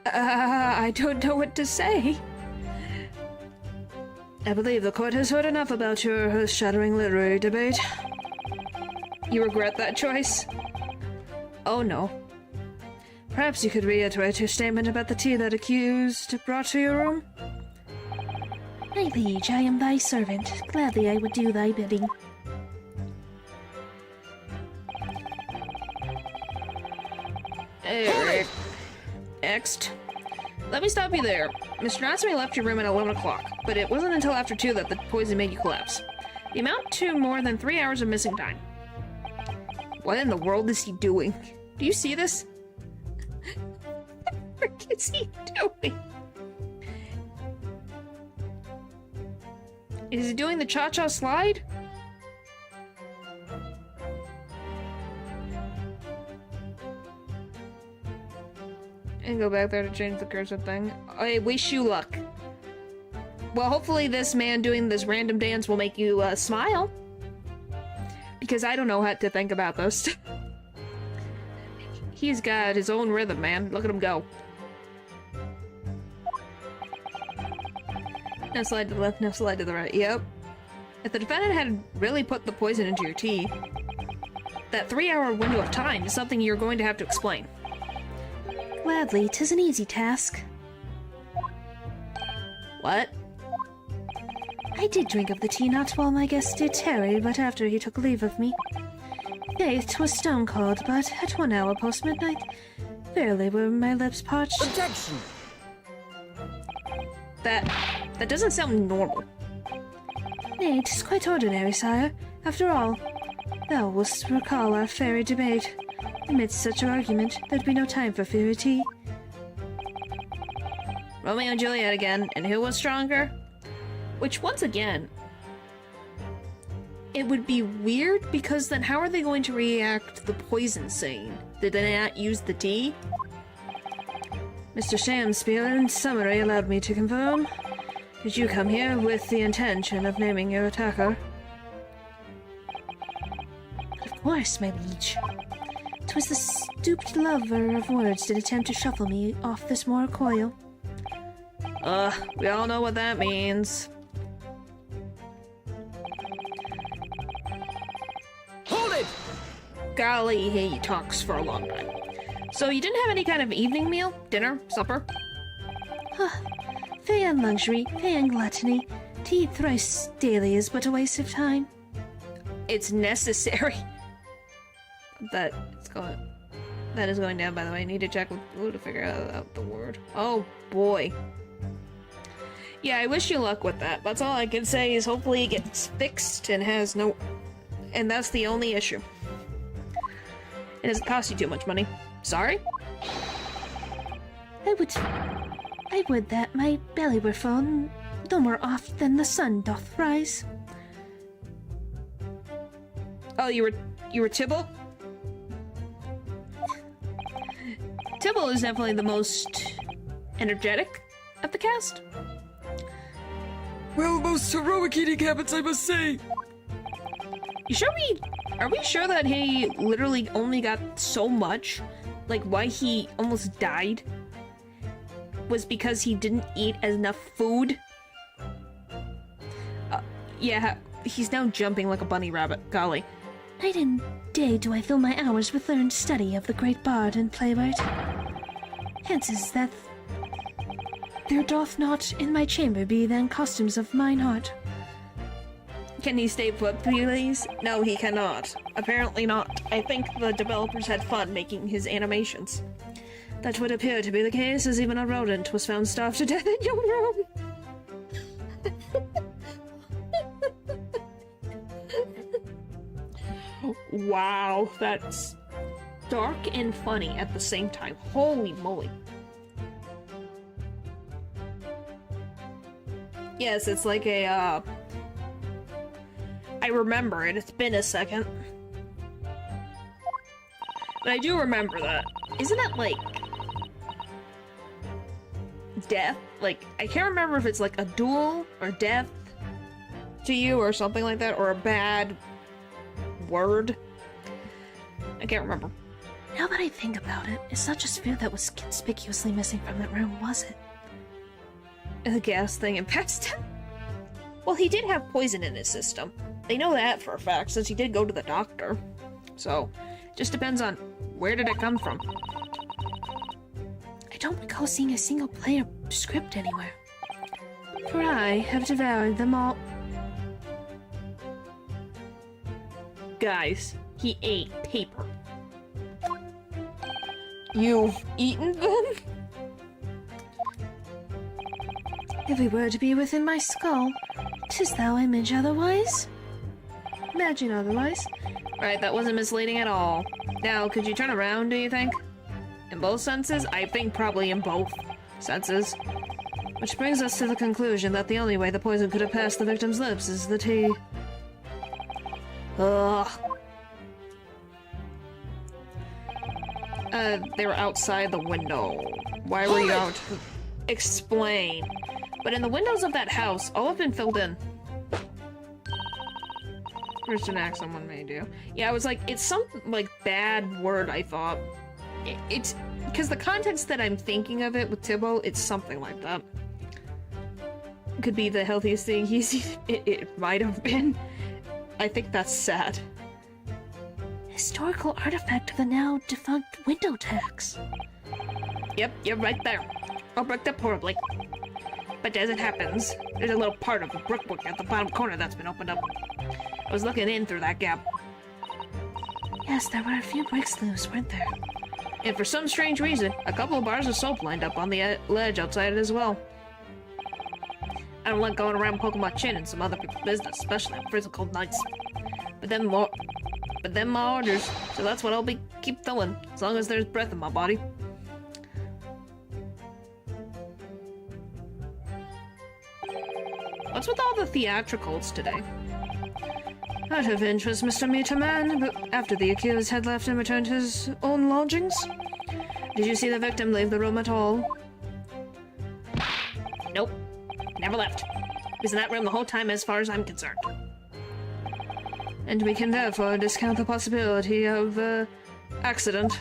I don't know what to say. I believe the court has heard enough about your earth-shattering literary debate. You regret that choice? Oh no. Perhaps you could reiterate your statement about the tea that accused brought to your room? My liege, I am thy servant. Gladly I would do thy bidding. Alright. Next. Let me stop you there. Mr. Natsumi left your room at 11 o'clock, but it wasn't until after 2 that the poison made you collapse. The amount to more than 3 hours of missing time. What in the world is he doing? Do you see this? What the frick is he doing? Is he doing the cha-cha slide? And go back there to change the cursor thing. I wish you luck. Well, hopefully this man doing this random dance will make you smile. Because I don't know how to think about this. He's got his own rhythm, man. Look at him go. Now slide to the left, now slide to the right. Yep. If the defendant had really put the poison into your tea, that 3-hour window of time is something you're going to have to explain. Gladly, 'tis an easy task. What? I did drink of the tea not while my guest did tarry, but after he took leave of me. Faith, 'twas stone cold, but at 1 hour post midnight, verily were my lips parched. Objection! That doesn't sound normal. Nay, 'tis quite ordinary, sire. After all, thou wouldst recall our fairy debate. Amidst such argument, there'd be no time for fairy tea. Romeo and Juliet again, and who was stronger? Which, once again, it would be weird, because then how are they going to react to the poison scene? Did they not use the tea? Mr. Shamspeare, in summary, allowed me to confirm. Did you come here with the intention of naming your attacker? Of course, my liege. 'Twas the stooped lover of words did attempt to shuffle me off this moral coil. We all know what that means. Hold it! Golly, he talks for a long time. So you didn't have any kind of evening meal? Dinner? Supper? Fay and luxury, fay and gluttony. To eat thrice daily is but a waste of time. It's necessary. That is going down, by the way. I need to check with Blue to figure out the word. Oh, boy. Yeah, I wish you luck with that. That's all I can say is hopefully it gets fixed and has no... And that's the only issue. It doesn't cost you too much money. Sorry? I would that my belly were full, no more oft than the sun doth rise. Oh, you were Tibble? Tibble is definitely the most energetic of the cast. Well, most heroic eating habits, I must say. Are we sure that he literally only got so much? Like, why he almost died? Was because he didn't eat enough food? Yeah, he's now jumping like a bunny rabbit. Golly. Night and day do I fill my hours with learned study of the great bard and playwright. Hence is that there doth not in my chamber be then costumes of mine heart. Can he stay put, please? No, he cannot. Apparently not. I think the developers had fun making his animations. That would appear to be the case, as even a rodent was found starved to death in your room. Wow, that's dark and funny at the same time. Holy moly. Yes, it's like a, I remember it. It's been a second. But I do remember that. Isn't it like death? Like, I can't remember if it's like a duel or death to you or something like that, or a bad word. I can't remember. Now that I think about it, it's not just food that was conspicuously missing from that room, was it? The gas thing and pest. Well, he did have poison in his system. They know that for a fact, since he did go to the doctor. So, just depends on where did it come from. I don't recall seeing a single player script anywhere. For I have devoured them all. Guys, he ate paper. You've eaten them? Every word to be within my skull. 'Tis thou image otherwise? Imagine otherwise. Right, that wasn't misleading at all. Now, could you turn around, do you think? In both senses? I think probably in both senses. Which brings us to the conclusion that the only way the poison could have passed the victim's lips is that he... Ugh. They were outside the window. Why were you out? Explain. But in the windows of that house, all have been filled in. First an act someone may do. Yeah, I was like, it's some, like, bad word, I thought. It's... because the context that I'm thinking of it with Tibble, it's something like that. Could be the healthiest thing he's eaten. It might have been. I think that's sad. Historical artifact of the now defunct window tax. Yep, you're right there. All bricked up horribly. But as it happens, there's a little part of the brickwork at the bottom corner that's been opened up. I was looking in through that gap. Yes, there were a few bricks loose, weren't there? And for some strange reason, a couple of bars of soap lined up on the ledge outside it as well. I don't like going around poking my chin in some other people's business, especially on freezing cold nights. But then my orders, so that's what I'll keep filling, as long as there's breath in my body. What's with all the theatricals today? Out of interest, Mr. Meterman, but after the accused had left and returned to his own lodgings, did you see the victim leave the room at all? Nope. Never left. He was in that room the whole time as far as I'm concerned. And we can therefore discount the possibility of, accident.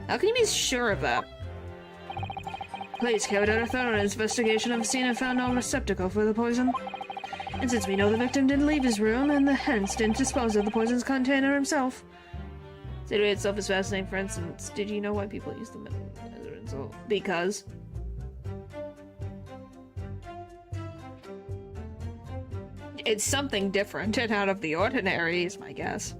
How can you be sure of that? Police carried out a thorough investigation of the scene and found no receptacle for the poison. And since we know the victim didn't leave his room, and hence didn't dispose of the poison's container himself. Situation itself is fascinating. For instance, did you know why people use them as an insult? Because... it's something different and out of the ordinary, is my guess.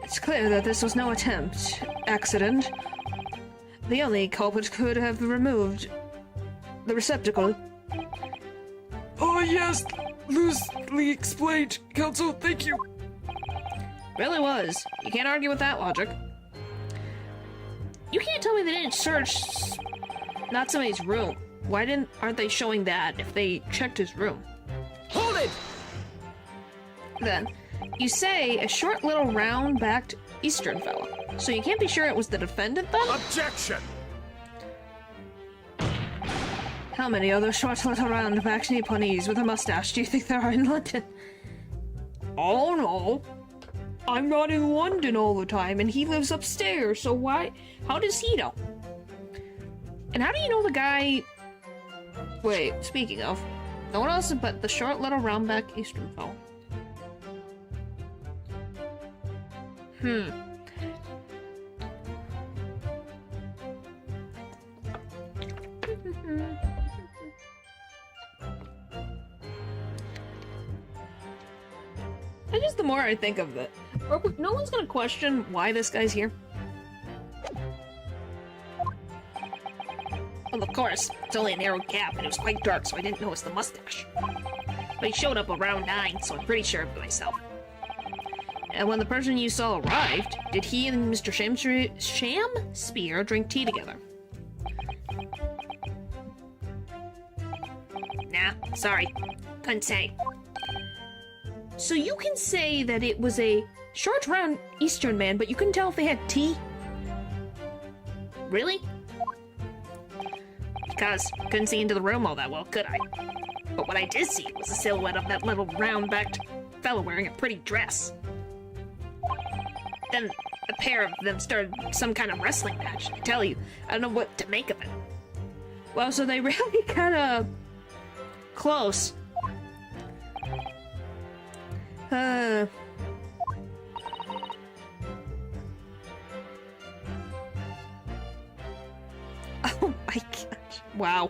It's clear that this was no attempt, accident. The only culprit could have removed the receptacle. Oh yes, loosely explained, Counsel, thank you. Really was. You can't argue with that logic. You can't tell me they didn't search Natsume's room. Why aren't they showing that if they checked his room? Hold it! Then, you say a short little round-backed Eastern fella. So you can't be sure it was the defendant then? Objection! How many other short little round-backed Nipponese with a mustache do you think there are in London? Oh no. I'm not in London all the time and he lives upstairs, so why? How does he know? And how do you know the guy... Wait, speaking of, No one else but the short little round-back eastern fowl. I just, the more I think of it, no one's gonna question why this guy's here. Well, of course, it's only a narrow gap, and it was quite dark, so I didn't notice the mustache. But he showed up around 9, so I'm pretty sure of myself. And when the person you saw arrived, did he and Mr. Shamspear drink tea together? Nah, sorry. Couldn't say. So you can say that it was a short, round eastern man, but you couldn't tell if they had tea? Really? Because couldn't see into the room all that well, could I? But what I did see was the silhouette of that little round-backed fellow wearing a pretty dress. Then a pair of them started some kind of wrestling match. I tell you, I don't know what to make of it. Well, so they really kind of close. Oh my gosh. Wow.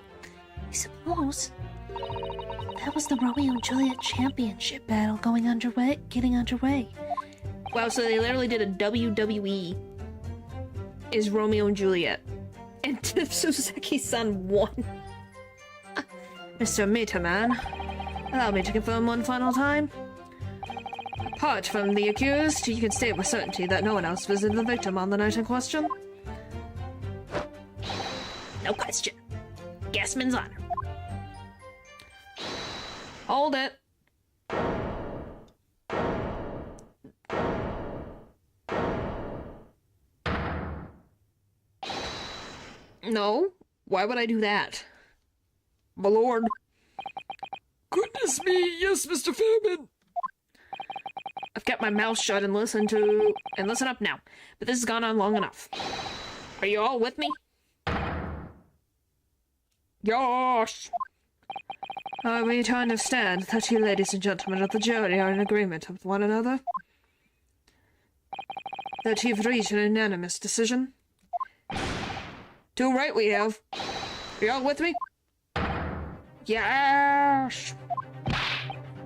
I suppose that was the Romeo and Juliet championship battle getting underway. Wow, so they literally did a WWE is Romeo and Juliet. And Suzuki's son won. Mr. Meterman, allow me to confirm one final time. Apart from the accused, you can state with certainty that no one else visited the victim on the night in question. No question. Gasman's honor. Hold it. No, why would I do that? My lord. Goodness me, yes, Mr. Fairman. I've kept my mouth shut and listen up now. But this has gone on long enough. Are you all with me? Yes! Are we to understand that you ladies and gentlemen of the jury are in agreement with one another? That you've reached an unanimous decision? Too right we have. Are you all with me? Yes!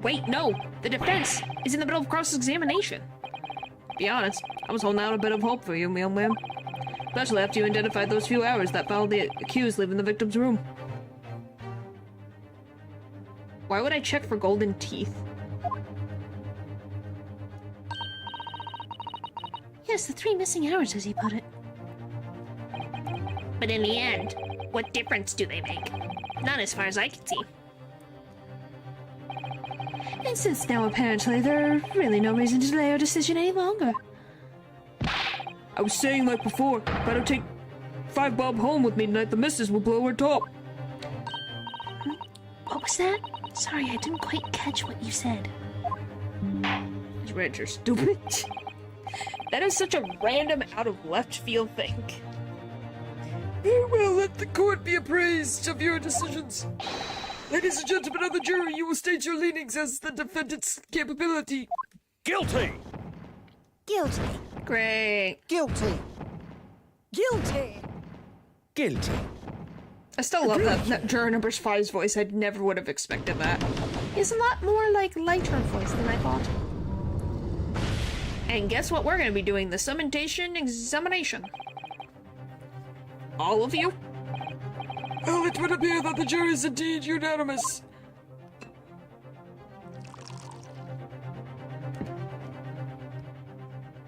Wait, no! The defense is in the middle of cross-examination. Be honest, I was holding out a bit of hope for you, young man. Especially after you identified those few hours that followed the accused leaving the victim's room. Why would I check for golden teeth? Yes, the 3 missing hours, as he put it. But in the end, what difference do they make? None as far as I can see. And since now apparently there's really no reason to delay our decision any longer. I was saying like before, if I don't take 5 bob home with me tonight, the missus will blow her top. What was that? Sorry, I didn't quite catch what you said. These reds are stupid. That is such a random, out of left field thing. Very well, let the court be appraised of your decisions. Ladies and gentlemen of the jury, you will state your leanings as the defendant's capability. Guilty! Guilty. Great. Guilty. Guilty. Guilty. I still love that juror number 5's voice. I never would have expected that. It's a lot more like lighter voice than I thought. And guess what we're going to be doing? The summontation examination. All of you? Well, it would appear that the jury is indeed unanimous.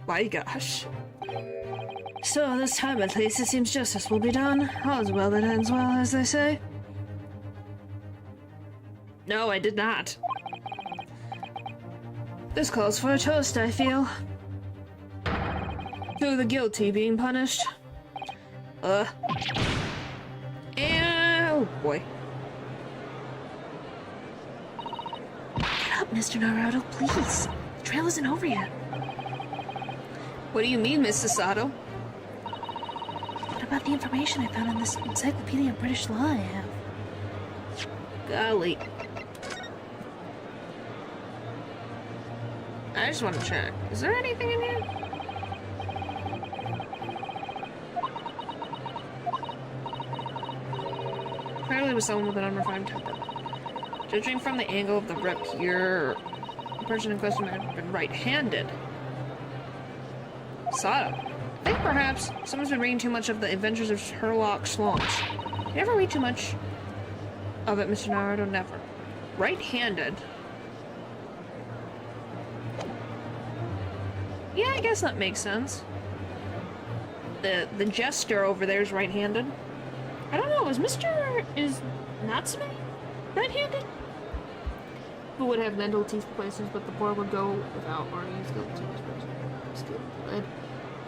My gosh. So this time at least it seems justice will be done. All's well that ends well, as they say. No, I did not. This calls for a toast, I feel. To the guilty being punished. Oh boy. Get up, Mr. Naruto, please. The trail isn't over yet. What do you mean, Miss Sasato? What about the information I found in this Encyclopedia of British Law I have? Golly. I just want to check. Is there anything in here? Apparently with someone with an unrefined temper. Judging from the angle of the rip here, the person in question might have been right-handed. Sort of. I think perhaps someone's been reading too much of the Adventures of Sherlock Holmes. You never read too much of it, Mr. Naruto, never. Right-handed. Yeah, I guess that makes sense. The jester over there is right-handed. I don't know, is Natsume right-handed? Who would have mental teeth places, but the poor would go without or use guilt too much skill.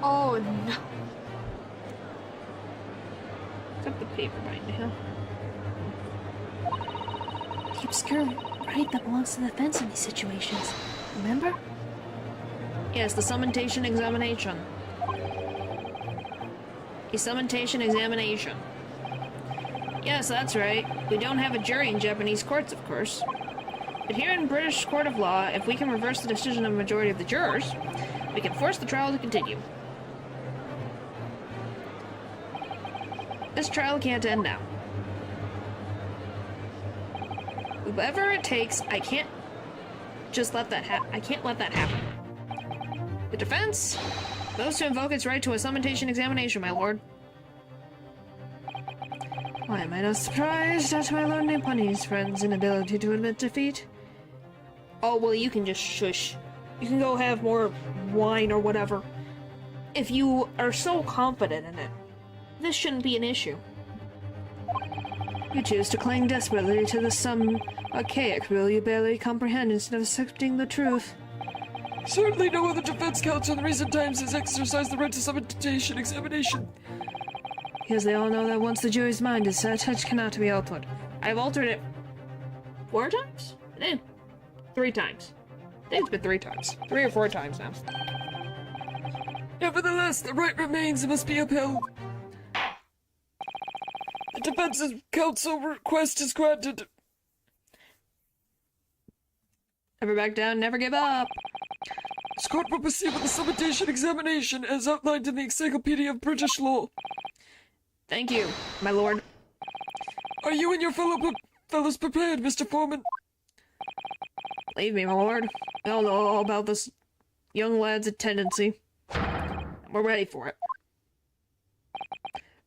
Oh no. Got the paper right now. The obscure right that belongs to the fence in these situations. Remember? Yes, the summontation examination. A summontation examination. Yes, that's right. We don't have a jury in Japanese courts, of course. But here in British court of law, if we can reverse the decision of a majority of the jurors, we can force the trial to continue. This trial can't end now. Whatever it takes, I can't just let that happen. The defense vows to invoke its right to a summontation examination, my lord. Why am I not surprised at my Lord Nipponi's friend's inability to admit defeat? Oh, well, you can just shush. You can go have more wine or whatever. If you are so confident in it, this shouldn't be an issue. You choose to cling desperately to some archaic rule you barely comprehend instead of accepting the truth. Certainly no other defense counsel in recent times has exercised the right to summontation examination. Because they all know that once the jury's mind is set, it cannot be altered. I've altered it 4 times? I did. 3 times. I think it's been 3 times. 3 or 4 times now. Nevertheless, the right remains and must be upheld. The defense's counsel request is granted. Never back down, never give up. This court will proceed with the summontation examination as outlined in the Encyclopedia of British Law. Thank you, my lord. Are you and your fellows prepared, Mr. Foreman? Leave me, my lord. I don't know all about this young lad's tendency. We're ready for it.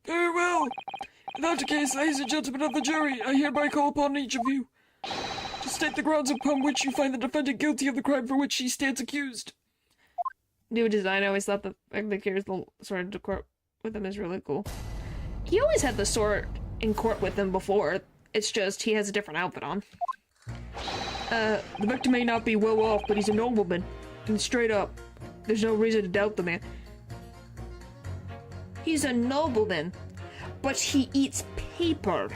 Very well. In that case, ladies and gentlemen of the jury, I hereby call upon each of you to state the grounds upon which you find the defendant guilty of the crime for which he stands accused. New design, I always thought the fact that he carries the sword to court with him is really cool. He always had the sword in court with him before. It's just he has a different outfit on. The victim may not be well off, but he's a nobleman. And straight up, there's no reason to doubt the man. He's a nobleman, but he eats paper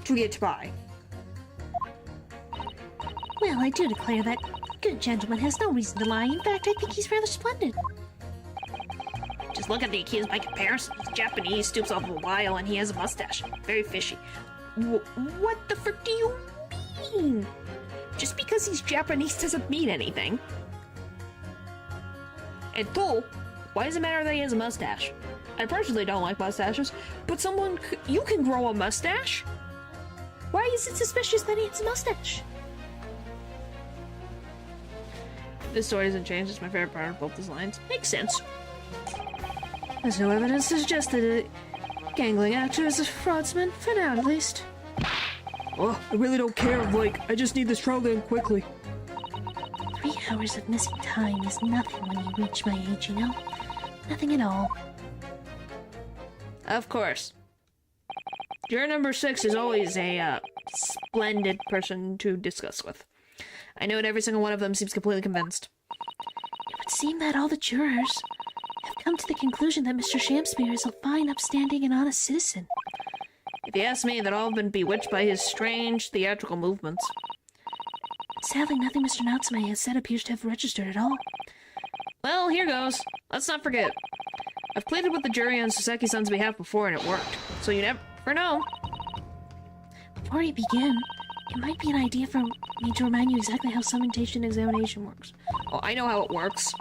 to get by. Well, I do declare that good gentleman has no reason to lie. In fact, I think he's rather splendid. Just look at the accused by comparison. He's Japanese, stoops over a while, and he has a mustache. Very fishy. What the frick do you mean? Just because he's Japanese doesn't mean anything. And 2, why does it matter that he has a mustache? I personally don't like mustaches, but you can grow a mustache? Why is it suspicious that he has a mustache? This story doesn't change. It's my favorite part of both these lines. Makes sense. There's no evidence to suggest that a gangling actor is a fraudman, for now at least. Oh, I really don't care, I just need this trial done quickly. 3 hours of missing time is nothing when you reach my age, you know? Nothing at all. Of course. Juror number 6 is always a splendid person to discuss with. I know that every single one of them seems completely convinced. It would seem that all the jurors have come to the conclusion that Mr. Shamspeare is a fine, upstanding, and honest citizen. If you ask me, that all have been bewitched by his strange theatrical movements. Sadly, nothing Mr. Natsume has said appears to have registered at all. Well, here goes. Let's not forget. I've pleaded with the jury on Sasaki-san's behalf before and it worked. So you never know. Before you begin, It might be an idea for me to remind you exactly how summonation examination works. Oh, I know how it works.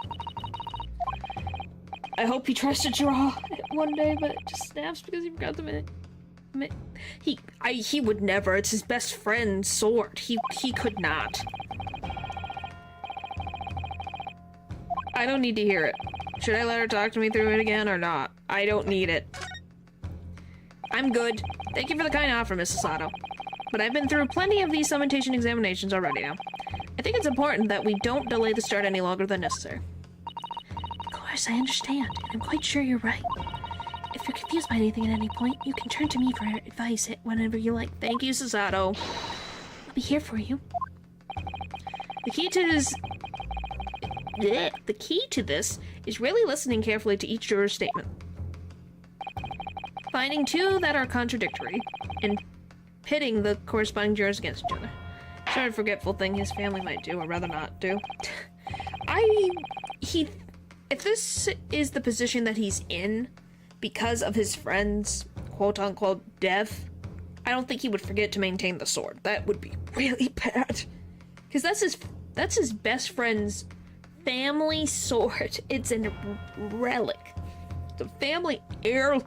I hope he tries to draw it one day, but it just snaps because he forgot to he would never. It's his best friend's sword. He could not. I don't need to hear it. Should I let her talk to me through it again or not? I don't need it. I'm good. Thank you for the kind offer, Mrs. Sato. But I've been through plenty of these summonation examinations already now. I think it's important that we don't delay the start any longer than necessary. Of course, I understand, and I'm quite sure you're right. If you're confused by anything at any point, you can turn to me for advice whenever you like. Thank you, Sato. I'll be here for you. The key to this is really listening carefully to each juror's statement. Finding two that are contradictory, and pitting the corresponding jurors against each other. Sort of forgetful thing his family might do, or rather not do. If this is the position that he's in because of his friend's quote-unquote death, I don't think he would forget to maintain the sword. That would be really bad. Because that's his best friend's family sword. It's a relic. The family heirloom.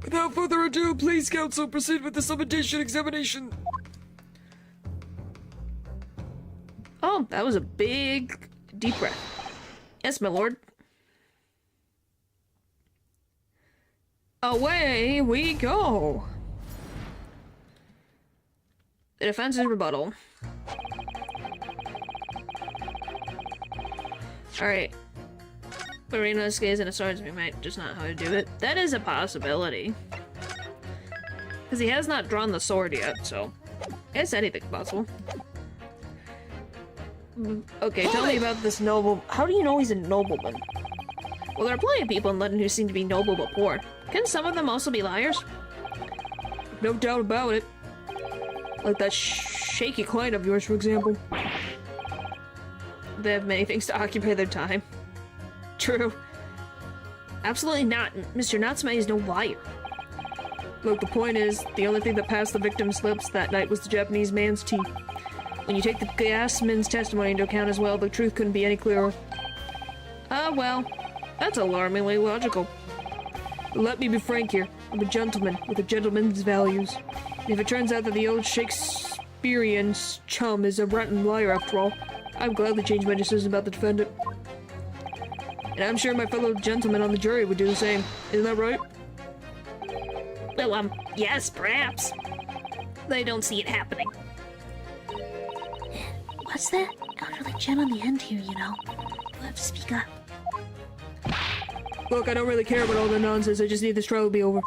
Without further ado, please, Counsel, proceed with the summonation examination. Oh, that was a big, deep breath. Yes, my lord. Away we go. The defense's rebuttal. Alright. Marino's gaze and a swordsman might just not know how to do it. That is a possibility. Because he has not drawn the sword yet, so I guess anything's possible. Okay, tell me about this noble. How do you know he's a nobleman? Well, there are plenty of people in London who seem to be noble but poor. Can some of them also be liars? No doubt about it. Like that shaky client of yours, for example. They have many things to occupy their time. True. Absolutely not. Mr. Natsume is no liar. Look, the point is, the only thing that passed the victim's lips that night was the Japanese man's teeth. When you take the gasman's testimony into account as well, the truth couldn't be any clearer. Well, that's alarmingly logical. But let me be frank here. I'm a gentleman with a gentleman's values. And if it turns out that the old Shakespearean chum is a rotten liar after all, I'd gladly change my decision about the defendant. And I'm sure my fellow gentlemen on the jury would do the same. Isn't that right? Well, yes, perhaps. They don't see it happening. What's that elderly gent on the end here, you know? You'll have to speak up. Look, I don't really care about all the nonsense. I just need this trial to be over.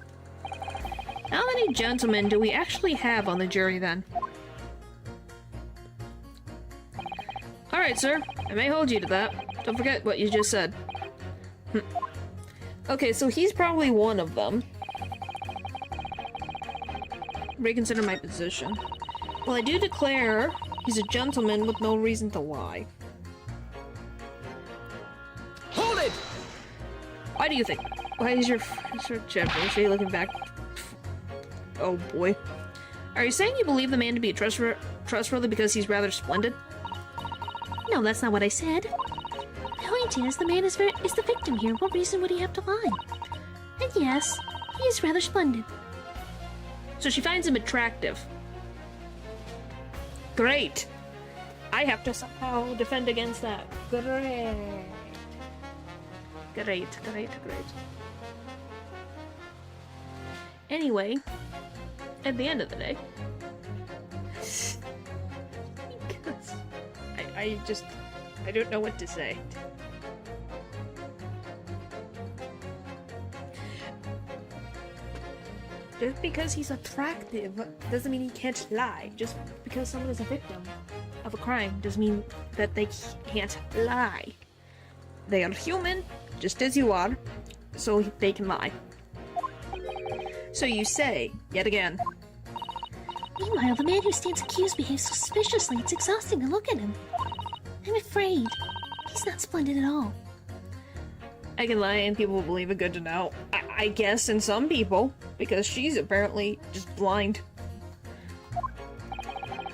How many gentlemen do we actually have on the jury, then? Alright, sir. I may hold you to that. Don't forget what you just said. Okay, so he's probably one of them. Reconsider my position. Well, I do declare he's a gentleman with no reason to lie. Hold it! Why do you think? Why is your Jeffrey? Is he looking back? Oh boy. Are you saying you believe the man to be trustworthy because he's rather splendid? No, that's not what I said. The point is, the man is the victim here. What reason would he have to lie? And yes, he is rather splendid. So she finds him attractive. Great! I have to somehow defend against that. Great. Great. Anyway, at the end of the day, because I don't know what to say. Just because he's attractive doesn't mean he can't lie. Just because someone is a victim of a crime doesn't mean that they can't lie. They are human, just as you are, so they can lie. So you say, yet again. Meanwhile, the man who stands accused behaves so suspiciously, it's exhausting to look at him. I'm afraid he's not splendid at all. I can lie and people will believe it. Good to know. I guess in some people, because she's apparently just blind.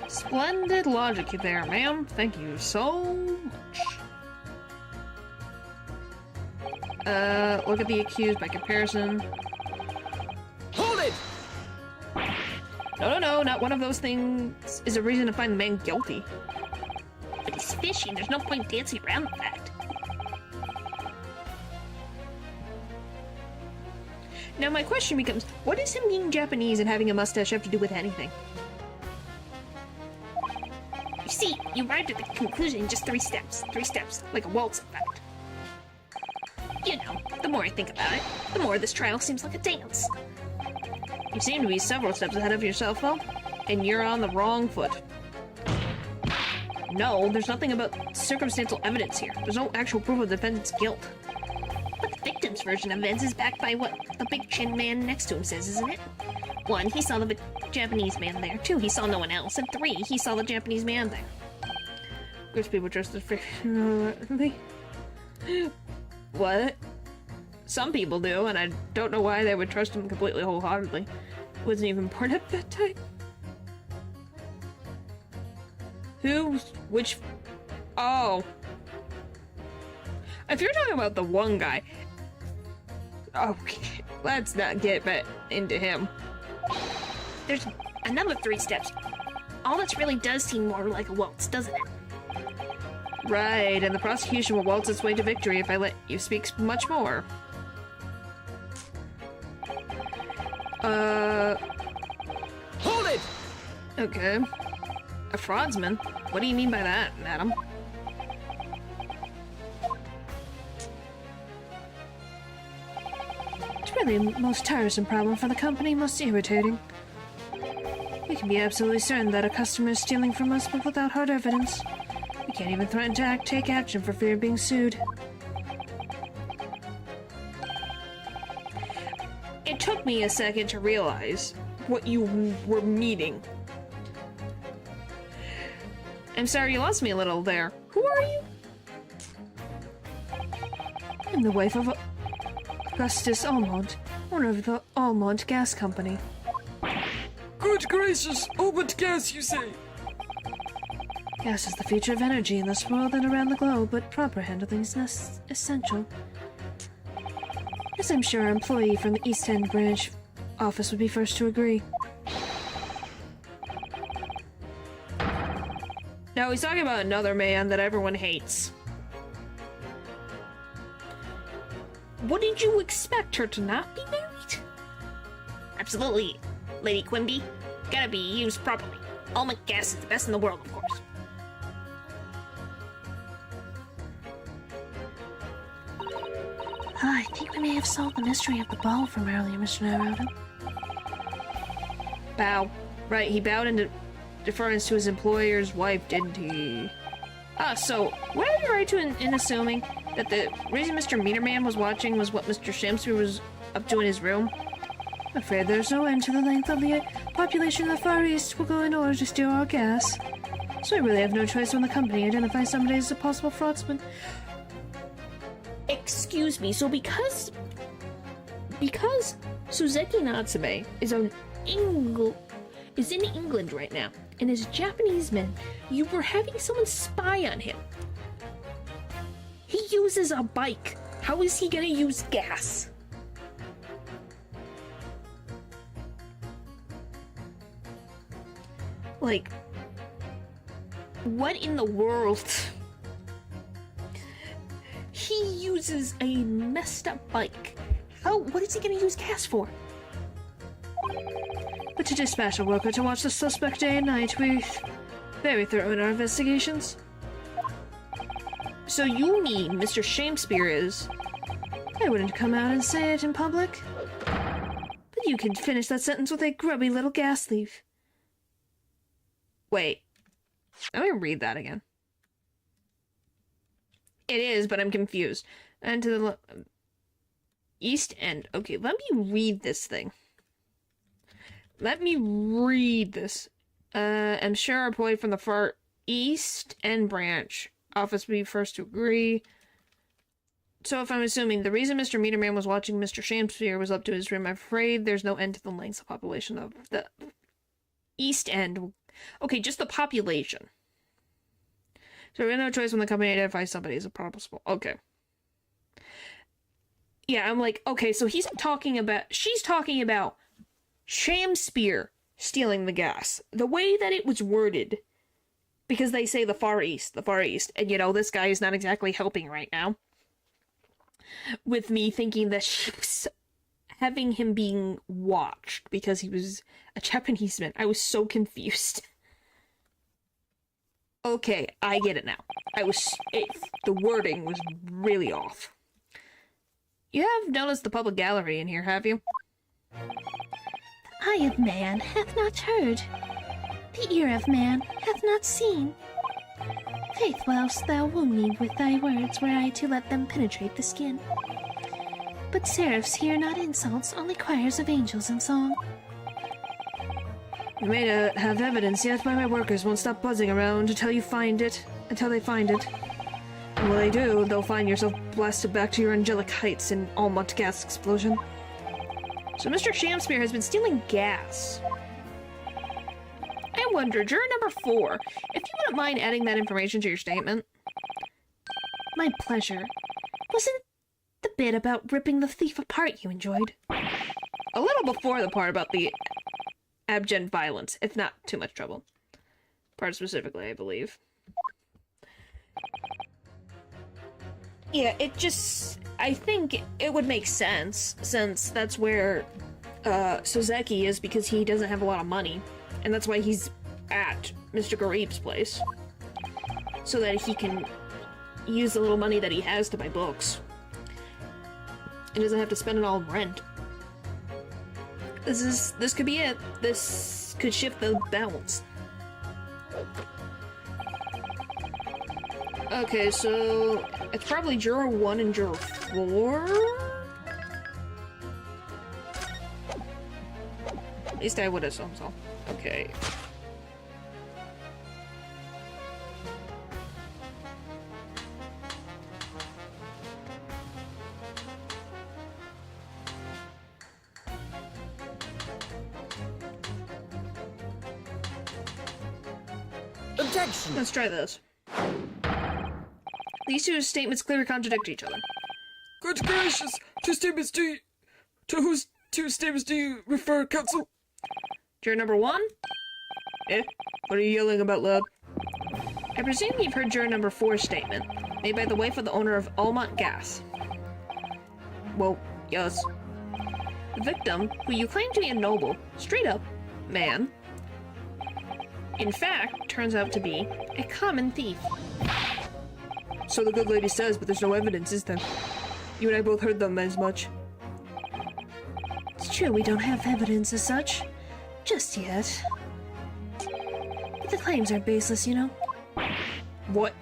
Splendid logic there, ma'am. Thank you so much. Look at the accused by comparison. Hold it! No, not one of those things is a reason to find the man guilty. But he's fishing. There's no point dancing around the fact. Now my question becomes, what does him being Japanese and having a mustache have to do with anything? You see, you arrived at the conclusion in just 3 steps. 3 steps, like a waltz effect. You know, the more I think about it, the more this trial seems like a dance. You seem to be several steps ahead of yourself, though, and you're on the wrong foot. No, there's nothing about circumstantial evidence here. There's no actual proof of the defendant's guilt. But the victim's version of events is backed by what the big chin man next to him says, isn't it? 1, he saw the Japanese man there. 2, he saw no one else. And 3, he saw the Japanese man there. Of course, people trust the What? Some people do, and I don't know why they would trust him completely wholeheartedly. Wasn't even born at that time. Who? Which? Oh. If you're talking about the one guy, okay, let's not get back into him. There's another 3 steps. All this really does seem more like a waltz, doesn't it? Right, and the prosecution will waltz its way to victory if I let you speak much more. Hold it! Okay. A fraudsman? What do you mean by that, madam? It's really a most tiresome problem for the company, most irritating. We can be absolutely certain that a customer is stealing from us, but without hard evidence. We can't even threaten to take action for fear of being sued. It took me a second to realize what you were meaning. I'm sorry you lost me a little there. Who are you? I'm the wife of Augustus Almont, owner of the Almont Gas Company. Good gracious! Almond gas, you say? Gas is the future of energy in this world and around the globe, but proper handling is essential. As I'm sure our employee from the East End branch office would be first to agree. No, he's talking about another man that everyone hates. What did you expect, her to not be married? Absolutely, Lady Quimby. Gotta be used properly. Almond gas is the best in the world, of course. I think we may have solved the mystery of the ball from earlier, Mr. Naruto. Bow. Right, he bowed in deference to his employer's wife, didn't he? Ah, so, would I be right in assuming that the reason Mr. Meter Man was watching was what Mr. Shamspeare was up to in his room? I'm afraid there's no end to the length of the population of the Far East will go in order to steal our gas. So we really have no choice when the company identifies somebody as a possible fraudsman. Excuse me, so because Suzeki Natsume is in England right now, and is a Japanese man, you were having someone spy on him. He uses a bike. How is he gonna use gas? Like, what in the world? He uses a messed up bike. What is he gonna use gas for? But to dispatch a worker to watch the suspect day and night, we're very thorough in our investigations. So you mean Mr. Shamspeare is... I wouldn't come out and say it in public. But you can finish that sentence with a grubby little gas thief. Wait. Let me read that again. It is, but I'm confused. And to the East End. Okay, let me read this thing. Let me read this. I'm sure our employee from the Far East End branch office will be first to agree. So if I'm assuming the reason Mr. Meterman was watching Mr. Shamspeare was up to his room, I'm afraid there's no end to the lengths of population of the East End Okay, just the population. So we have no choice when the company identifies somebody as a possible. Okay. Yeah, I'm like, okay, so she's talking about Shamspear stealing the gas. The way that it was worded, because they say the Far East, and you know, this guy is not exactly helping right now. With me thinking that she's having him being watched because he was a Japanese man. I was so confused. Okay, I get it now. The wording was really off. You have noticed the public gallery in here, have you? The eye of man hath not heard, the ear of man hath not seen. Faith, whilst thou wound me with thy words, were I to let them penetrate the skin. But seraphs hear not insults, only choirs of angels in song. You may not have evidence yet, but my workers won't stop buzzing around until they find it. And when they do, they'll find yourself blasted back to your angelic heights in Almont gas explosion. So Mr. Shamspear has been stealing gas. I wonder, juror number 4, if you wouldn't mind adding that information to your statement. My pleasure. Wasn't the bit about ripping the thief apart you enjoyed? A little before the part about the abject violence, if not too much trouble. Part specifically, I believe. Yeah, I think it would make sense, since that's where Sozeki is, because he doesn't have a lot of money. And that's why he's at Mr. Garib's place. So that he can use the little money that he has to buy books. And doesn't have to spend it all on rent. This could be it. This could shift the balance. Okay, so it's probably juror 1 and juror 4? At least I would assume so. Okay. Objection! Let's try this. These two statements clearly contradict each other. Good gracious! To whose two statements do you refer, counsel? Juror number 1? Eh? What are you yelling about, lad? I presume you've heard juror number 4's statement, made by the wife of the owner of Almont Gas. Well, yes. The victim, who you claim to be a noble, straight-up man, in fact, turns out to be a common thief. So the good lady says, but there's no evidence, is there? You and I both heard them as much. It's true we don't have evidence as such. Just yet. But the claims are baseless, you know. What?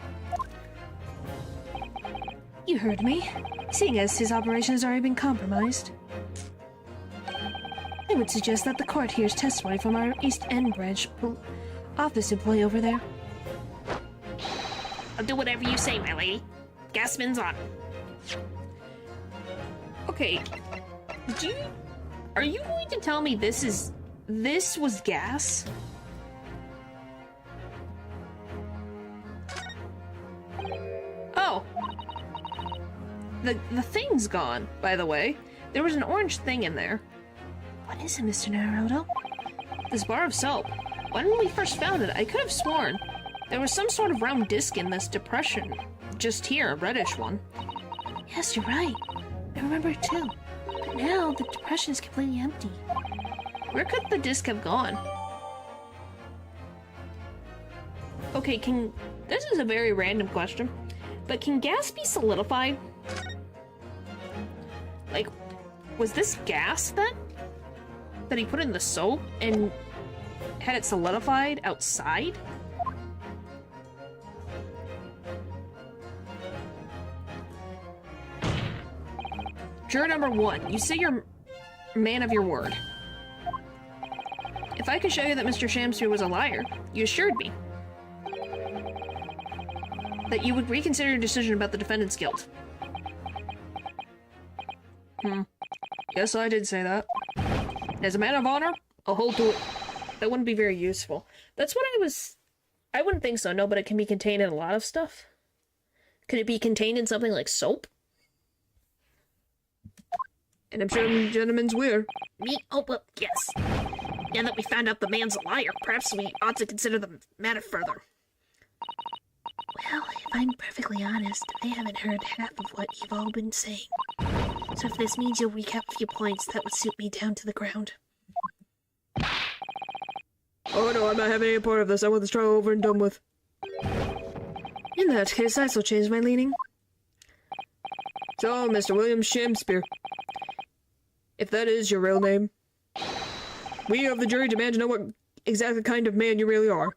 You heard me. Seeing as his operation has already been compromised. I would suggest that the court hears testimony from our East End branch office employee over there. I'll do whatever you say, my lady. Gasman's on. Okay. Are you going to tell me this was gas? Oh. The thing's gone, by the way. There was an orange thing in there. What is it, Mr. Naruto? This bar of soap. When we first found it, I could have sworn there was some sort of round disc in this depression. Just here, a reddish one. Yes, you're right. I remember it too. But now the depression is completely empty. Where could the disc have gone? Okay, this is a very random question, but can gas be solidified? Like, was this gas then? That he put in the soap and had it solidified outside? Juror number 1, you say you're a man of your word. If I could show you that Mr. Shamspear was a liar, you assured me that you would reconsider your decision about the defendant's guilt. Yes, I did say that. As a man of honor, I'll hold to it. That wouldn't be very useful. That's what I wouldn't think so, no, but it can be contained in a lot of stuff. Could it be contained in something like soap? And I'm sure gentlemen's weird. Me? Oh, well, yes. Now that we found out the man's a liar, perhaps we ought to consider the matter further. Well, if I'm perfectly honest, I haven't heard half of what you've all been saying. So if this means you'll recap a few points, that would suit me down to the ground. Oh no, I'm not having any part of this. I want this trial over and done with. In that case, I shall change my leaning. So, Mr. William Shakespeare, if that is your real name, we of the jury demand to know what exactly kind of man you really are.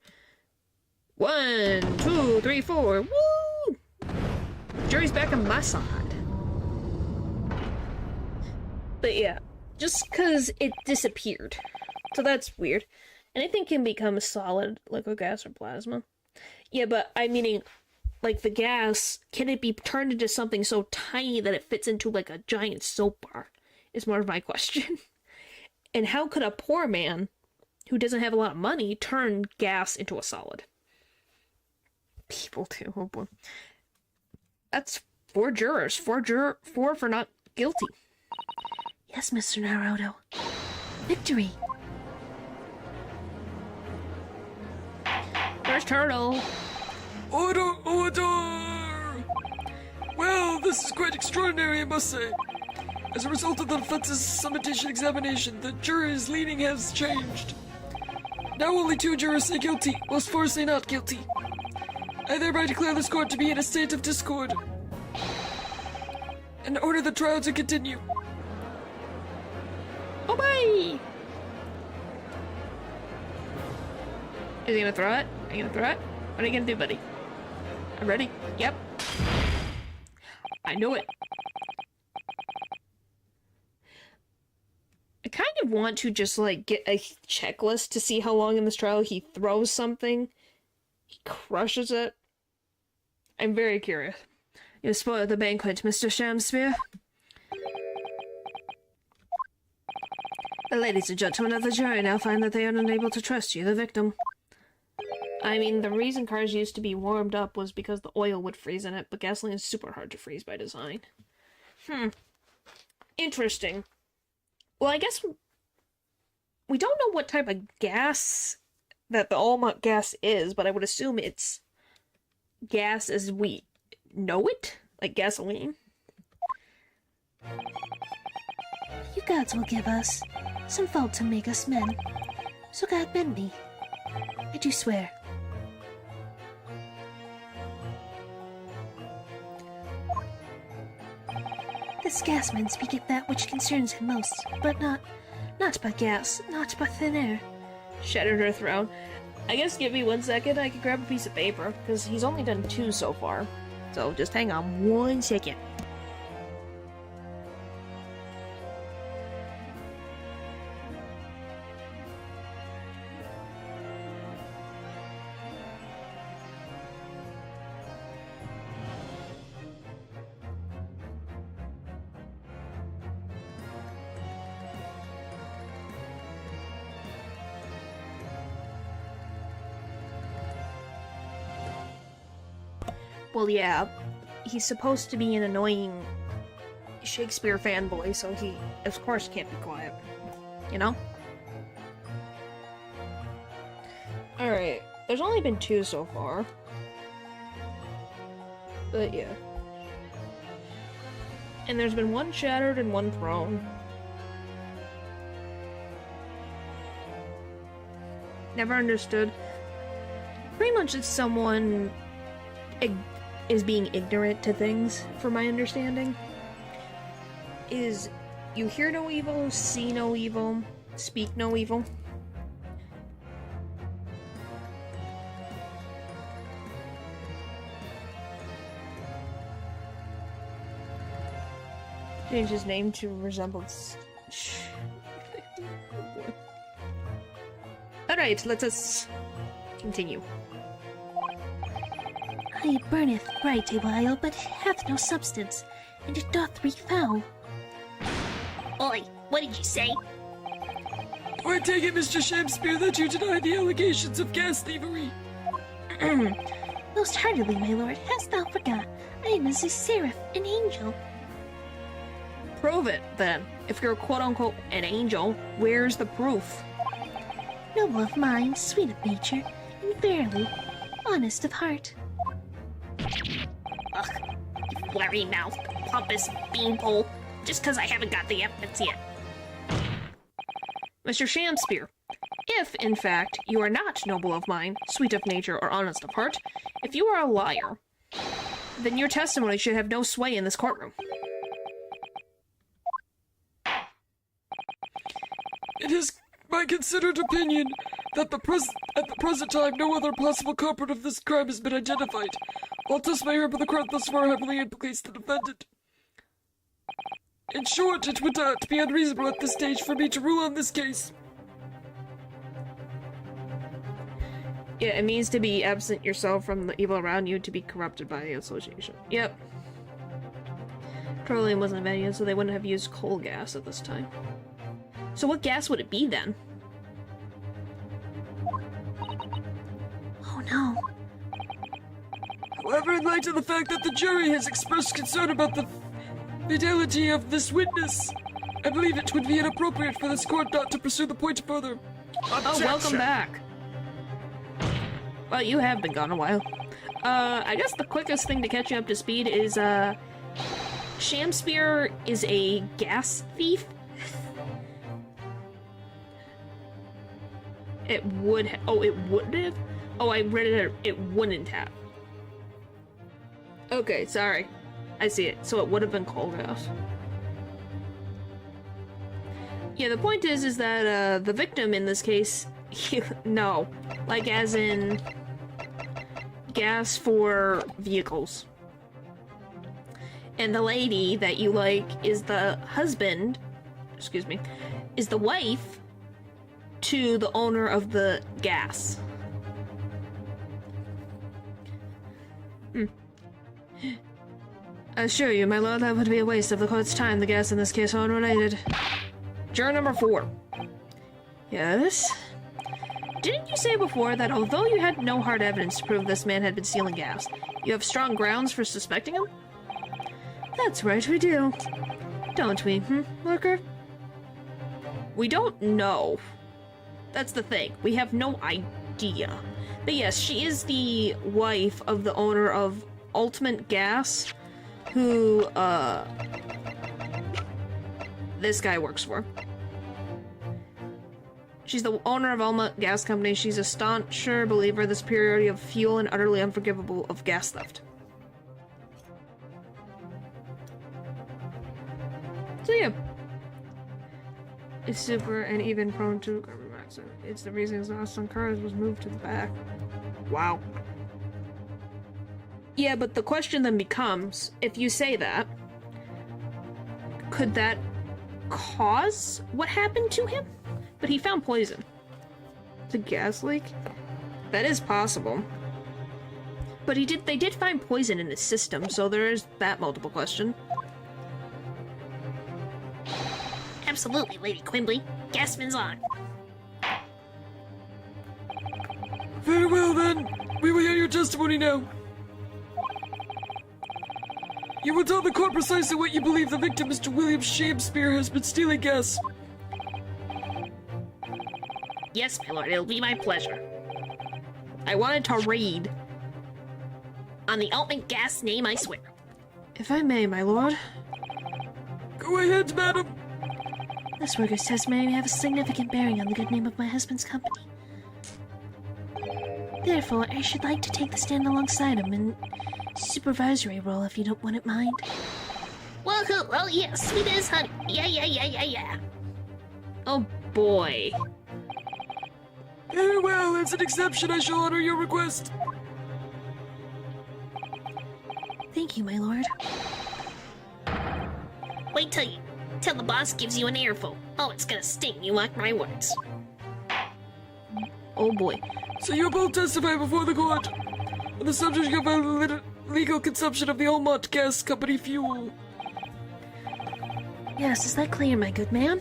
1, 2, 3, 4. Woo! Jury's back on my side. But yeah, just because it disappeared. So that's weird. Anything can become a solid, liquid gas or plasma. Yeah, but I'm meaning, like the gas, can it be turned into something so tiny that it fits into like a giant soap bar? Is more of my question. And how could a poor man who doesn't have a lot of money turn gas into a solid? People too, oh boy. That's 4 jurors. 4 for not guilty. Yes, Mr. Naruto. Victory! First hurdle. Order, order! Well, this is quite extraordinary, I must say. As a result of the defense's summatation examination, the jury's leaning has changed. Now only 2 jurors say guilty, whilst 4 say not guilty. I thereby declare this court to be in a state of discord, and order the trial to continue. Obey! Is he gonna throw it? Are you gonna throw it? What are you gonna do, buddy? I'm ready. Yep. I knew it. I kind of want to just, like, get a checklist to see how long in this trial he throws something. He crushes it. I'm very curious. You spoiled the banquet, Mr. Shamspeare. The ladies and gentlemen of the jury now find that they are unable to trust you, the victim. I mean, the reason cars used to be warmed up was because the oil would freeze in it, but gasoline is super hard to freeze by design. Interesting. Well, I guess we don't know what type of gas that the Allmont gas is, but I would assume it's gas as we know it, like gasoline. You gods will give us some fault to make us men. So God bend me. I do swear. This gasman speaketh that which concerns him most, but not by gas, not by thin air. Shattered her throne. I guess give me 1 second, I can grab a piece of paper, because he's only done 2 so far. So just hang on 1 second. Well, yeah, he's supposed to be an annoying Shakespeare fanboy, so he, of course, can't be quiet. You know? Alright, there's only been 2 so far. But yeah. And there's been 1 shattered and 1 thrown. Never understood. Pretty much it's someone is being ignorant to things, from my understanding. Is you hear no evil, see no evil, speak no evil. Change his name to resemble... Alright, let us continue. It burneth bright a while, but hath no substance, and it doth reek foul. Oi, what did you say? Do I take it, Mr. Shakespeare, that you deny the allegations of gas thievery? Most heartily, my lord. Hast thou forgot? I am as a seraph, an angel. Prove it, then. If you're quote-unquote an angel, where's the proof? Noble of mind, sweet of nature, and verily, honest of heart. Ugh, you flurry-mouthed, pompous beanpole. Just because I haven't got the evidence yet. Mr. Shakespeare, if, in fact, you are not noble of mind, sweet of nature, or honest of heart, if you are a liar, then your testimony should have no sway in this courtroom. It is my considered opinion that at the present time no other possible culprit of this crime has been identified. While testimony by the court thus far heavily implicates the defendant. In short, it would be unreasonable at this stage for me to rule on this case. Yeah, it means to be absent yourself from the evil around you, to be corrupted by the association. Yep. Petroleum wasn't invented, so they wouldn't have used coal gas at this time. So what gas would it be then? Oh no. However, in light of the fact that the jury has expressed concern about the fidelity of this witness, I believe it would be inappropriate for this court not to pursue the point further. Oh, welcome back. Well, you have been gone a while. I guess the quickest thing to catch you up to speed is, Shakespeare is a gas thief. It would it wouldn't have? Oh, I read it, it wouldn't have. Okay, sorry. I see it. So it would have been coal gas. Yeah, the point is that, the victim in this case, no. Like, as in, gas for vehicles. And the lady that you like is the husband, excuse me, is the wife to the owner of the gas. I assure you, my lord, that would be a waste of the court's time. The gas in this case are unrelated. Juror number 4. Yes? Didn't you say before that although you had no hard evidence to prove this man had been stealing gas, you have strong grounds for suspecting him? That's right, we do. Don't we, worker? We don't know. That's the thing. We have no idea. But yes, she is the wife of the owner of Ultimate Gas, who, this guy works for. She's the owner of Ultimate Gas Company. She's a stauncher believer in the superiority of fuel and utterly unforgivable of gas theft. So yeah. It's super and even prone to carbon monoxide. It's the reason exhaust on cars was moved to the back. Wow. Yeah, but the question then becomes, if you say that, could that cause what happened to him? But he found poison. It's a gas leak? That is possible. But they did find poison in his system, so there is that multiple question. Absolutely, Lady Quimbley. Gasman's on. Very well then. We will hear your testimony now. You will tell the court precisely what you believe the victim, Mr. William Shakespeare, has been stealing gas. Yes, my lord, it'll be my pleasure. I wanted to read. On the ultimate gas name, I swear. If I may, my lord. Go ahead, madam. This worker's testimony may have a significant bearing on the good name of my husband's company. Therefore, I should like to take the stand alongside him in supervisory role, if you wouldn't mind. Woohoo! Oh yeah, sweet as honey. Yeah. Oh boy. Very well, as an exception, I shall honor your request. Thank you, my lord. Wait till the boss gives you an earful. Oh, it's gonna sting, you mark my words. Oh boy. So you both testify before the court on the subject of a legal consumption of the Ultimate Gas Company fuel. Yes, is that clear, my good man?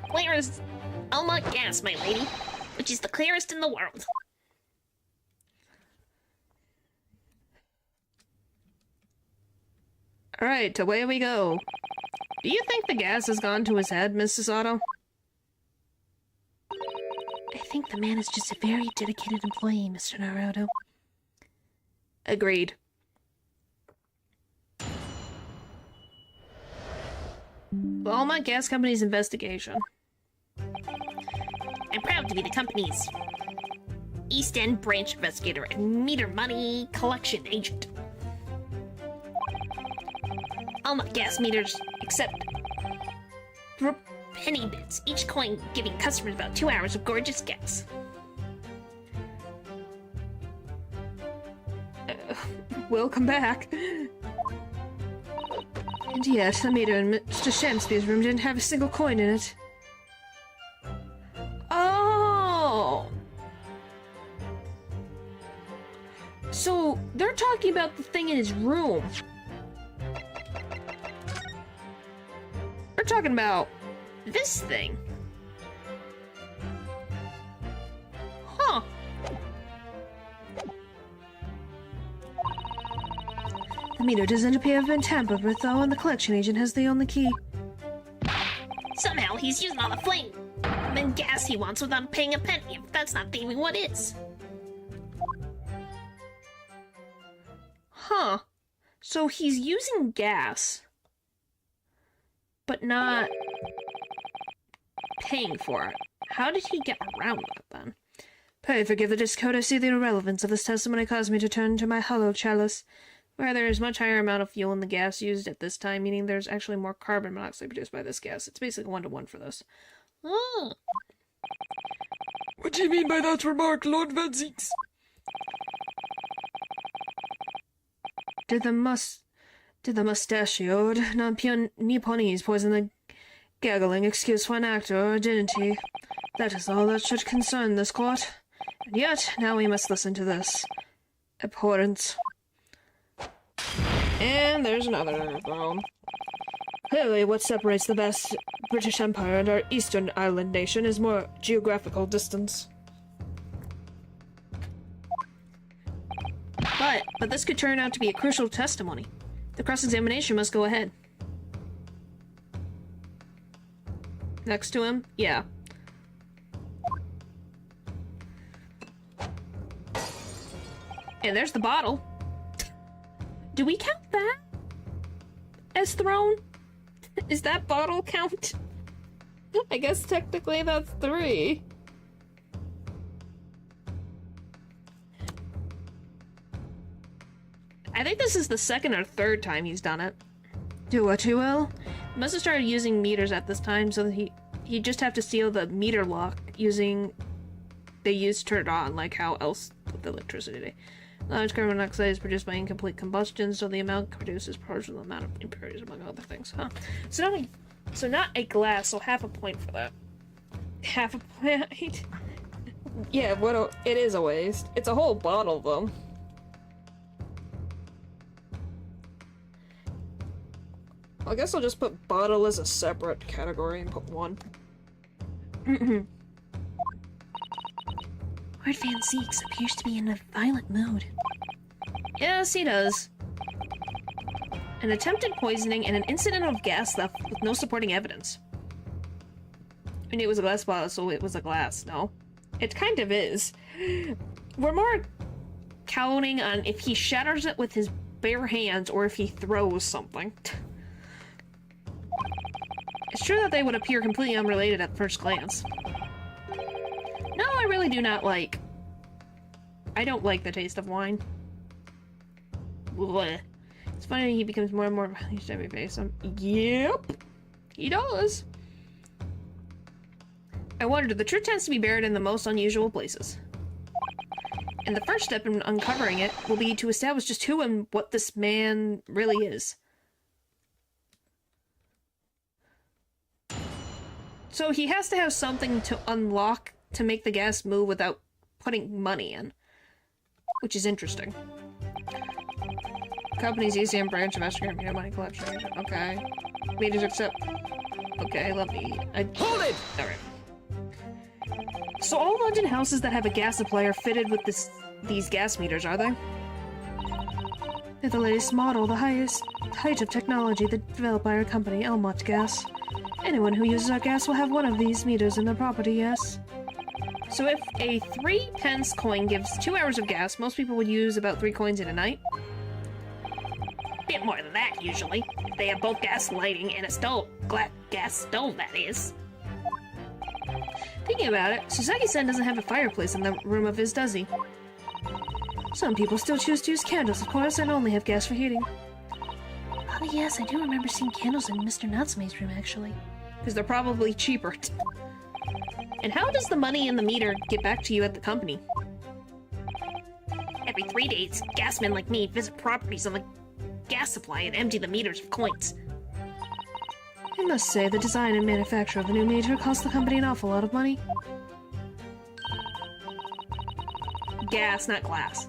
Clear as Belmont gas, my lady, which is the clearest in the world. Alright, away we go. Do you think the gas has gone to his head, Mrs. Otto? I think the man is just a very dedicated employee, Mr. Naruto. Agreed. Belmont Gas Company's investigation. I'm proud to be the company's East End branch investigator and meter money collection agent. All my gas meters accept penny bits, each coin giving customers about 2 hours of gorgeous gas. Welcome back. And yet, the meter in Mr. Shamsby's room didn't have a single coin in it. Oh! So, they're talking about the thing in his room. They're talking about this thing. Huh. The meter doesn't appear to have been tampered with, though, and the collection agent has the only key. Somehow he's using all the flame and gas he wants without paying a penny. If that's not thieving, what is? Huh. So he's using gas, but not paying for it. How did he get around that then? Pray forgive the discourtesy. The irrelevance of this testimony caused me to turn to my hollow chalice. Where there is much higher amount of fuel in the gas used at this time, meaning there's actually more carbon monoxide produced by this gas. It's basically 1-to-1 for this. Oh. What do you mean by that remark, Lord Van Zieks? Did the mustachioed, non-pure Nipponese poison the gaggling excuse for an actor, or didn't he? That is all that should concern this court. And yet, now we must listen to this. Abhorrence. And there's another throne. Clearly, what separates the vast British Empire and our eastern island nation is more geographical distance. But this could turn out to be a crucial testimony. The cross-examination must go ahead. Next to him? Yeah. And there's the bottle. Do we count that as throne? Is that bottle count? I guess technically that's 3. I think this is the second or third time he's done it. Do what you will. He must have started using meters at this time, so that he'd just have to steal the meter lock using... They used to turn it on, like how else with electricity. Large carbon monoxide is produced by incomplete combustion, so the amount produced is proportional to the amount of impurities, among other things. Huh. So not a glass, so half a point for that. Half a point? Yeah, it is a waste. It's a whole bottle, though. I guess I'll just put bottle as a separate category and put 1. Lord Van Zieks appears to be in a violent mood. Yes, he does. An attempted poisoning and an incident of gas theft with no supporting evidence. I mean, it was a glass bottle, so it was a glass, no? It kind of is. We're more counting on if he shatters it with his bare hands or if he throws something. It's true that they would appear completely unrelated at first glance. No, I really do not like... I don't like the taste of wine. Blech. It's funny he becomes more and more each every face. Yep, he does. I wondered, the truth tends to be buried in the most unusual places. And the first step in uncovering it will be to establish just who and what this man really is. So he has to have something to unlock to make the gas move without putting money in. Which is interesting. Company's ECM branch investigator meter money collection agent. Okay. Meters accept. Okay, let me... Hold it! Alright. So all London houses that have a gas supply are fitted with these gas meters, are they? They're the latest model, the highest height of technology developed by our company, Elmont Gas. Anyone who uses our gas will have one of these meters in their property, yes. So if a 3-pence coin gives 2 hours of gas, most people would use about 3 coins in a night? Bit more than that, usually. If they have both gas lighting and a stove. Gas stove, that is. Thinking about it, Susagi-san doesn't have a fireplace in the room of his, does he? Some people still choose to use candles, of course, and only have gas for heating. Oh yes, I do remember seeing candles in Mr. Natsume's room, actually. Because they're probably cheaper. And how does the money in the meter get back to you at the company? Every 3 days, gasmen like me visit properties on the gas supply and empty the meters of coins. I must say, the design and manufacture of the new meter cost the company an awful lot of money. Gas, not glass.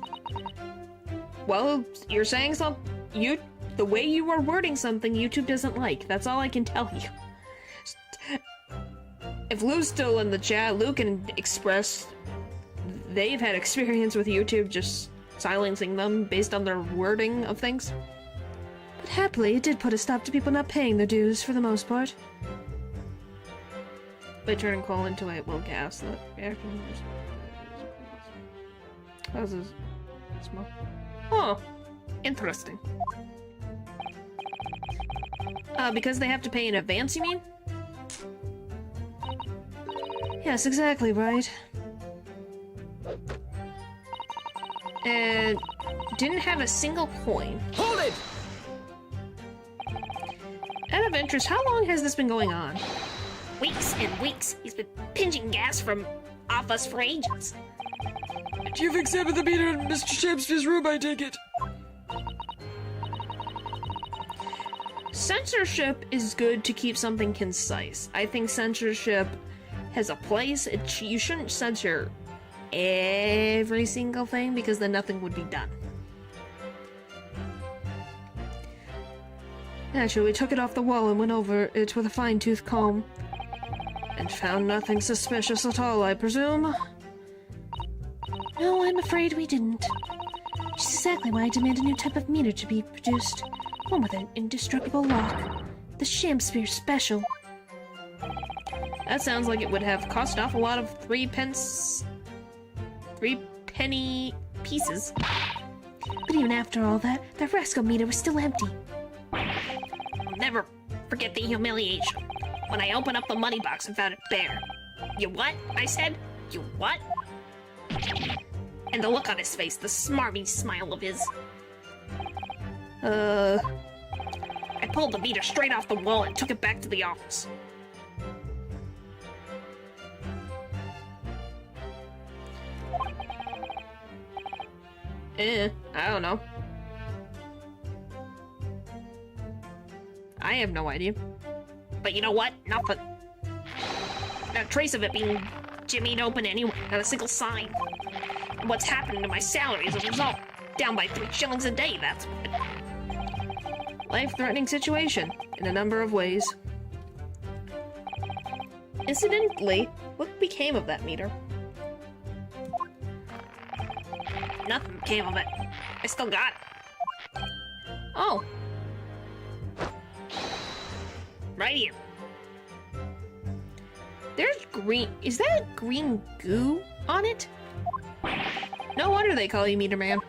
Well, you're saying something. The way you are wording something, YouTube doesn't like. That's all I can tell you. If Lou's still in the chat, Lou can express they've had experience with YouTube just silencing them based on their wording of things. But happily, it did put a stop to people not paying their dues for the most part. By turning coal into a gas, the reaction causes smoke. Oh, interesting. Because they have to pay in advance, you mean? Yes, exactly right. And didn't have a single coin. Hold it! Out of interest, how long has this been going on? Weeks and weeks. He's been pinching gas off us for ages. You've examined the meter in Mr. Shakespeare's room, I take it. Censorship is good to keep something concise. I think censorship has a place. You shouldn't censor every single thing because then nothing would be done. Actually, we took it off the wall and went over it with a fine-tooth comb. And found nothing suspicious at all, I presume? No, I'm afraid we didn't. Which is exactly why I demand a new type of meter to be produced. One with an indestructible lock. The Shakespeare Special. That sounds like it would have cost off a lot of 3 penny pieces. But even after all that rascal meter was still empty. I'll never forget the humiliation when I opened up the money box and found it bare. You what? I said. You what? And the look on his face, the smarmy smile of his. I pulled the meter straight off the wall and took it back to the office. I don't know. I have no idea. But you know what? Not a trace of it being jimmied open anyway. Not a single sign. And what's happened to my salary as a result? Down by 3 shillings a day, that's what. Life-threatening situation, in a number of ways. Incidentally, what became of that meter? Nothing came of it. I still got it. Oh. Right here. There's green... Is that green goo on it? No wonder they call you Meter Man.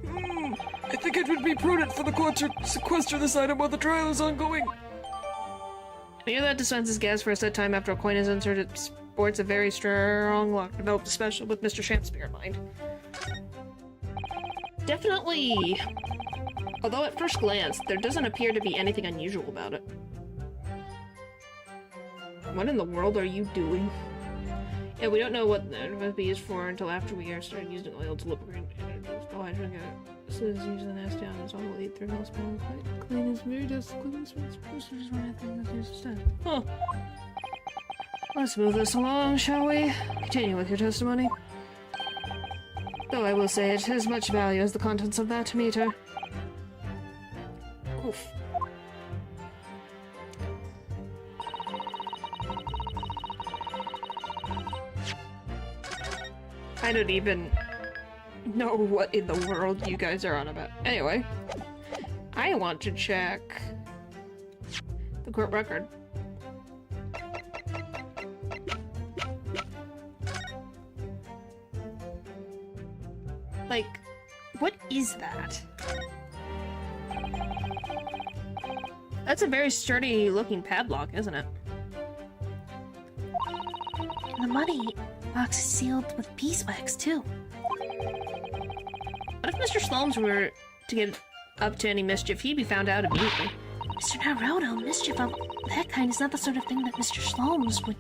I think it would be prudent for the court to sequester this item while the trial is ongoing. Meter that dispenses gas for a set time after a coin is inserted sports a very strong lock developed especially with Mr. Shakespeare in mind. Definitely. Although at first glance, there doesn't appear to be anything unusual about it. What in the world are you doing? Yeah, we don't know what the recipe is for until after we started using oil to lubricate and still hydrogen. This is usually nasty on its own. We'll eat 3 millspoons. Quite clean is very dust. Clean is just one thing that's used instead. Huh. Let's move this along, shall we? Continue with your testimony. Though I will say it has much value as the contents of that meter. Oof. I don't even know what in the world you guys are on about. Anyway, I want to check the court record. Like, what is that? That's a very sturdy looking padlock, isn't it? And the money box is sealed with beeswax, too. What if Mr. Slomes were to get up to any mischief? He'd be found out immediately. Mr. Naruto, mischief of that kind is not the sort of thing that Mr. Slomes would...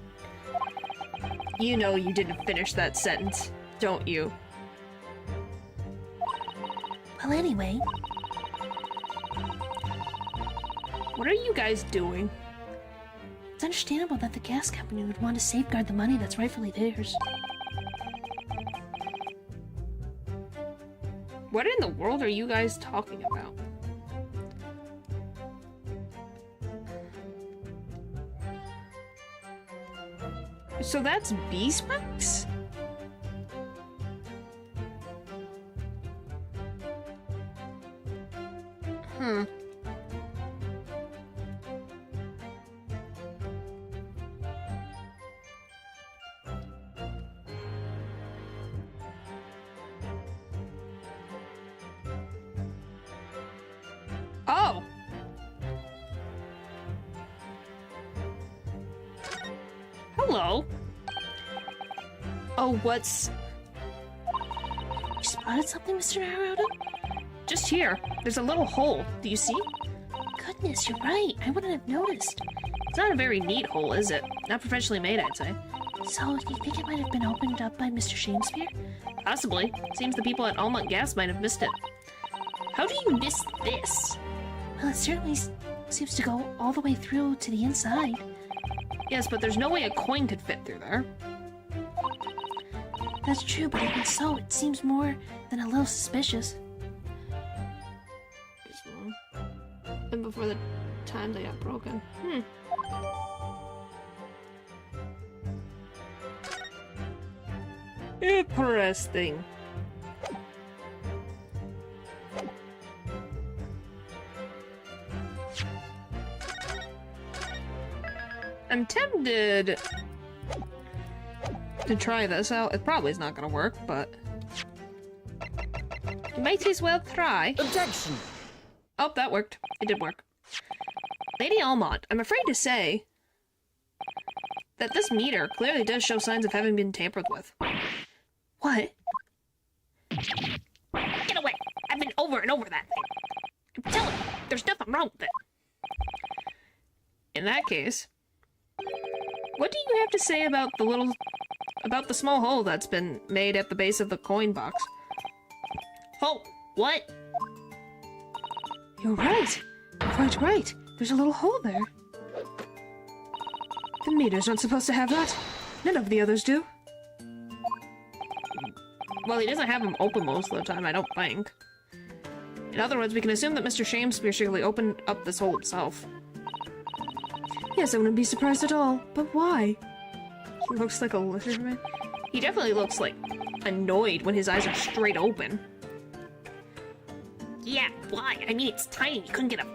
You know you didn't finish that sentence, don't you? Well, anyway, What are you guys doing? it's understandable that the gas company would want to safeguard the money that's rightfully theirs. What in the world are you guys talking about? So that's beeswax? Hmm. Oh! Hello. Oh, what's... You spotted something, Mr. Naruto? Just here. There's a little hole. Do you see? Goodness, you're right. I wouldn't have noticed. It's not a very neat hole, is it? Not professionally made, I'd say. So, you think it might have been opened up by Mr. Shakespeare? Possibly. Seems the people at Almont Gas might have missed it. How do you miss this? Well, it certainly seems to go all the way through to the inside. Yes, but there's no way a coin could fit through there. That's true, but even so, it seems more than a little suspicious. And before the time they got broken. Interesting. I'm tempted to try this out. It probably is not gonna work, but you might as well try. Objection! Oh, that worked. It did work. Lady Almont, I'm afraid to say that this meter clearly does show signs of having been tampered with. What? Get away! I've been over and over that thing. I'm telling you, there's nothing wrong with it. In that case, what do you have to say about the small hole that's been made at the base of the coin box? Oh, what? You're right. You're quite right. There's a little hole there. The meters aren't supposed to have that. None of the others do. Well, he doesn't have them open most of the time, I don't think. In other words, we can assume that Mr. Shakespeare surely opened up this hole himself. Yes, I wouldn't be surprised at all. But why? He looks like a lizardman. He definitely looks, like, annoyed when his eyes are straight open. Yeah, why? I mean, it's tiny. You couldn't get a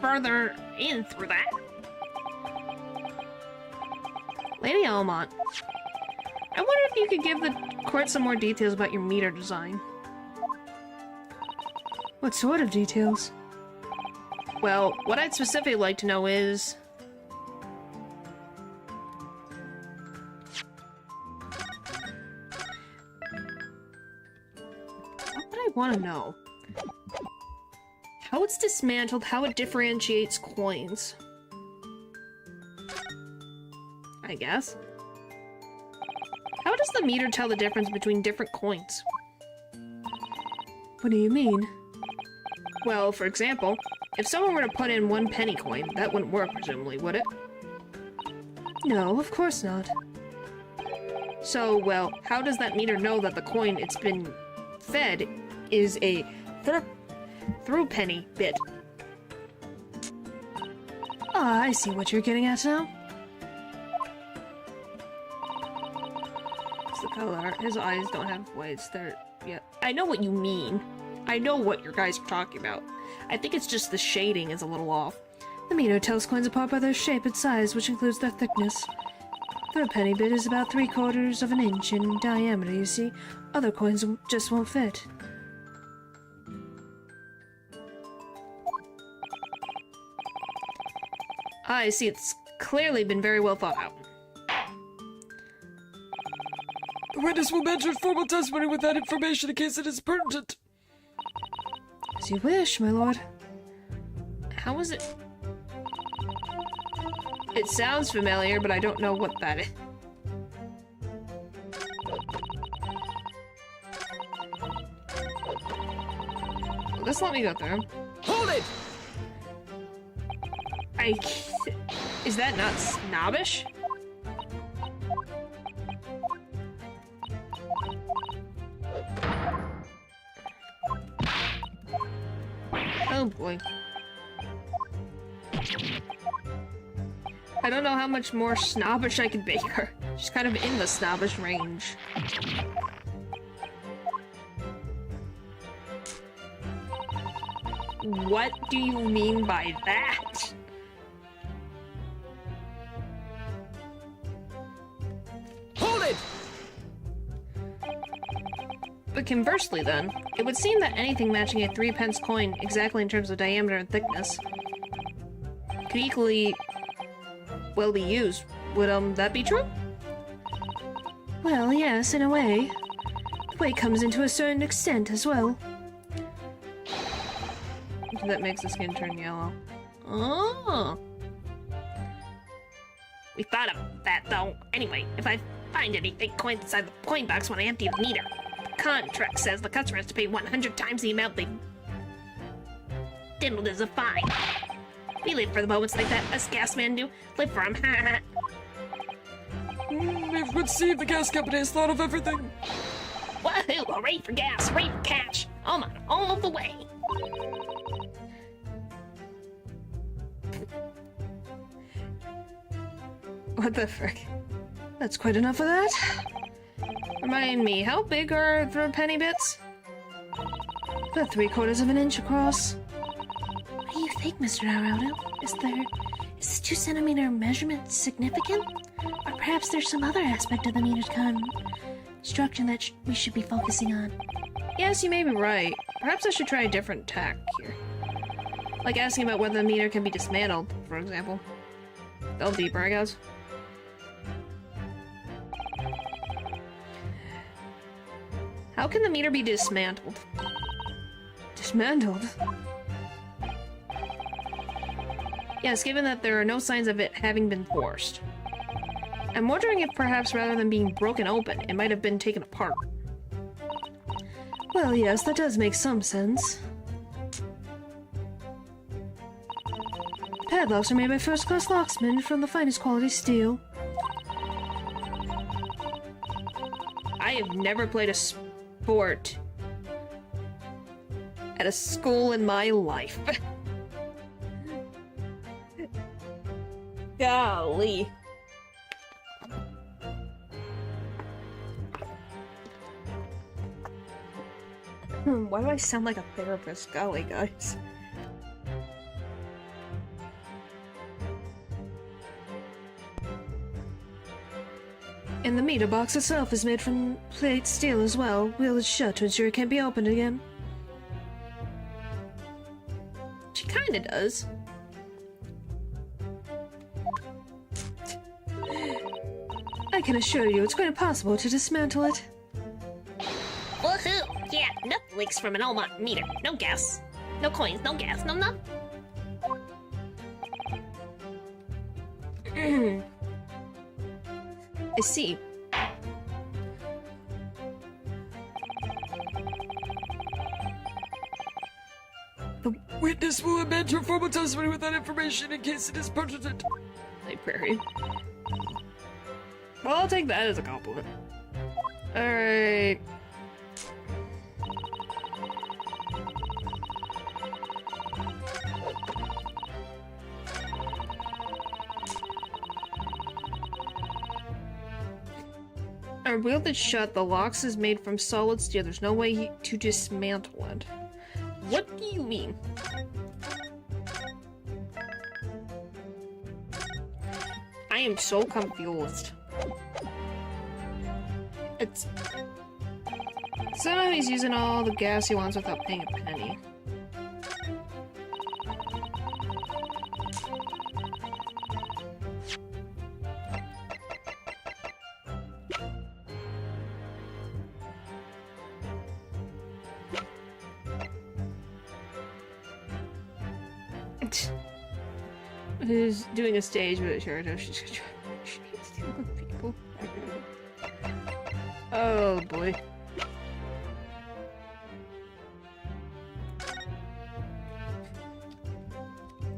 further in through that. Lady Almont, I wonder if you could give the court some more details about your meter design. What sort of details? Well, what I'd specifically like to know is... what would I want to know? How it's dismantled, how it differentiates coins. I guess. How does the meter tell the difference between different coins? What do you mean? Well, for example, if someone were to put in 1 penny coin, that wouldn't work, presumably, would it? No, of course not. So, well, how does that meter know that the coin it's been fed is a through penny bit? Ah, I see what you're getting at now. It's the color. His eyes don't have whites. They're... yeah. I know what you mean. I know what your guys are talking about. I think it's just the shading is a little off. The meter tells coins apart by their shape and size, which includes their thickness. The penny bit is about 3/4 of an inch in diameter, you see. Other coins just won't fit. I see. It's clearly been very well thought out. The witness will mention formal testimony with that information in case it is pertinent. As you wish, my lord. How is it? It sounds familiar, but I don't know what that is. Will this let me go through? Hold it! Is that not snobbish? Oh boy. I don't know how much more snobbish I can make her. She's kind of in the snobbish range. What do you mean by that? Hold it! But conversely then, it would seem that anything matching a 3-pence coin exactly in terms of diameter and thickness could equally well be used. Would, that be true? Well, yes, in a way. The weight comes into a certain extent as well. That makes the skin turn yellow. Oh. We thought of that, though. Anyway, if I find any fake coins inside the coin box when I empty the meter, the contract says the customer has to pay 100 times the amount they diddled as a fine. We live for the moments like that, us gas men do. Live for them, ha ha. It would seem the gas company has thought of everything. Woohoo! Hooray for gas, hooray for cash. I'm on all the way. What the frick? That's quite enough of that. Remind me, how big are the penny bits? About 3/4 of an inch across. What do you think, Mr. Naruto? Is this 2-centimeter measurement significant? Or perhaps there's some other aspect of the meter's construction that we should be focusing on? Yes, you may be right. Perhaps I should try a different tack here. Like asking about whether the meter can be dismantled, for example. Delve deeper, I guess. How can the meter be dismantled? Dismantled? Yes, given that there are no signs of it having been forced. I'm wondering if perhaps rather than being broken open, it might have been taken apart. Well, yes, that does make some sense. Padlocks are made by first-class locksmen from the finest quality steel. I have never played a sport at a school in my life. Golly. Why do I sound like a therapist? Golly, guys. And the meter box itself is made from plate steel as well, wielded shut to ensure it can't be opened again. She kinda does. I can assure you it's quite impossible to dismantle it. Woohoo! Yeah, no leaks from an Almont meter. No gas. No coins, no gas, no nothing. I see. The witness will amend her formal testimony with that information in case it is pertinent. Librarian. Well, I'll take that as a compliment. Alright. are wielded shut. The locks is made from solid steel. There's no way to dismantle it. What do you mean? I am so confused. It's... Somehow he's using all the gas he wants without paying a penny. Who's doing a stage with her? She's dealing with people. Oh boy.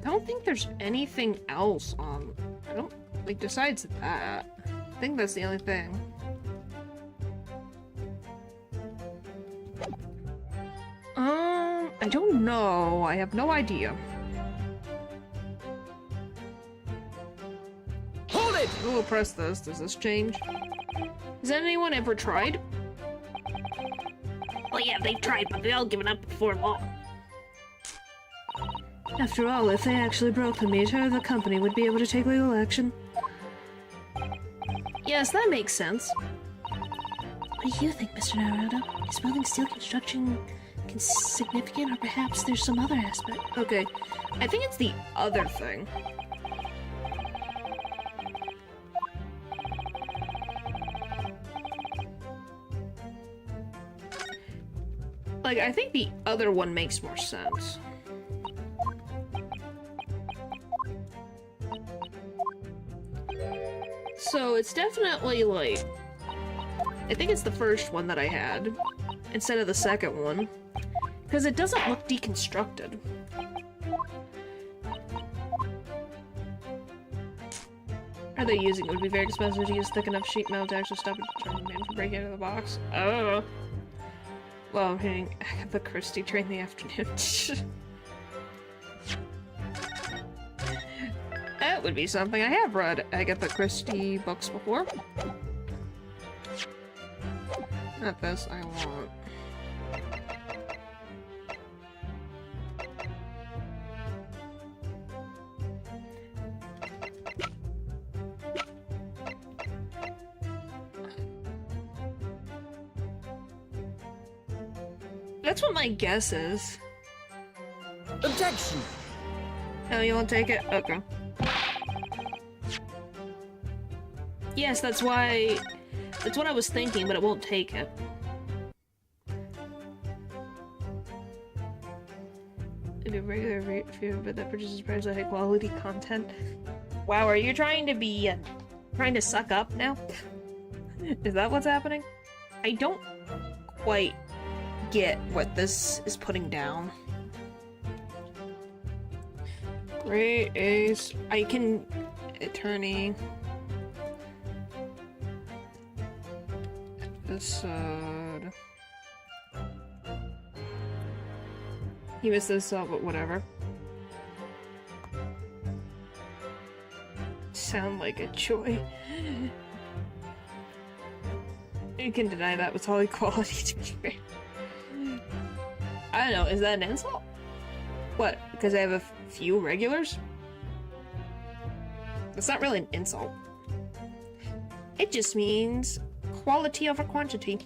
I don't think there's anything else on. I don't like besides that. I think that's the only thing. I don't know. I have no idea. We'll press this. Does this change? Has anyone ever tried? Well, yeah, they've tried, but they all given up before long. After all, if they actually broke the meter, the company would be able to take legal action. Yes, that makes sense. What do you think, Mr. Naruto? Is building steel construction significant, or perhaps there's some other aspect? Okay, I think it's the other thing. Like, I think the other one makes more sense. So it's definitely like... I think it's the first one that I had, instead of the second one. Because it doesn't look deconstructed. Are they using it? Would be very expensive to use thick enough sheet metal to actually stop a determined man from breaking out of the box. Oh. Well, I'm hitting Agatha Christie train in the afternoon. That would be something. I have read Agatha Christie books before. Not this, I want. That's what my guess is. Objection! No, you won't take it? Okay. Yes, that's why... That's what I was thinking, but it won't take it. It'd be a regular rate fear, but that produces price of high quality content. Wow, are you trying to be... trying to suck up now? Is that what's happening? I don't quite get what this is putting down. Great ace. I can... Attorney. Episode. He missed this up, but whatever. Sound like a joy. You can deny that with all equality, to be fair. I don't know, is that an insult? What, because I have a few regulars? That's not really an insult. It just means quality over quantity.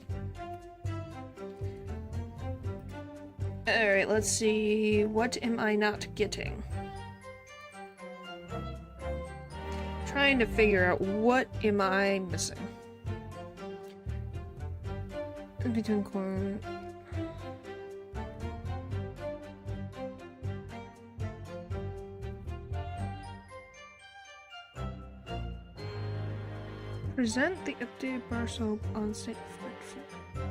Alright, let's see. What am I not getting? Trying to figure out what am I missing. Between corn. Present the updated bar soap on statement 4.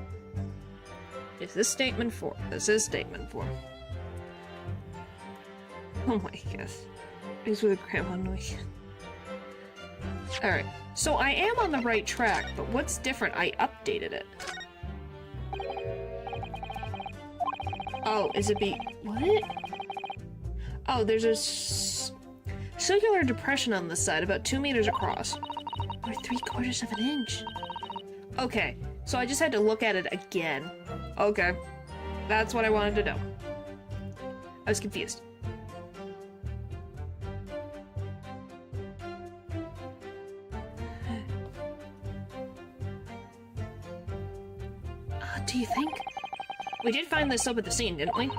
Is this statement 4? This is statement 4. Oh my gosh. It's with grandma noise. Alright, so I am on the right track, but what's different? I updated it. Oh, is it what? Oh, there's a circular depression on this side, about 2 meters across. Or 3/4 of an inch. Okay, so I just had to look at it again. Okay, that's what I wanted to know. I was confused. Do you think? We did find this up at the scene, didn't we?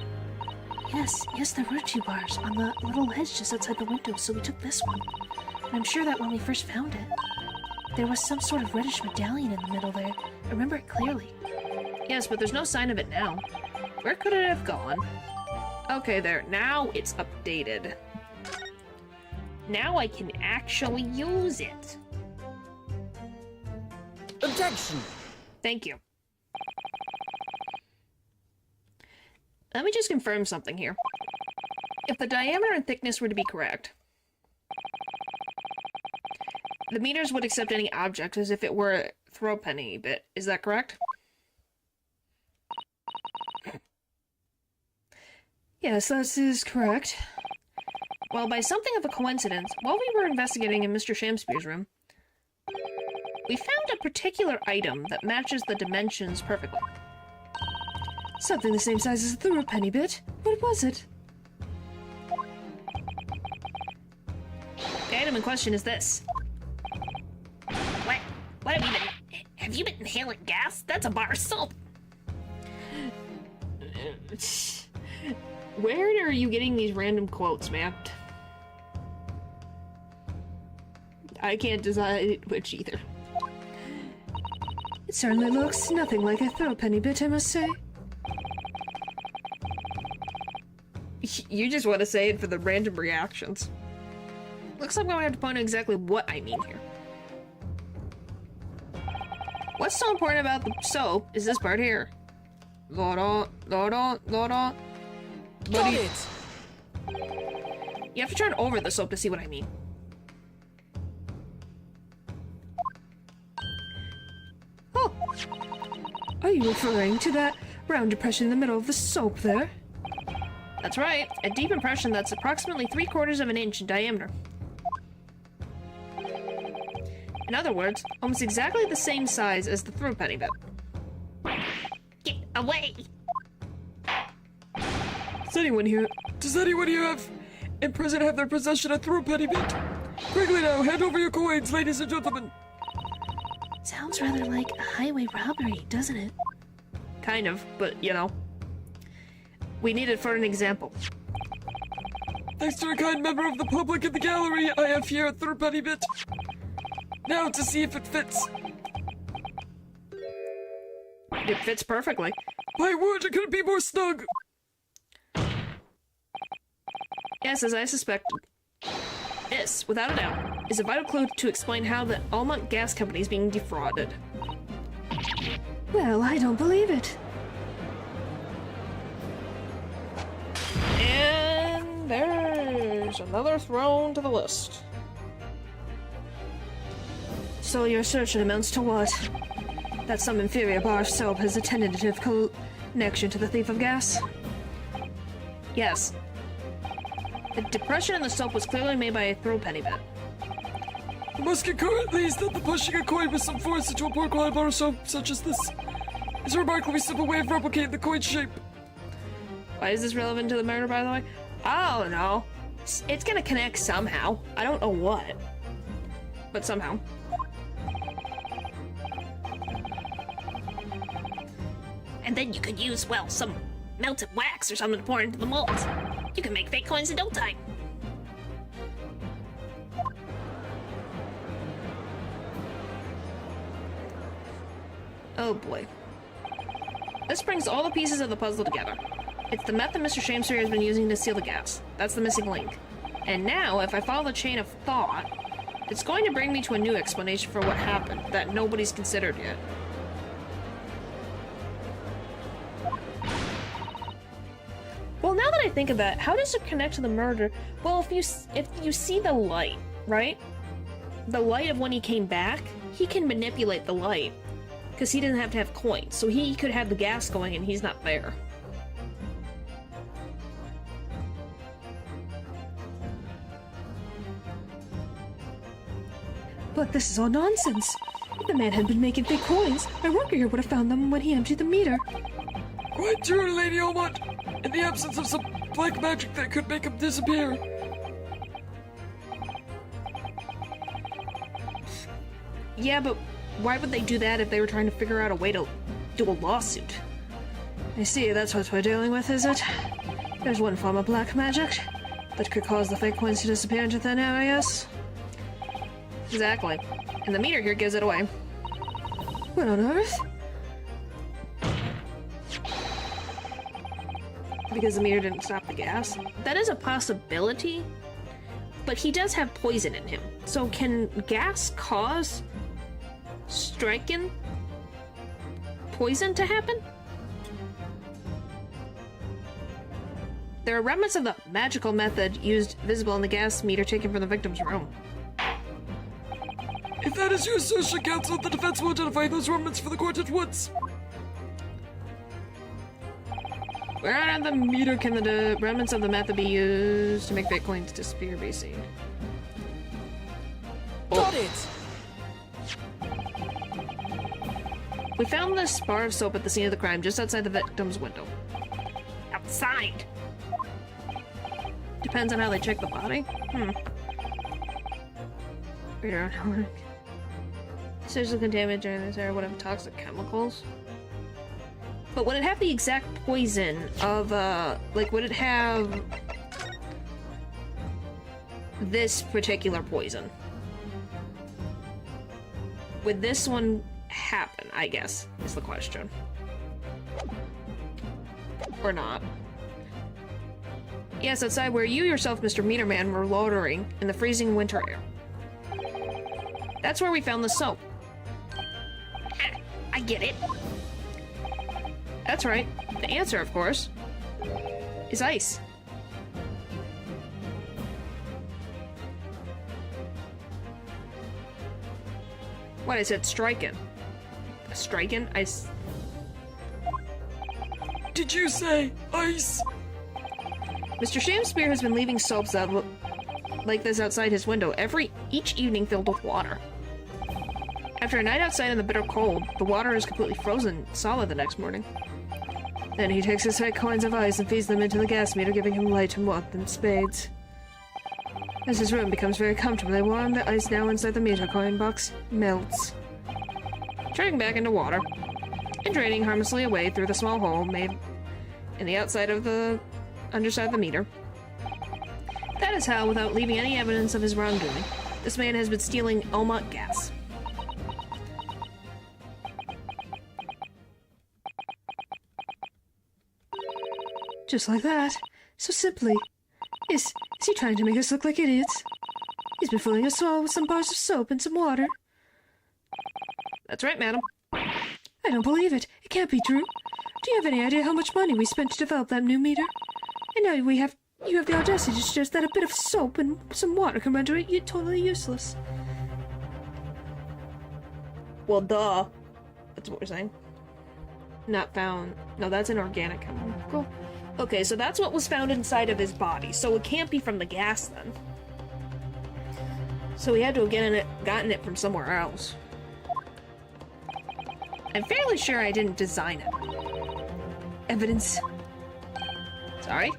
Yes, there were 2 bars on the little ledge just outside the window, so we took this one. And I'm sure that when we first found it, there was some sort of reddish medallion in the middle there. I remember it clearly. Yes, but there's no sign of it now. Where could it have gone? Okay, there. Now it's updated. Now I can actually use it. Objection! Thank you. Let me just confirm something here. If the diameter and thickness were to be correct, the meters would accept any object as if it were a throw penny bit. Is that correct? Yes, that is correct. Well, by something of a coincidence, while we were investigating in Mr. Shamspeare's room, we found a particular item that matches the dimensions perfectly. Something the same size as a throw penny bit. What was it? The item in question is this. What have you been... Have you been inhaling gas? That's a bar of soap. Where are you getting these random quotes, man? I can't decide which either. It certainly looks nothing like a throw penny bit, I must say. You just want to say it for the random reactions. Looks like I'm gonna have to point out exactly what I mean here. What's so important about the soap is this part here. Got it! You have to turn over the soap to see what I mean. Oh! Are you referring to that round depression in the middle of the soap there? That's right, a deep impression that's approximately 3/4 of an inch in diameter. In other words, almost exactly the same size as the throw penny bit. Get away! Does anyone here have in prison have their possession a throw penny bit? Quickly now, hand over your coins, ladies and gentlemen. Sounds rather like a highway robbery, doesn't it? Kind of, but you know. We need it for an example. Thanks to a kind member of the public in the gallery, I have here a throw penny bit. Now to see if it fits. It fits perfectly. My word, it couldn't be more snug. Yes, as I suspected. This, without a doubt, is a vital clue to explain how the Almont Gas Company is being defrauded. Well, I don't believe it. And there's another thrown to the list. So your assertion amounts to what? That some inferior bar of soap has a tentative connection to the thief of gas? Yes. The depression in the soap was clearly made by a throw penny bit. The must concur at least that the pushing a coin with some force into a poor quality bar of soap such as this is a remarkably simple way of replicating the coin shape. Why is this relevant to the murder, by the way? I don't know. It's gonna connect somehow. I don't know what. But somehow. And then you could use, well, some melted wax or something to pour into the mold. You can make fake coins in no time. Oh boy. This brings all the pieces of the puzzle together. It's the method Mr. Shamesbury has been using to seal the gas. That's the missing link. And now, if I follow the chain of thought, it's going to bring me to a new explanation for what happened that nobody's considered yet. Well, now that I think of that, how does it connect to the murder? Well, if you see the light, right? The light of when he came back, he can manipulate the light. Because he doesn't have to have coins, so he could have the gas going and he's not there. But this is all nonsense. If the man had been making fake coins, our worker here would have found them when he emptied the meter. Quite true, Lady Omot. In the absence of some black magic that could make him disappear. Yeah, but why would they do that if they were trying to figure out a way to do a lawsuit? I see, that's what we're dealing with, is it? There's one form of black magic that could cause the fake coins to disappear into thin air, I guess. Exactly. And the meter here gives it away. What on earth? Because the meter didn't stop the gas. That is a possibility, but he does have poison in him. So can gas cause striking poison to happen? There are remnants of the magical method used visible in the gas meter taken from the victim's room. If that is your assertion, counsel, the defense will identify those remnants for the court at once. Where on the meter can the remnants of the method be used to make fake coins disappear, be seen? Got it! We found this bar of soap at the scene of the crime, just outside the victim's window. Outside? Depends on how they check the body. Radioactive. Essentially contaminated during this area would have toxic chemicals. But would it have the exact poison of, like, would it have this particular poison? Would this one happen, I guess, is the question. Or not. Yes, outside where you yourself, Mr. Meterman, were loitering in the freezing winter air. That's where we found the soap. I get it. That's right. The answer, of course, is ice. What, I said striking. Striking? Did you say ice? Mr. Shamspeare has been leaving soaps that look like this outside his window each evening filled with water. After a night outside in the bitter cold, the water is completely frozen solid the next morning. Then he takes his fake coins of ice and feeds them into the gas meter, giving him light and warmth in spades. As his room becomes very comfortably warm, the ice now inside the meter coin box melts, turning back into water, and draining harmlessly away through the small hole made in the outside of the underside of the meter. That is how, without leaving any evidence of his wrongdoing, this man has been stealing Elmont gas. Just like that. So simply. Is he trying to make us look like idiots? He's been fooling us all with some bars of soap and some water. That's right, madam. I don't believe it. It can't be true. Do you have any idea how much money we spent to develop that new meter? And now you have the audacity to suggest that a bit of soap and some water can render it totally useless. Well, duh. That's what we're saying. Not found. No, that's an organic chemical. Okay, so that's what was found inside of his body. So it can't be from the gas then. So he had to have gotten it from somewhere else. I'm fairly sure I didn't design it. Evidence. Sorry?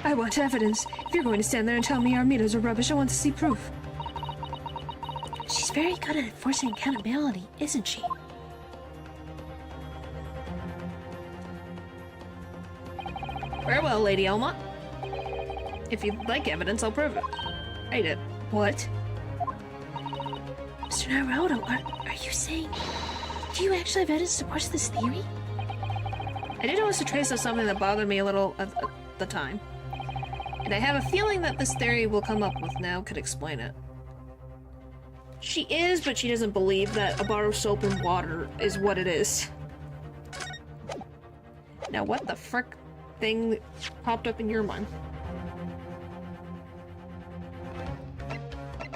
I want evidence. If you're going to stand there and tell me our meters are rubbish, I want to see proof. She's very good at enforcing accountability, isn't she? Very well, Lady Elmont. If you'd like evidence, I'll prove it. I did. What? Mr. Naruto, are you saying... Do you actually have evidence to support this theory? I did notice a trace of something that bothered me a little at the time. And I have a feeling that this theory we'll come up with now could explain it. She is, but she doesn't believe that a bar of soap and water is what it is. Now what the frick thing popped up in your mind?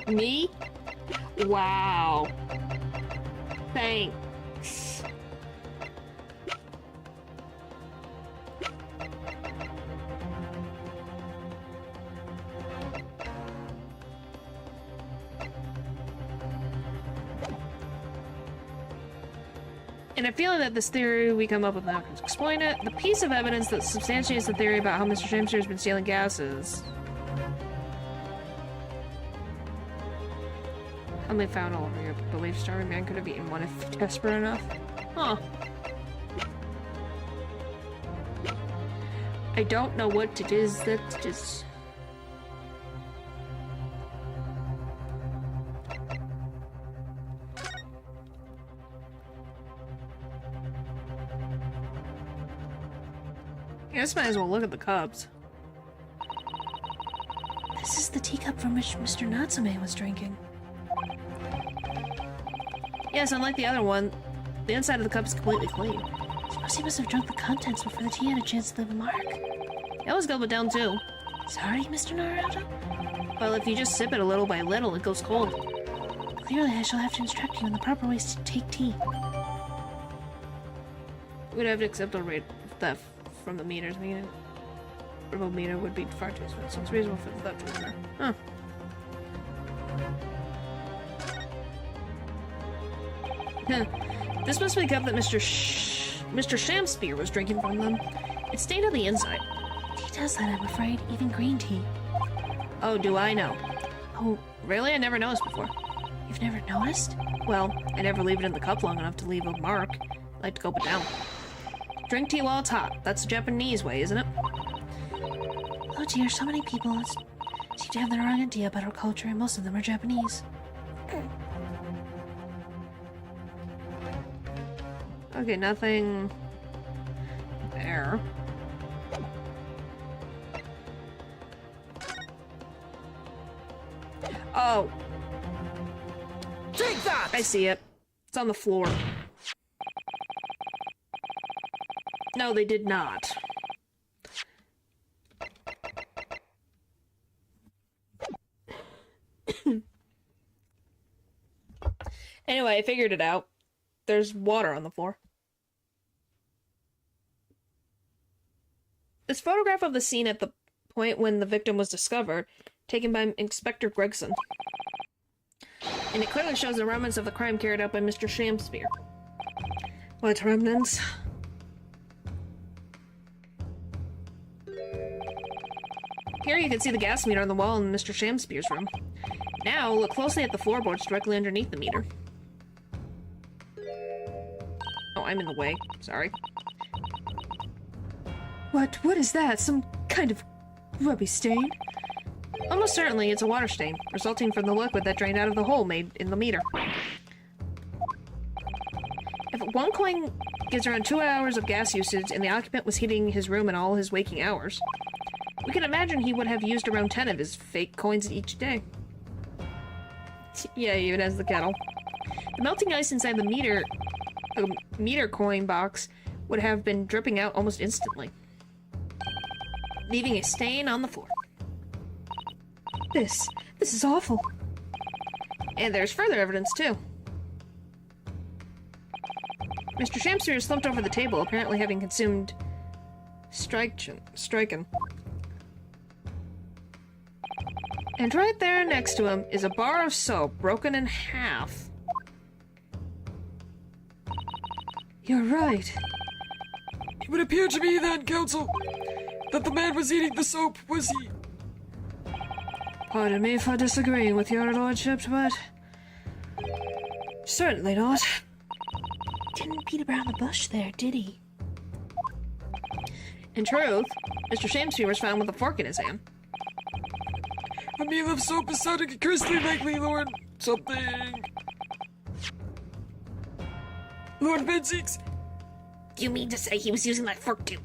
Me? Wow. Thanks. In a feeling that this theory we come up with now can explain it, the piece of evidence that substantiates the theory about how Mr. Shamster has been stealing gases. How many found all over your belief starving man could have eaten one if desperate enough? Huh. I don't know what it is that just... I guess might as well look at the cups. This is the teacup from which Mr. Natsume was drinking. Yes, unlike the other one, the inside of the cup is completely clean. Suppose he must have drunk the contents before the tea had a chance to leave a mark. It always gulp it down too. Sorry, Mr. Naruto? Well, if you just sip it a little by little, it goes cold. Clearly, I shall have to instruct you in the proper ways to take tea. We'd have to accept a rate theft from the meters. I mean, a remote meter would be far too expensive. It's reasonable for the theft to occur. Huh. This must be the cup that Mr. Shamspear was drinking from them. It's stained on the inside. Tea does that, I'm afraid. Even green tea. Oh, do I know? Oh, Really? I never noticed before. you've never noticed? Well, I never leave it in the cup long enough to leave a mark. I like to gulp it down. Drink tea while it's hot. That's the Japanese way, isn't it? Oh dear, so many people seem to have the wrong idea about our culture, and most of them are Japanese. Okay, nothing there. Oh, Take that! I see it. It's on the floor. No, they did not. Anyway, I figured it out. There's water on the floor. This photograph of the scene at the point when the victim was discovered, taken by Inspector Gregson. And it clearly shows the remnants of the crime carried out by Mr. Shamspear. What remnants? Here you can see the gas meter on the wall in Mr. Shamspear's room. Now, look closely at the floorboards directly underneath the meter. Oh, I'm in the way. Sorry. What is that? Some kind of grubby stain? Almost certainly it's a water stain, resulting from the liquid that drained out of the hole made in the meter. If one coin gives around 2 hours of gas usage and the occupant was heating his room in all his waking hours, we can imagine he would have used around 10 of his fake coins each day. Yeah, even as the kettle. The melting ice inside the meter coin box would have been dripping out almost instantly, leaving a stain on the floor. This is awful. And there's further evidence, too. Mr. Shamster is slumped over the table, apparently having consumed striken. And right there next to him is a bar of soap broken in half. You're right. It would appear to me then, Counsel, that the man was eating the soap, was he? Pardon me for disagreeing with your lordship, but... certainly not. Didn't beat around the bush there, did he? In truth, Mr. Shamster was found with a fork in his hand. A meal of soap is sounding curiously likely, Lord... something... Lord Benzies? You mean to say he was using that fork too?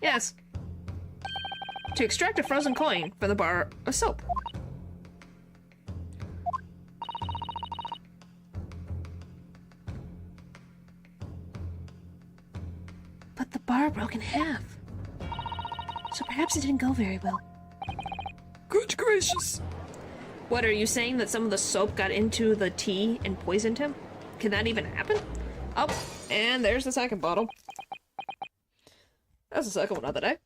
Yes. To extract a frozen coin from the bar of soap. But the bar broke in half. So perhaps it didn't go very well. Good gracious! What, are you saying that some of the soap got into the tea and poisoned him? Can that even happen? Oh, and there's the second bottle. That's the second one of the day.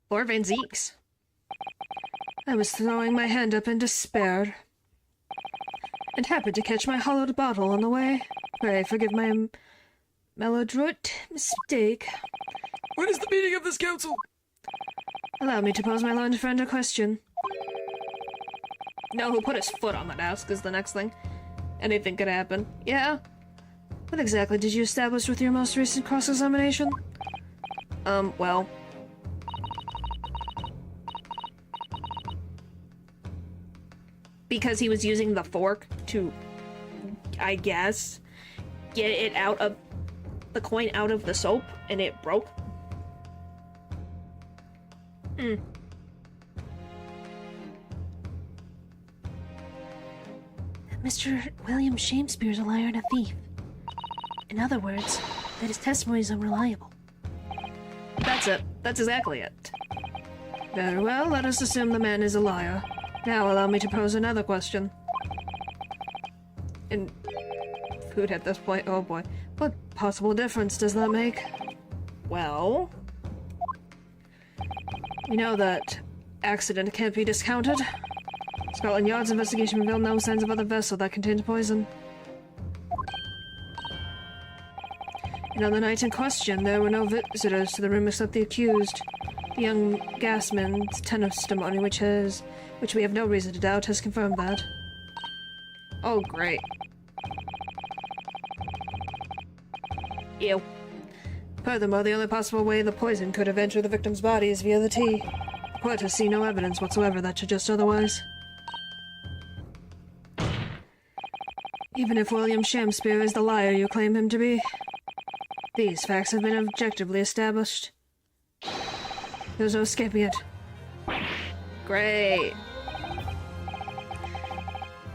Lord Van Zeeks. I was throwing my hand up in despair. and happened to catch my hollowed bottle on the way. Pray forgive my maladroit mistake. What is the meaning of this council? Allow me to pose my learned friend a question. No, who put his foot on the desk is the next thing. Anything could happen. Yeah? What exactly did you establish with your most recent cross-examination? Well... because he was using the fork to, I guess, get it out of... the coin out of the soap, and it broke. Mr. William Shakespeare's a liar and a thief. In other words, that his testimony is unreliable. That's it. That's exactly it. Very well, let us assume the man is a liar. Now allow me to pose another question. And food at this point, oh boy. What possible difference does that make? Well... we know that accident can't be discounted. Scotland Yard's investigation revealed no signs of other vessel that contained poison. And on the night in question, there were no visitors to the room except the accused. The young gasman's testimony, which we have no reason to doubt, has confirmed that. Oh, great. Ew. Furthermore, the only possible way the poison could have entered the victim's body is via the tea. The court has seen no evidence whatsoever that suggests otherwise. Even if William Shakespeare is the liar you claim him to be, these facts have been objectively established. There's no escaping it. Great.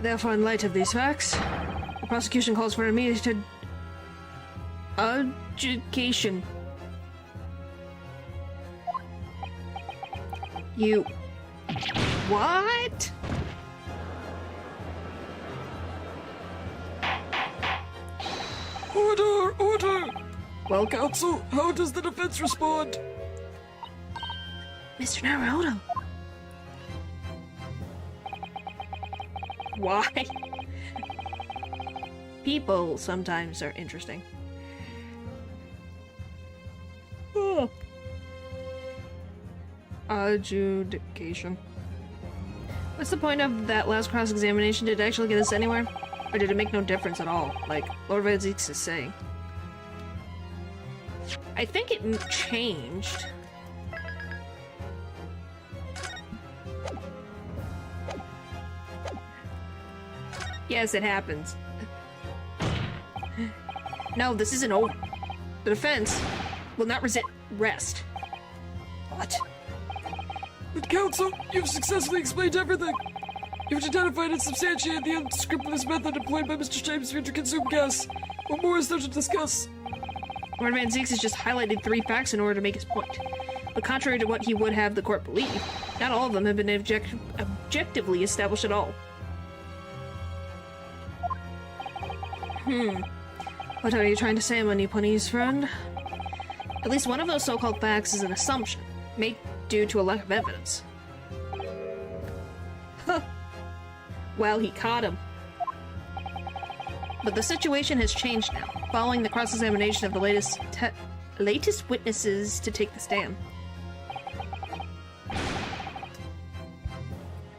Therefore, in light of these facts, the prosecution calls for immediate Education. You... what? Order! Order! Well, Counsel, how does the defense respond? Mr. Naruto, why? People sometimes are interesting. Oh. Adjudication. What's the point of that last cross-examination? Did it actually get us anywhere? Or did it make no difference at all, like Lord Van Zeeks is saying? I think it changed. Yes, it happens. No, this isn't over. The defense will not rest. What? But Counsel, you've successfully explained everything. You've identified and substantiated the unscrupulous method employed by Mr. Shakespeare to consume gas. What more is there to discuss? Lord Van Zeeks has just highlighted 3 facts in order to make his point. But contrary to what he would have the court believe, not all of them have been objectively established at all. What are you trying to say, my Nipponese friend? At least one of those so-called facts is an assumption, made due to a lack of evidence. Huh. Well, he caught him. But the situation has changed now, following the cross-examination of the latest witnesses to take the stand.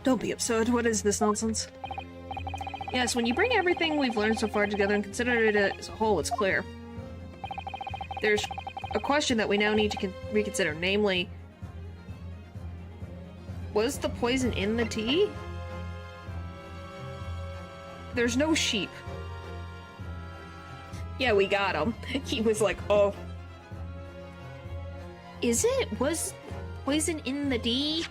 Don't be absurd. What is this nonsense? Yes, when you bring everything we've learned so far together and consider it as a whole, it's clear. There's a question that we now need to reconsider, namely, was the poison in the tea? There's no sheep. Yeah, we got him. He was like, oh. Is it? Was poison in the tea?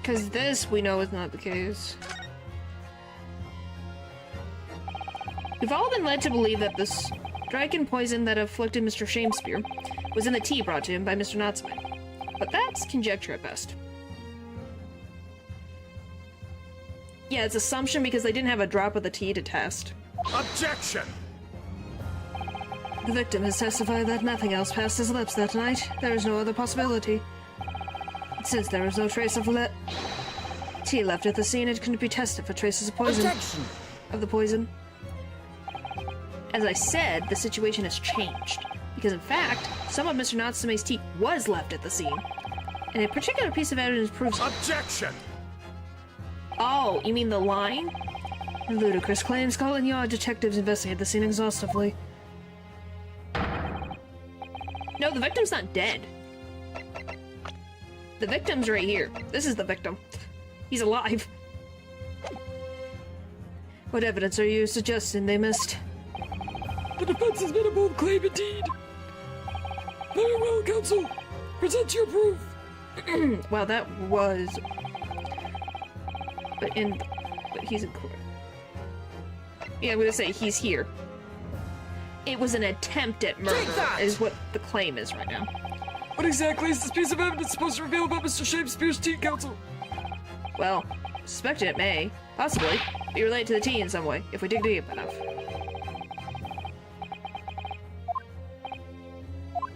Because this, we know, is not the case. We've all been led to believe that the striking poison that afflicted Mr. Shakespeare was in the tea brought to him by Mr. Natsume. But that's conjecture at best. Yeah, it's assumption because they didn't have a drop of the tea to test. Objection! The victim has testified that nothing else passed his lips that night. There is no other possibility. Since there is no trace of tea left at the scene, it couldn't be tested for traces of poison. Objection! Of the poison. As I said, the situation has changed. Because in fact, some of Mr. Natsume's tea was left at the scene. And a particular piece of evidence proves— Objection! Oh, you mean the line? Ludicrous claims. Scotland Yard detectives investigate the scene exhaustively. No, the victim's not dead. The victim's right here. This is the victim. He's alive. What evidence are you suggesting they missed? The defense has made a bold claim indeed. Very well, counsel. Present your proof. Well, that was... But he's in court. Yeah, I'm gonna say he's here. It was an attempt at murder, is what the claim is right now. What exactly is this piece of evidence supposed to reveal about Mr. Shakespeare's tea, counsel? Well, suspected it may, possibly, be related to the tea in some way, if we dig deep enough.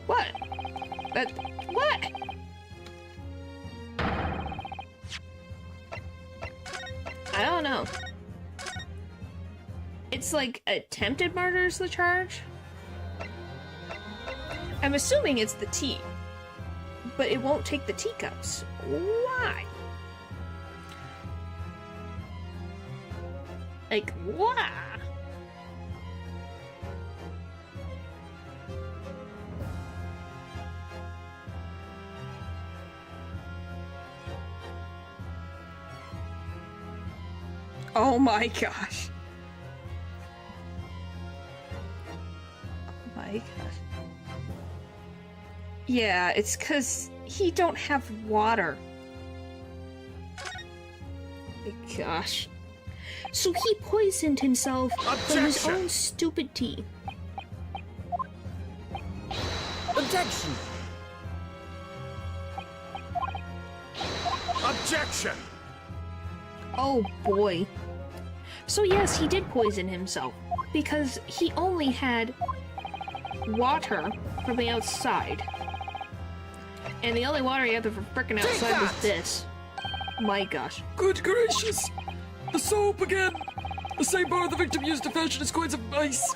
What? What? I don't know. It's like attempted murder is the charge? I'm assuming it's the tea. But it won't take the teacups. Why? Like, why? Oh my gosh. Oh my gosh. Yeah, it's 'cause he don't have water. My gosh. So he poisoned himself from his own stupid tea. Objection! Objection! Oh boy. So yes, he did poison himself because he only had water from the outside. And the only water he had from frickin' outside was this. My gosh. Good gracious! The soap again! The same bar the victim used to fashion his coins of ice!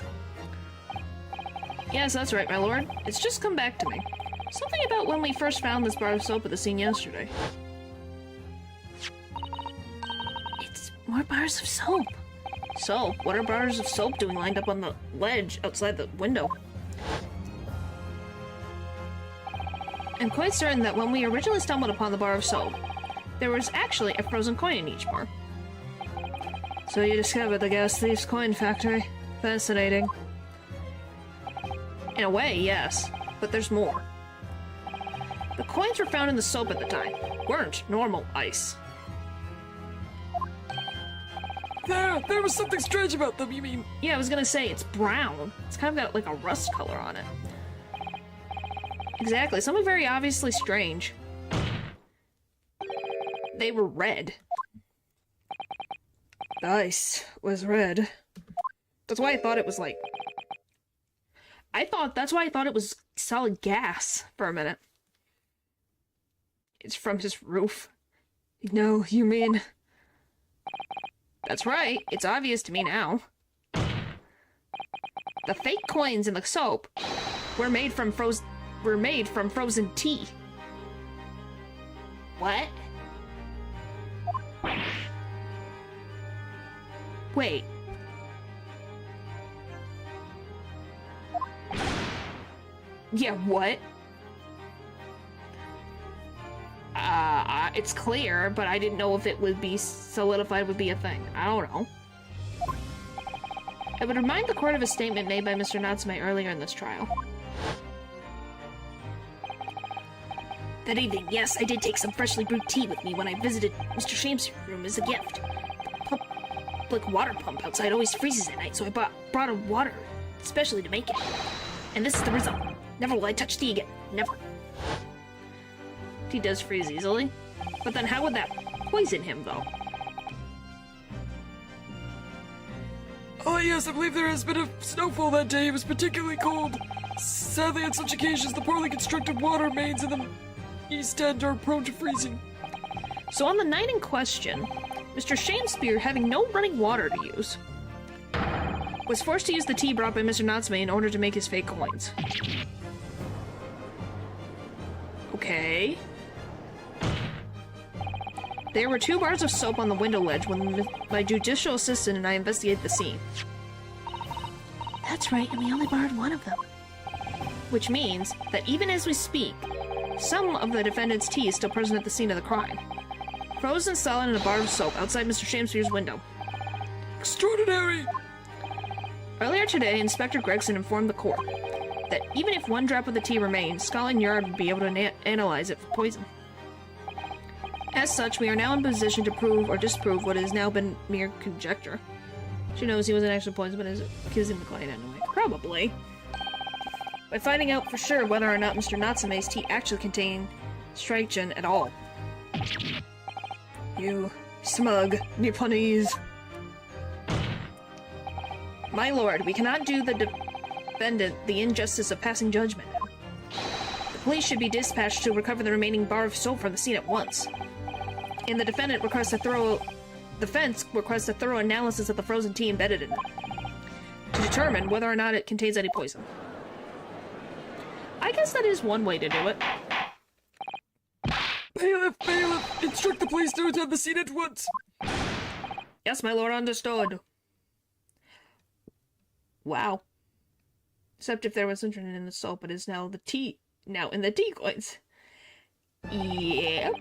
Yes, that's right, my lord. It's just come back to me. Something about when we first found this bar of soap at the scene yesterday. It's more bars of soap. Soap? What are bars of soap doing lined up on the ledge outside the window? I'm quite certain that when we originally stumbled upon the bar of soap, there was actually a frozen coin in each bar. So you discovered the gas thief's coin factory. Fascinating. In a way, yes, but there's more. The coins were found in the soap at the time, weren't normal ice. There was something strange about them, you mean? Yeah, I was gonna say, it's brown. It's kind of got like a rust color on it. Exactly, something very obviously strange. They were red. The ice was red. That's why I thought it was like... That's why I thought it was solid gas for a minute. It's from his roof. No, you mean... That's right, it's obvious to me now. The fake coins in the soap were made from frozen tea. What? Wait. Yeah, what? It's clear, but I didn't know if it would be solidified would be a thing. I don't know. I would remind the court of a statement made by Mr. Natsume earlier in this trial. That evening, yes, I did take some freshly brewed tea with me when I visited Mr. Shames's room as a gift. The public water pump outside always freezes at night, so I brought a water especially to make it. And this is the result. Never will I touch tea again. Never. Tea does freeze easily. But then how would that poison him, though? Oh yes, I believe there has been a snowfall that day. It was particularly cold. Sadly, on such occasions, the poorly constructed water mains in the East End are prone to freezing. So on the night in question, Mr. Shakespeare, having no running water to use, was forced to use the tea brought by Mr. Natsume in order to make his fake coins. Okay. There were 2 bars of soap on the window ledge when my judicial assistant and I investigated the scene. That's right, and we only borrowed one of them. Which means that even as we speak, some of the defendant's tea is still present at the scene of the crime. Frozen solid in a bar of soap outside Mr. Shakespeare's window. Extraordinary! Earlier today, Inspector Gregson informed the court that even if 1 drop of the tea remained, Scotland Yard would be able to analyze it for poison. As such, we are now in position to prove or disprove what has now been mere conjecture. She knows he wasn't actually poisoned, but is accusing the client anyway. Probably. By finding out for sure whether or not Mr. Natsume's tea actually contained strychnine at all. You smug Nipponese. My lord, we cannot do the defendant the injustice of passing judgment. The police should be dispatched to recover the remaining bar of soap from the scene at once. And the defense requests a thorough analysis of the frozen tea embedded in it, to determine whether or not it contains any poison. I guess that is one way to do it. Bailiff! Instruct the police to attend the scene at once! Yes, my lord, understood. Wow. Except if there was strychnine in the soap, it is now in the tea coins. Yep.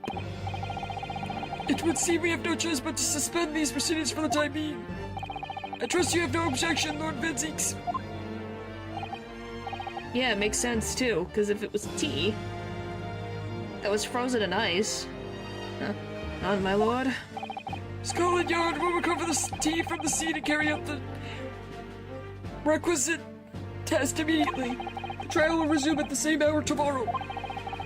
It would seem we have no choice but to suspend these proceedings for the time being. I trust you have no objection, Lord Venzix. Yeah, it makes sense too, because if it was tea that was frozen in ice. None, my lord. Scotland Yard will recover the tea from the scene and carry out the requisite test immediately. The trial will resume at the same hour tomorrow.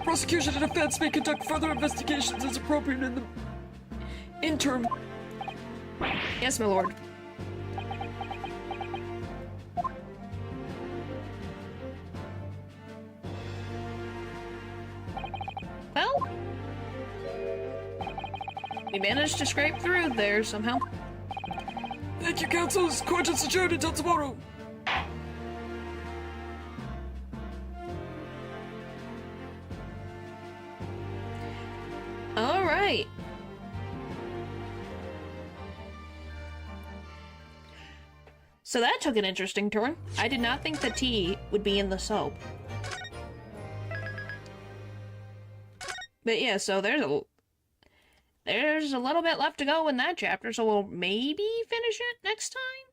Prosecution and defense may conduct further investigations as appropriate in the interim. Yes, my lord. Well, we managed to scrape through there somehow. Thank you, counsels. Court is adjourned until tomorrow. All right. So that took an interesting turn. I did not think the tea would be in the soap. But yeah, so there's a little bit left to go in that chapter, so we'll maybe finish it next time.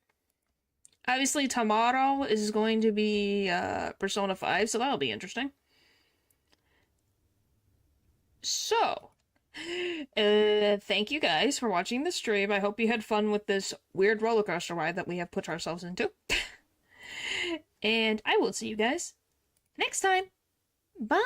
Obviously, tomorrow is going to be Persona 5, so that'll be interesting. So, thank you guys for watching the stream. I hope you had fun with this weird roller coaster ride that we have put ourselves into. And I will see you guys next time. Bye!